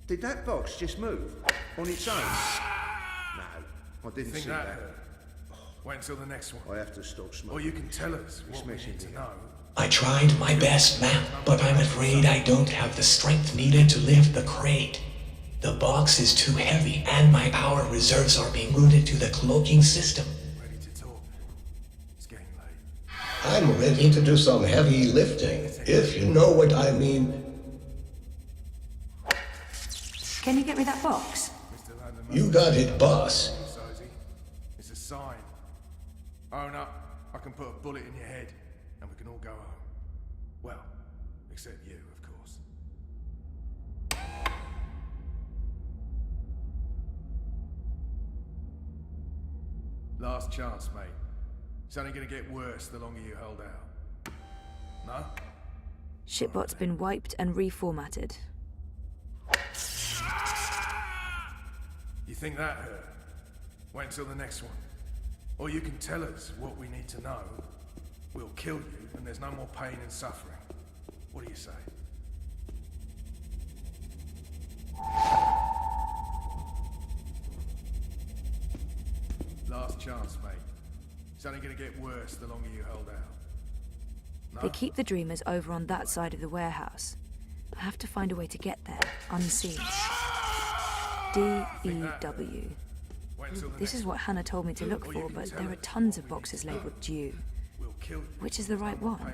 Did that box just move? On its own? No, I didn't Think see that that. hurt? Wait until the next one. I have to stop smoking. Or you can tell us what we need to know. I tried my best, ma'am, but I'm afraid I don't have the strength needed to lift the crate. The box is too heavy, and my power reserves are being routed to the cloaking system. Ready to talk? It's getting late. I'm ready to do some heavy lifting, if you know what I mean. Can you get me that box? You got it, boss. It's a sign. Own up. I can put a bullet in your head, and we can all go home. Well, except you, of course. Last chance, mate. It's only gonna get worse the longer you hold out. No? Shipbot's been wiped and reformatted. You think that hurt? Wait until the next one. Or you can tell us what we need to know. We'll kill you, and there's no more pain and suffering. What do you say? Last chance, mate. It's only gonna get worse the longer you hold out. No? They keep the Dreamers over on that side of the warehouse. I have to find a way to get there, unseen. D-E-W. This is what Hannah told me to look for, but there are tons of boxes labelled due. Which is the right one?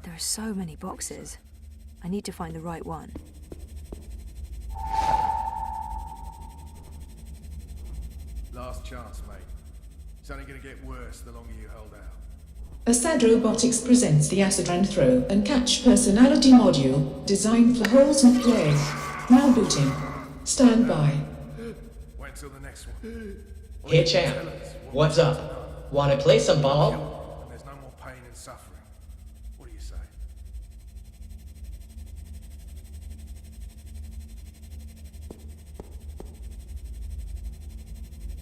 There are so many boxes. I need to find the right one. Last chance, mate. It's only gonna get worse the longer you hold out. Assad Robotics presents the Acid and Throw and Catch personality module designed for wholesome play. Now booting. Stand by. Wait until the next one. Hey champ, what's up? Wanna play some ball? And there's no more pain and suffering. What do you say?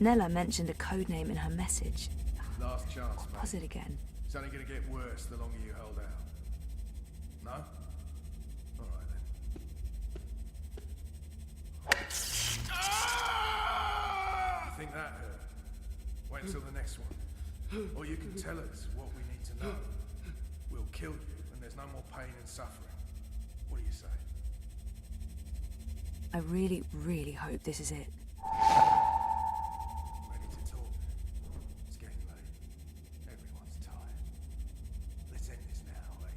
Nella mentioned a code name in her message. Last chance, mate. Pause it again. It's only gonna get worse the longer you hold out. No? All right then. You think that hurt? Wait until the next one. Or you can tell us what we need to know. We'll kill you, and there's no more pain and suffering. What do you say? I really, really hope this is it. Ready to talk? It's getting late. Everyone's tired. Let's end this now, eh?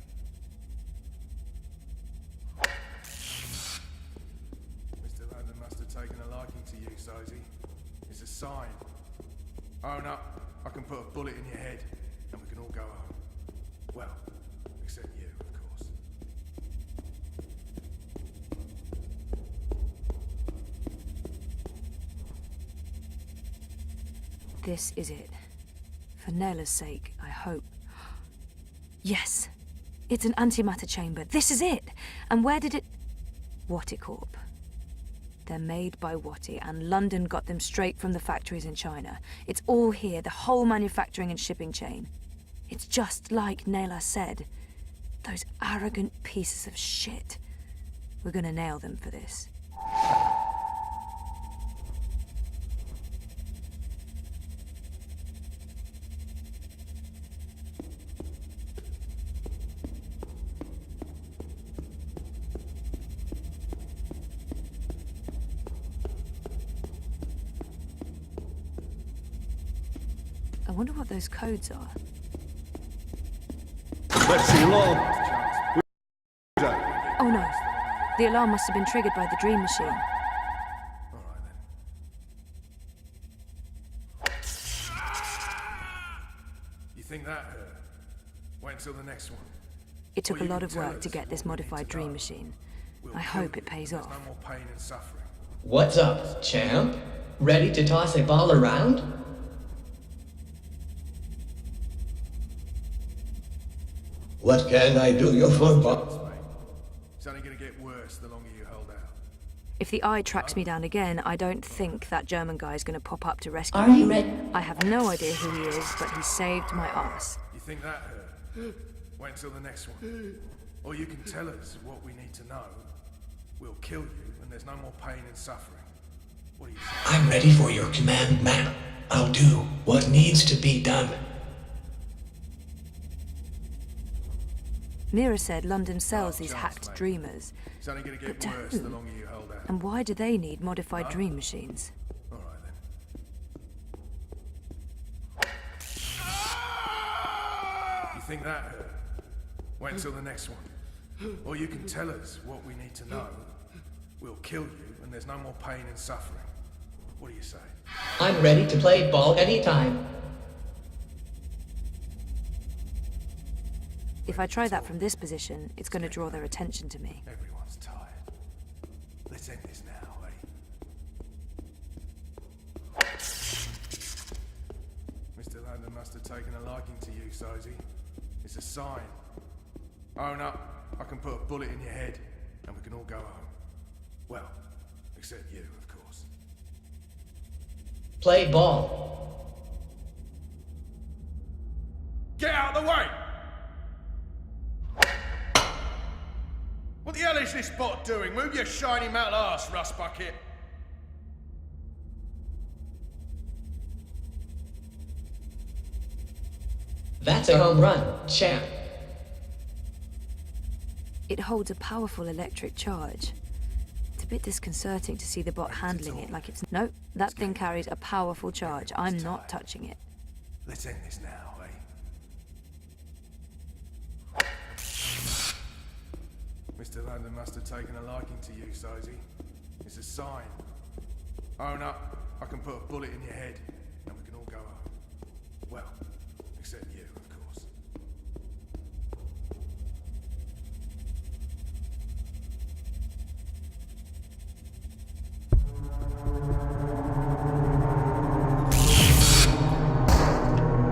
Mr. Landon must have taken a liking to you, Sozy. It's a sign. Own up. I can put a bullet in your head, and we can all go home. Well, except you, of course. This is it. For Nella's sake, I hope. Yes! It's an antimatter chamber. This is it! And where did it... What-Corp. They're made by Watty, and London got them straight from the factories in China. It's all here, the whole manufacturing and shipping chain. It's just like Nayla said. Those arrogant pieces of shit. We're gonna nail them for this. I wonder what those codes are. Let's see, alarm. Oh no. The alarm must have been triggered by the dream machine. You think that hurt? Wait until the next one. It took a lot of work to get this modified dream machine. I hope it pays off. No more pain and suffering. What's up, champ? Ready to toss a ball around? What can I do you for, Bob? It's only going to get worse the longer you hold out. If the eye tracks me down again, I don't think that German guy is going to pop up to rescue Are me. you ready? I have no idea who he is, but he saved my ass. You think that hurt? Wait until the next one. Or you can tell us what we need to know. We'll kill you, and there's no more pain and suffering. What do you say? I'm ready for your command, ma'am. I'll do what needs to be done. Mira said London sells these hacked mate. dreamers. It's only going to But get to worse who? the longer you hold out. And why do they need modified dream machines? All right then. You think that hurt? Wait until the next one. Or you can tell us what we need to know. We'll kill you, and there's no more pain and suffering. What do you say? I'm ready to play ball anytime. If I try that from this position, it's going to draw their attention to me. Everyone's tired. Let's end this now, eh? Mr. London must have taken a liking to you, Sozy. It's a sign. Own up, I can put a bullet in your head, and we can all go home. Well, except you, of course. Play ball. Get out of the way! What the hell is this bot doing? Move your shiny metal ass, rust bucket! That's a home run, champ. It holds a powerful electric charge. It's a bit disconcerting to see the bot handling it like it's... Nope, that thing carries a powerful charge. I'm not touching it. Let's end this now, eh? Mr. London must have taken a liking to you, Sozy. It's a sign. Own up, I can put a bullet in your head, and we can all go home. Well, except you, of course.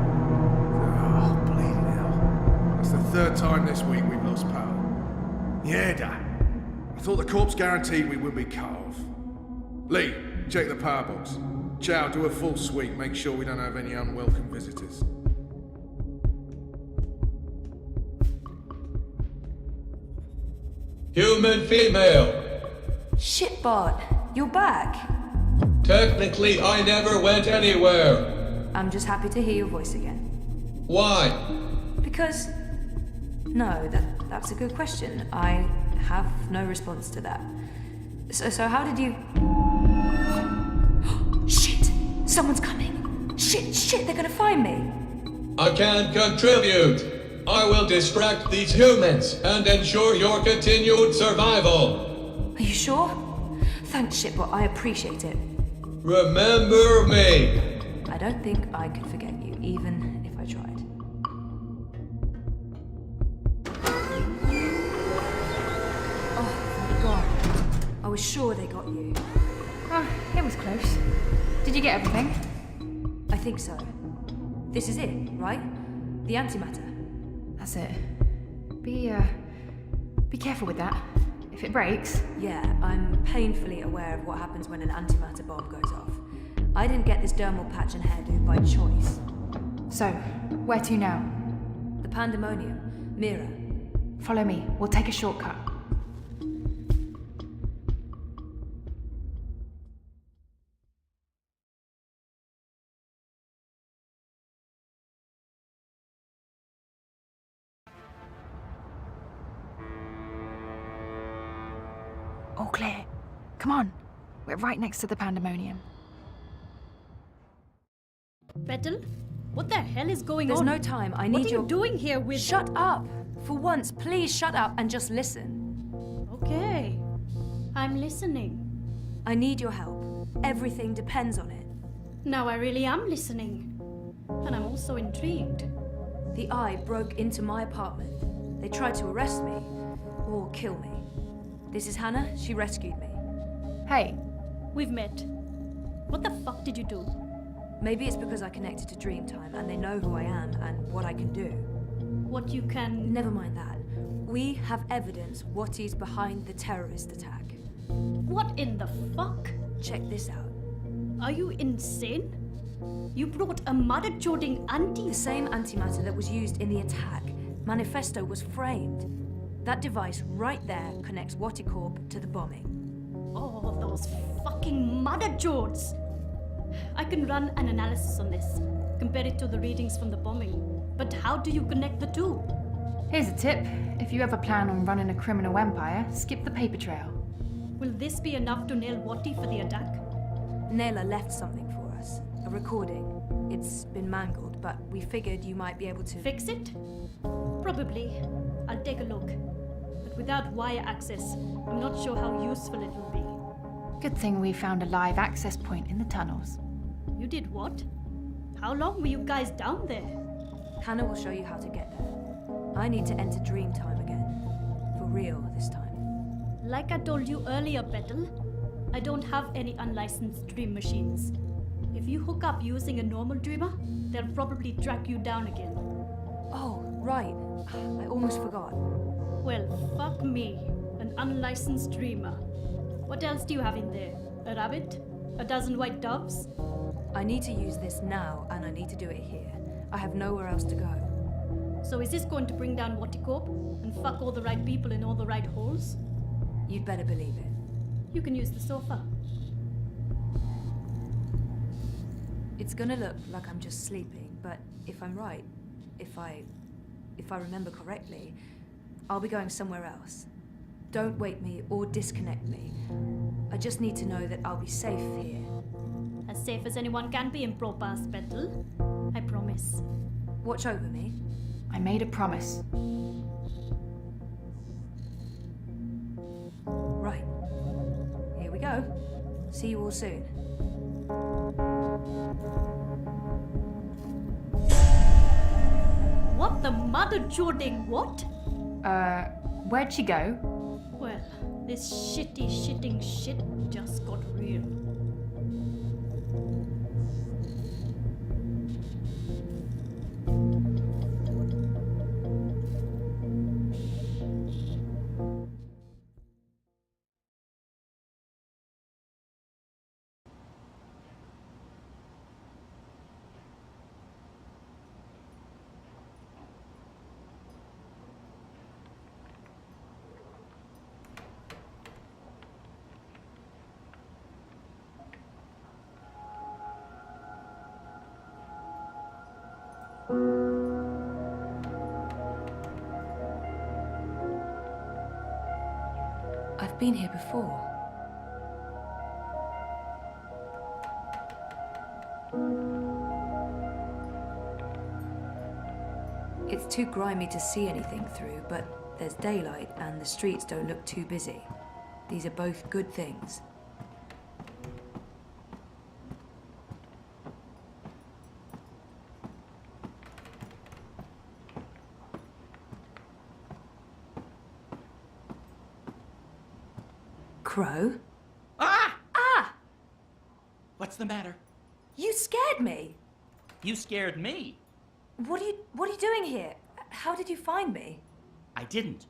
Oh, bleeding hell. That's the third time this week we've lost power. Yeah, Dad. I thought the corpse guaranteed we would be cut off. Lee, check the power box. Chow, do a full sweep. Make sure we don't have any unwelcome visitors. Human female. Shit, bot. You're back. Technically, I never went anywhere. I'm just happy to hear your voice again. Why? Because... No, that's a good question. I have no response to that. So how did you... Shit! Someone's coming! Shit, they're gonna find me! I can't contribute. I will distract these humans and ensure your continued survival. Are you sure? Thanks, Shitbot. I appreciate it. Remember me. I don't think I could forget you, even if I tried. Oh, thank God. I was sure they got you. Oh, it was close. Did you get everything? I think so. This is it, right? The antimatter. That's it. Be careful with that. If it breaks... Yeah, I'm painfully aware of what happens when an antimatter bomb goes off. I didn't get this dermal patch and hairdo by choice. So, where to now? The Pandemonium. Mira. Follow me. We'll take a shortcut. All clear. Come on. We're right next to the Pandemonium. Petal? What the hell is going There's on? no time. I need What are you doing here with... Shut up! For once, please shut up and just listen. Okay. I'm listening. I need your help. Everything depends on it. Now I really am listening. And I'm also intrigued. The Eye broke into my apartment. They tried to arrest me. Or kill me. This is Hannah. She rescued me. Hey. We've met. What the fuck did you do? Maybe it's because I connected to Dreamtime and they know who I am and what I can do. What you can... Never mind that. We have evidence what is behind the terrorist attack. What in the fuck? Check this out. Are you insane? You brought a mother-joding anti... The same antimatter that was used in the attack. Manifesto was framed. That device right there connects Waticorp to the bombing. Oh, those fucking mother-jods! I can run an analysis on this, compare it to the readings from the bombing. But how do you connect the two? Here's a tip. If you ever plan on running a criminal empire, skip the paper trail. Will this be enough to nail Wati for the attack? Naylor left something for us. A recording. It's been mangled, but we figured you might be able to... Fix it? Probably. I'll take a look. But without wire access, I'm not sure how useful it will be. Good thing we found a live access point in the tunnels. You did what? How long were you guys down there? Hannah will show you how to get there. I need to enter Dreamtime again. For real this time. Like I told you earlier, Petal, I don't have any unlicensed dream machines. If you hook up using a normal dreamer, they'll probably track you down again. Oh, right. I almost forgot. Well, fuck me. An unlicensed dreamer. What else do you have in there? A rabbit? A dozen white doves? I need to use this now, and I need to do it here. I have nowhere else to go. So is this going to bring down Waticorp and fuck all the right people in all the right holes? You'd better believe it. You can use the sofa. It's gonna look like I'm just sleeping, but if I'm right, if I remember correctly, I'll be going somewhere else. Don't wake me or disconnect me. I just need to know that I'll be safe here. As safe as anyone can be in Propass, Petal. I promise. Watch over me. I made a promise. Right. Here we go. See you all soon. What the mother-joding what? Where'd she go? Well, this shitting shit just got real. I've been here before. It's too grimy to see anything through, but there's daylight and the streets don't look too busy. These are both good things. Crow? Ah! Ah! What's the matter? You scared me! You scared me. What are you doing here? How did you find me? I didn't.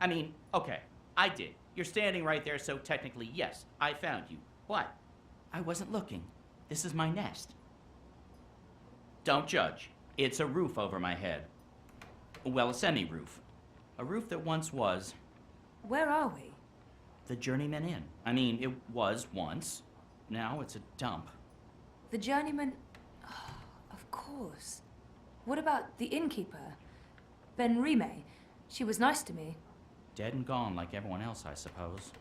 I mean, okay, I did. You're standing right there, so technically, yes, I found you. But I wasn't looking. This is my nest. Don't judge. It's a roof over my head. Well, a semi-roof. A roof that once was... Where are we? The Journeyman Inn. I mean, it was once. Now it's a dump. The Journeyman... Oh, of course. What about the innkeeper? Ben Rime. She was nice to me. Dead and gone like everyone else, I suppose.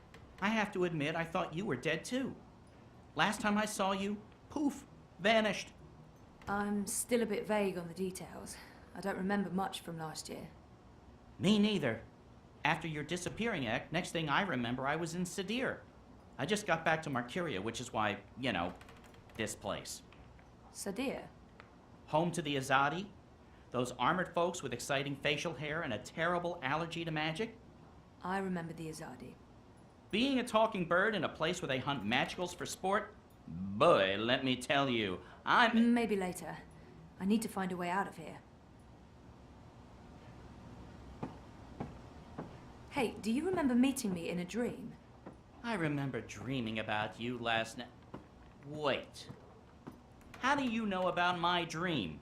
I have to admit, I thought you were dead too. Last time I saw you, poof, vanished. I'm still a bit vague on the details. I don't remember much from last year. Me neither. After your disappearing act, next thing I remember, I was in Sadir. I just got back to Marcuria, which is why, you know, this place. Sadir? Home to the Azadi? Those armored folks with exciting facial hair and a terrible allergy to magic? I remember the Azadi. Being a talking bird in a place where they hunt magicals for sport? Boy, let me tell you, Maybe later. I need to find a way out of here. Hey, do you remember meeting me in a dream? I remember dreaming about you last night. Wait. How do you know about my dream?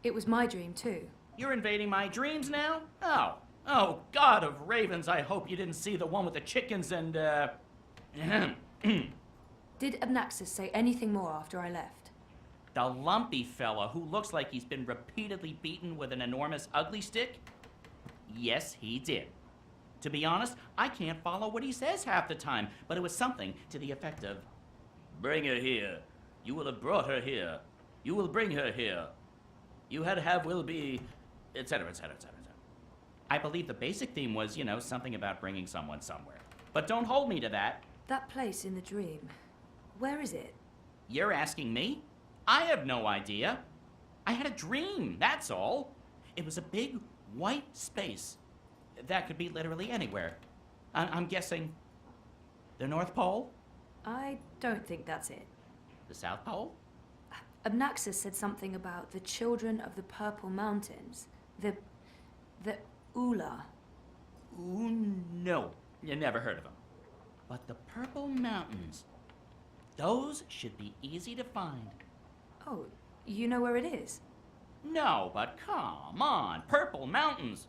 It was my dream, too. You're invading my dreams now? Oh, God of ravens, I hope you didn't see the one with the chickens and, Did Abnaxis say anything more after I left? The lumpy fella who looks like he's been repeatedly beaten with an enormous ugly stick? Yes, he did. To be honest, I can't follow what he says half the time, but it was something to the effect of, "Bring her here. You will have brought her here. You will bring her here. You had have will be," etc., etc., etc. I believe the basic theme was, you know, something about bringing someone somewhere. But don't hold me to that. That place in the dream, where is it? You're asking me? I have no idea. I had a dream, that's all. It was a big white space. That could be literally anywhere. I'm guessing the North Pole? I don't think that's it. The South Pole? Abnaxis said something about the children of the Purple Mountains. The Ula. Ooh, no. You never heard of them. But the Purple Mountains, those should be easy to find. Oh, you know where it is? No, but come on, Purple Mountains.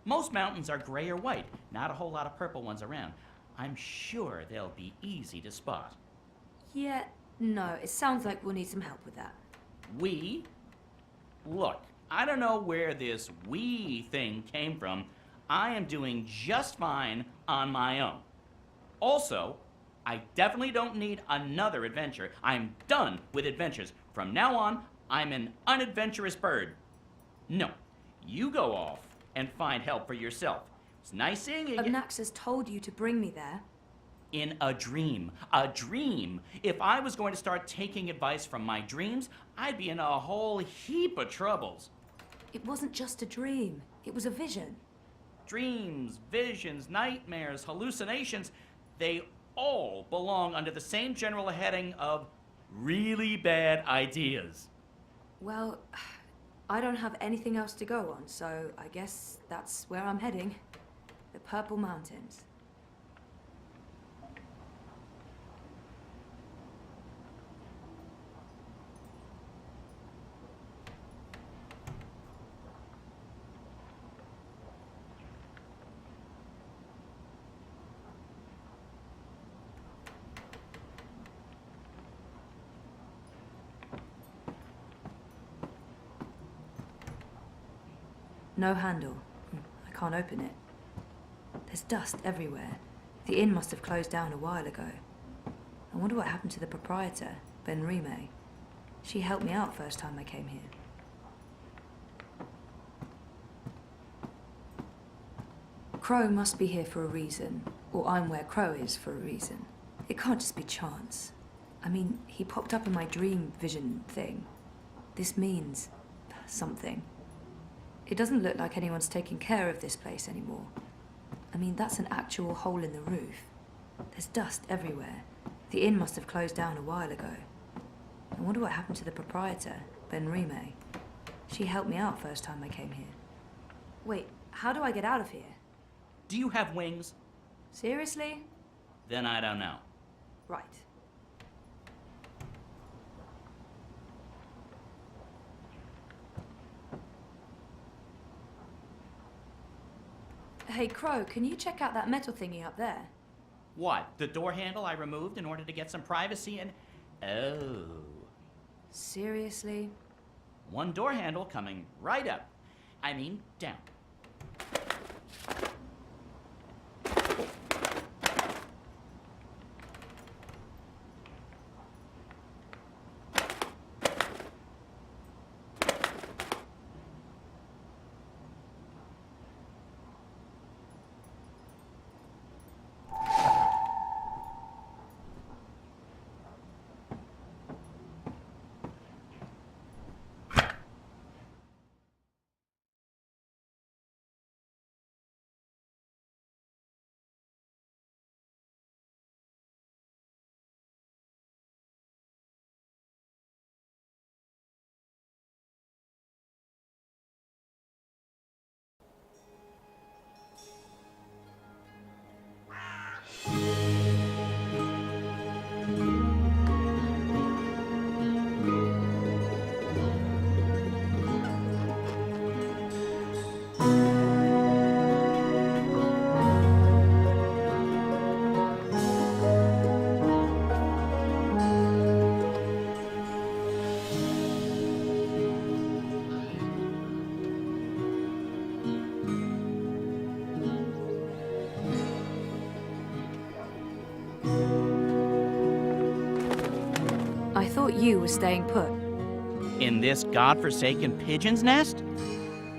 Most mountains are gray or white, not a whole lot of purple ones around. I'm sure they'll be easy to spot. Yeah, no, it sounds like we'll need some help with that. We? Look, I don't know where this we thing came from. I am doing just fine on my own. Also, I definitely don't need another adventure. I'm done with adventures. From now on, I'm an unadventurous bird. No, you go off and find help for yourself. It's nice seeing you. Abnaxis told you to bring me there. In a dream. A dream. If I was going to start taking advice from my dreams, I'd be in a whole heap of troubles. It wasn't just a dream. It was a vision. Dreams, visions, nightmares, hallucinations, they all belong under the same general heading of really bad ideas. Well, I don't have anything else to go on, so I guess that's where I'm heading. The Purple Mountains. No handle. I can't open it. There's dust everywhere. The inn must have closed down a while ago. I wonder what happened to the proprietor, Ben Rime. She helped me out first time I came here. Crow must be here for a reason, or I'm where Crow is for a reason. It can't just be chance. I mean, he popped up in my dream vision thing. This means something. It doesn't look like anyone's taking care of this place anymore. I mean, that's an actual hole in the roof. There's dust everywhere. The inn must have closed down a while ago. I wonder what happened to the proprietor, Ben Rime. She helped me out first time I came here. Wait, how do I get out of here? Do you have wings? Seriously? Then I don't know. Right. Hey, Crow, can you check out that metal thingy up there? What? The door handle I removed in order to get some privacy and... Oh. Seriously? One door handle coming right up. I mean, down. I thought you were staying put. In this godforsaken pigeon's nest?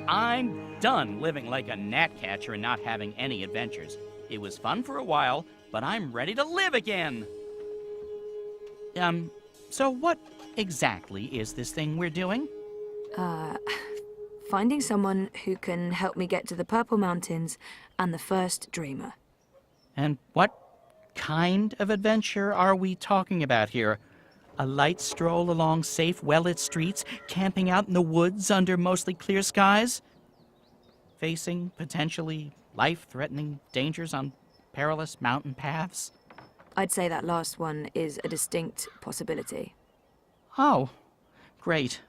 I'm done living like a gnatcatcher and not having any adventures. It was fun for a while, but I'm ready to live again! So what exactly is this thing we're doing? Finding someone who can help me get to the Purple Mountains and the first Dreamer. And what kind of adventure are we talking about here? A light stroll along safe, well-lit streets, camping out in the woods under mostly clear skies? Facing potentially life-threatening dangers on perilous mountain paths? I'd say that last one is a distinct possibility. Oh, great.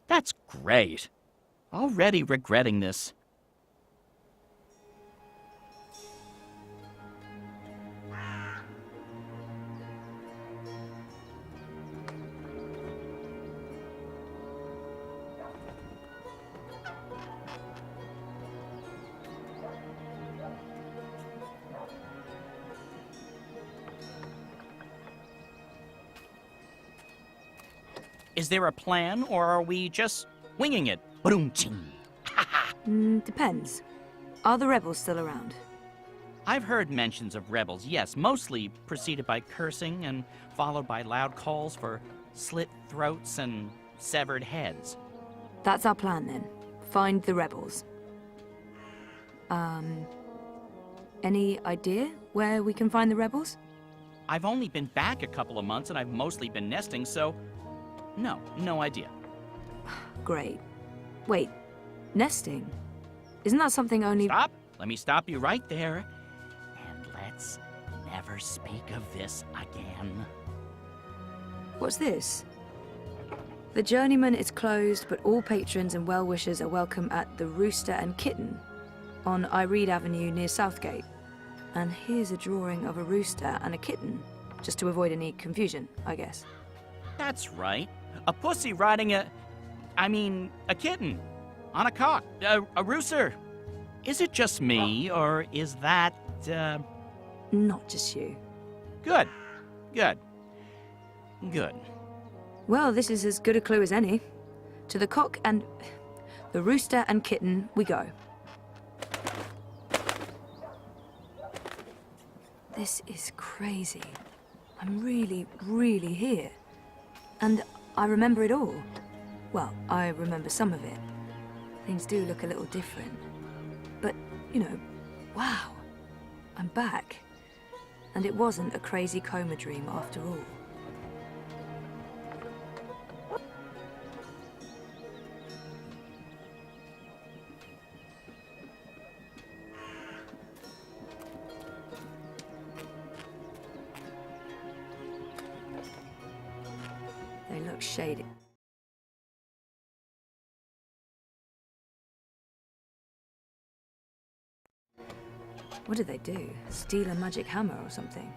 That's great. Already regretting this. Is there a plan, or are we just winging it? Ba-doom-ching. Depends. Are the rebels still around? I've heard mentions of rebels, yes, mostly preceded by cursing and followed by loud calls for slit throats and severed heads. That's our plan, then. Find the rebels. Any idea where we can find the rebels? I've only been back a couple of months and I've mostly been nesting, so no idea. Great. Wait, nesting? Isn't that something only— Stop! Let me stop you right there. And let's never speak of this again. What's this? The Journeyman is closed, but all patrons and well-wishers are welcome at the Rooster and Kitten on Iread Avenue near Southgate. And here's a drawing of a rooster and a kitten, just to avoid any confusion, I guess. That's right. A pussy riding a kitten. On a cock. A rooster. Is it just me, or is that, Not just you. Good. Well, this is as good a clue as any. To the cock and the rooster and kitten we go. This is crazy. I'm really here. And I remember it all. Well, I remember some of it. Things do look a little different. But, wow. I'm back. And it wasn't a crazy coma dream after all. looks shady. What did they do? Steal a magic hammer or something?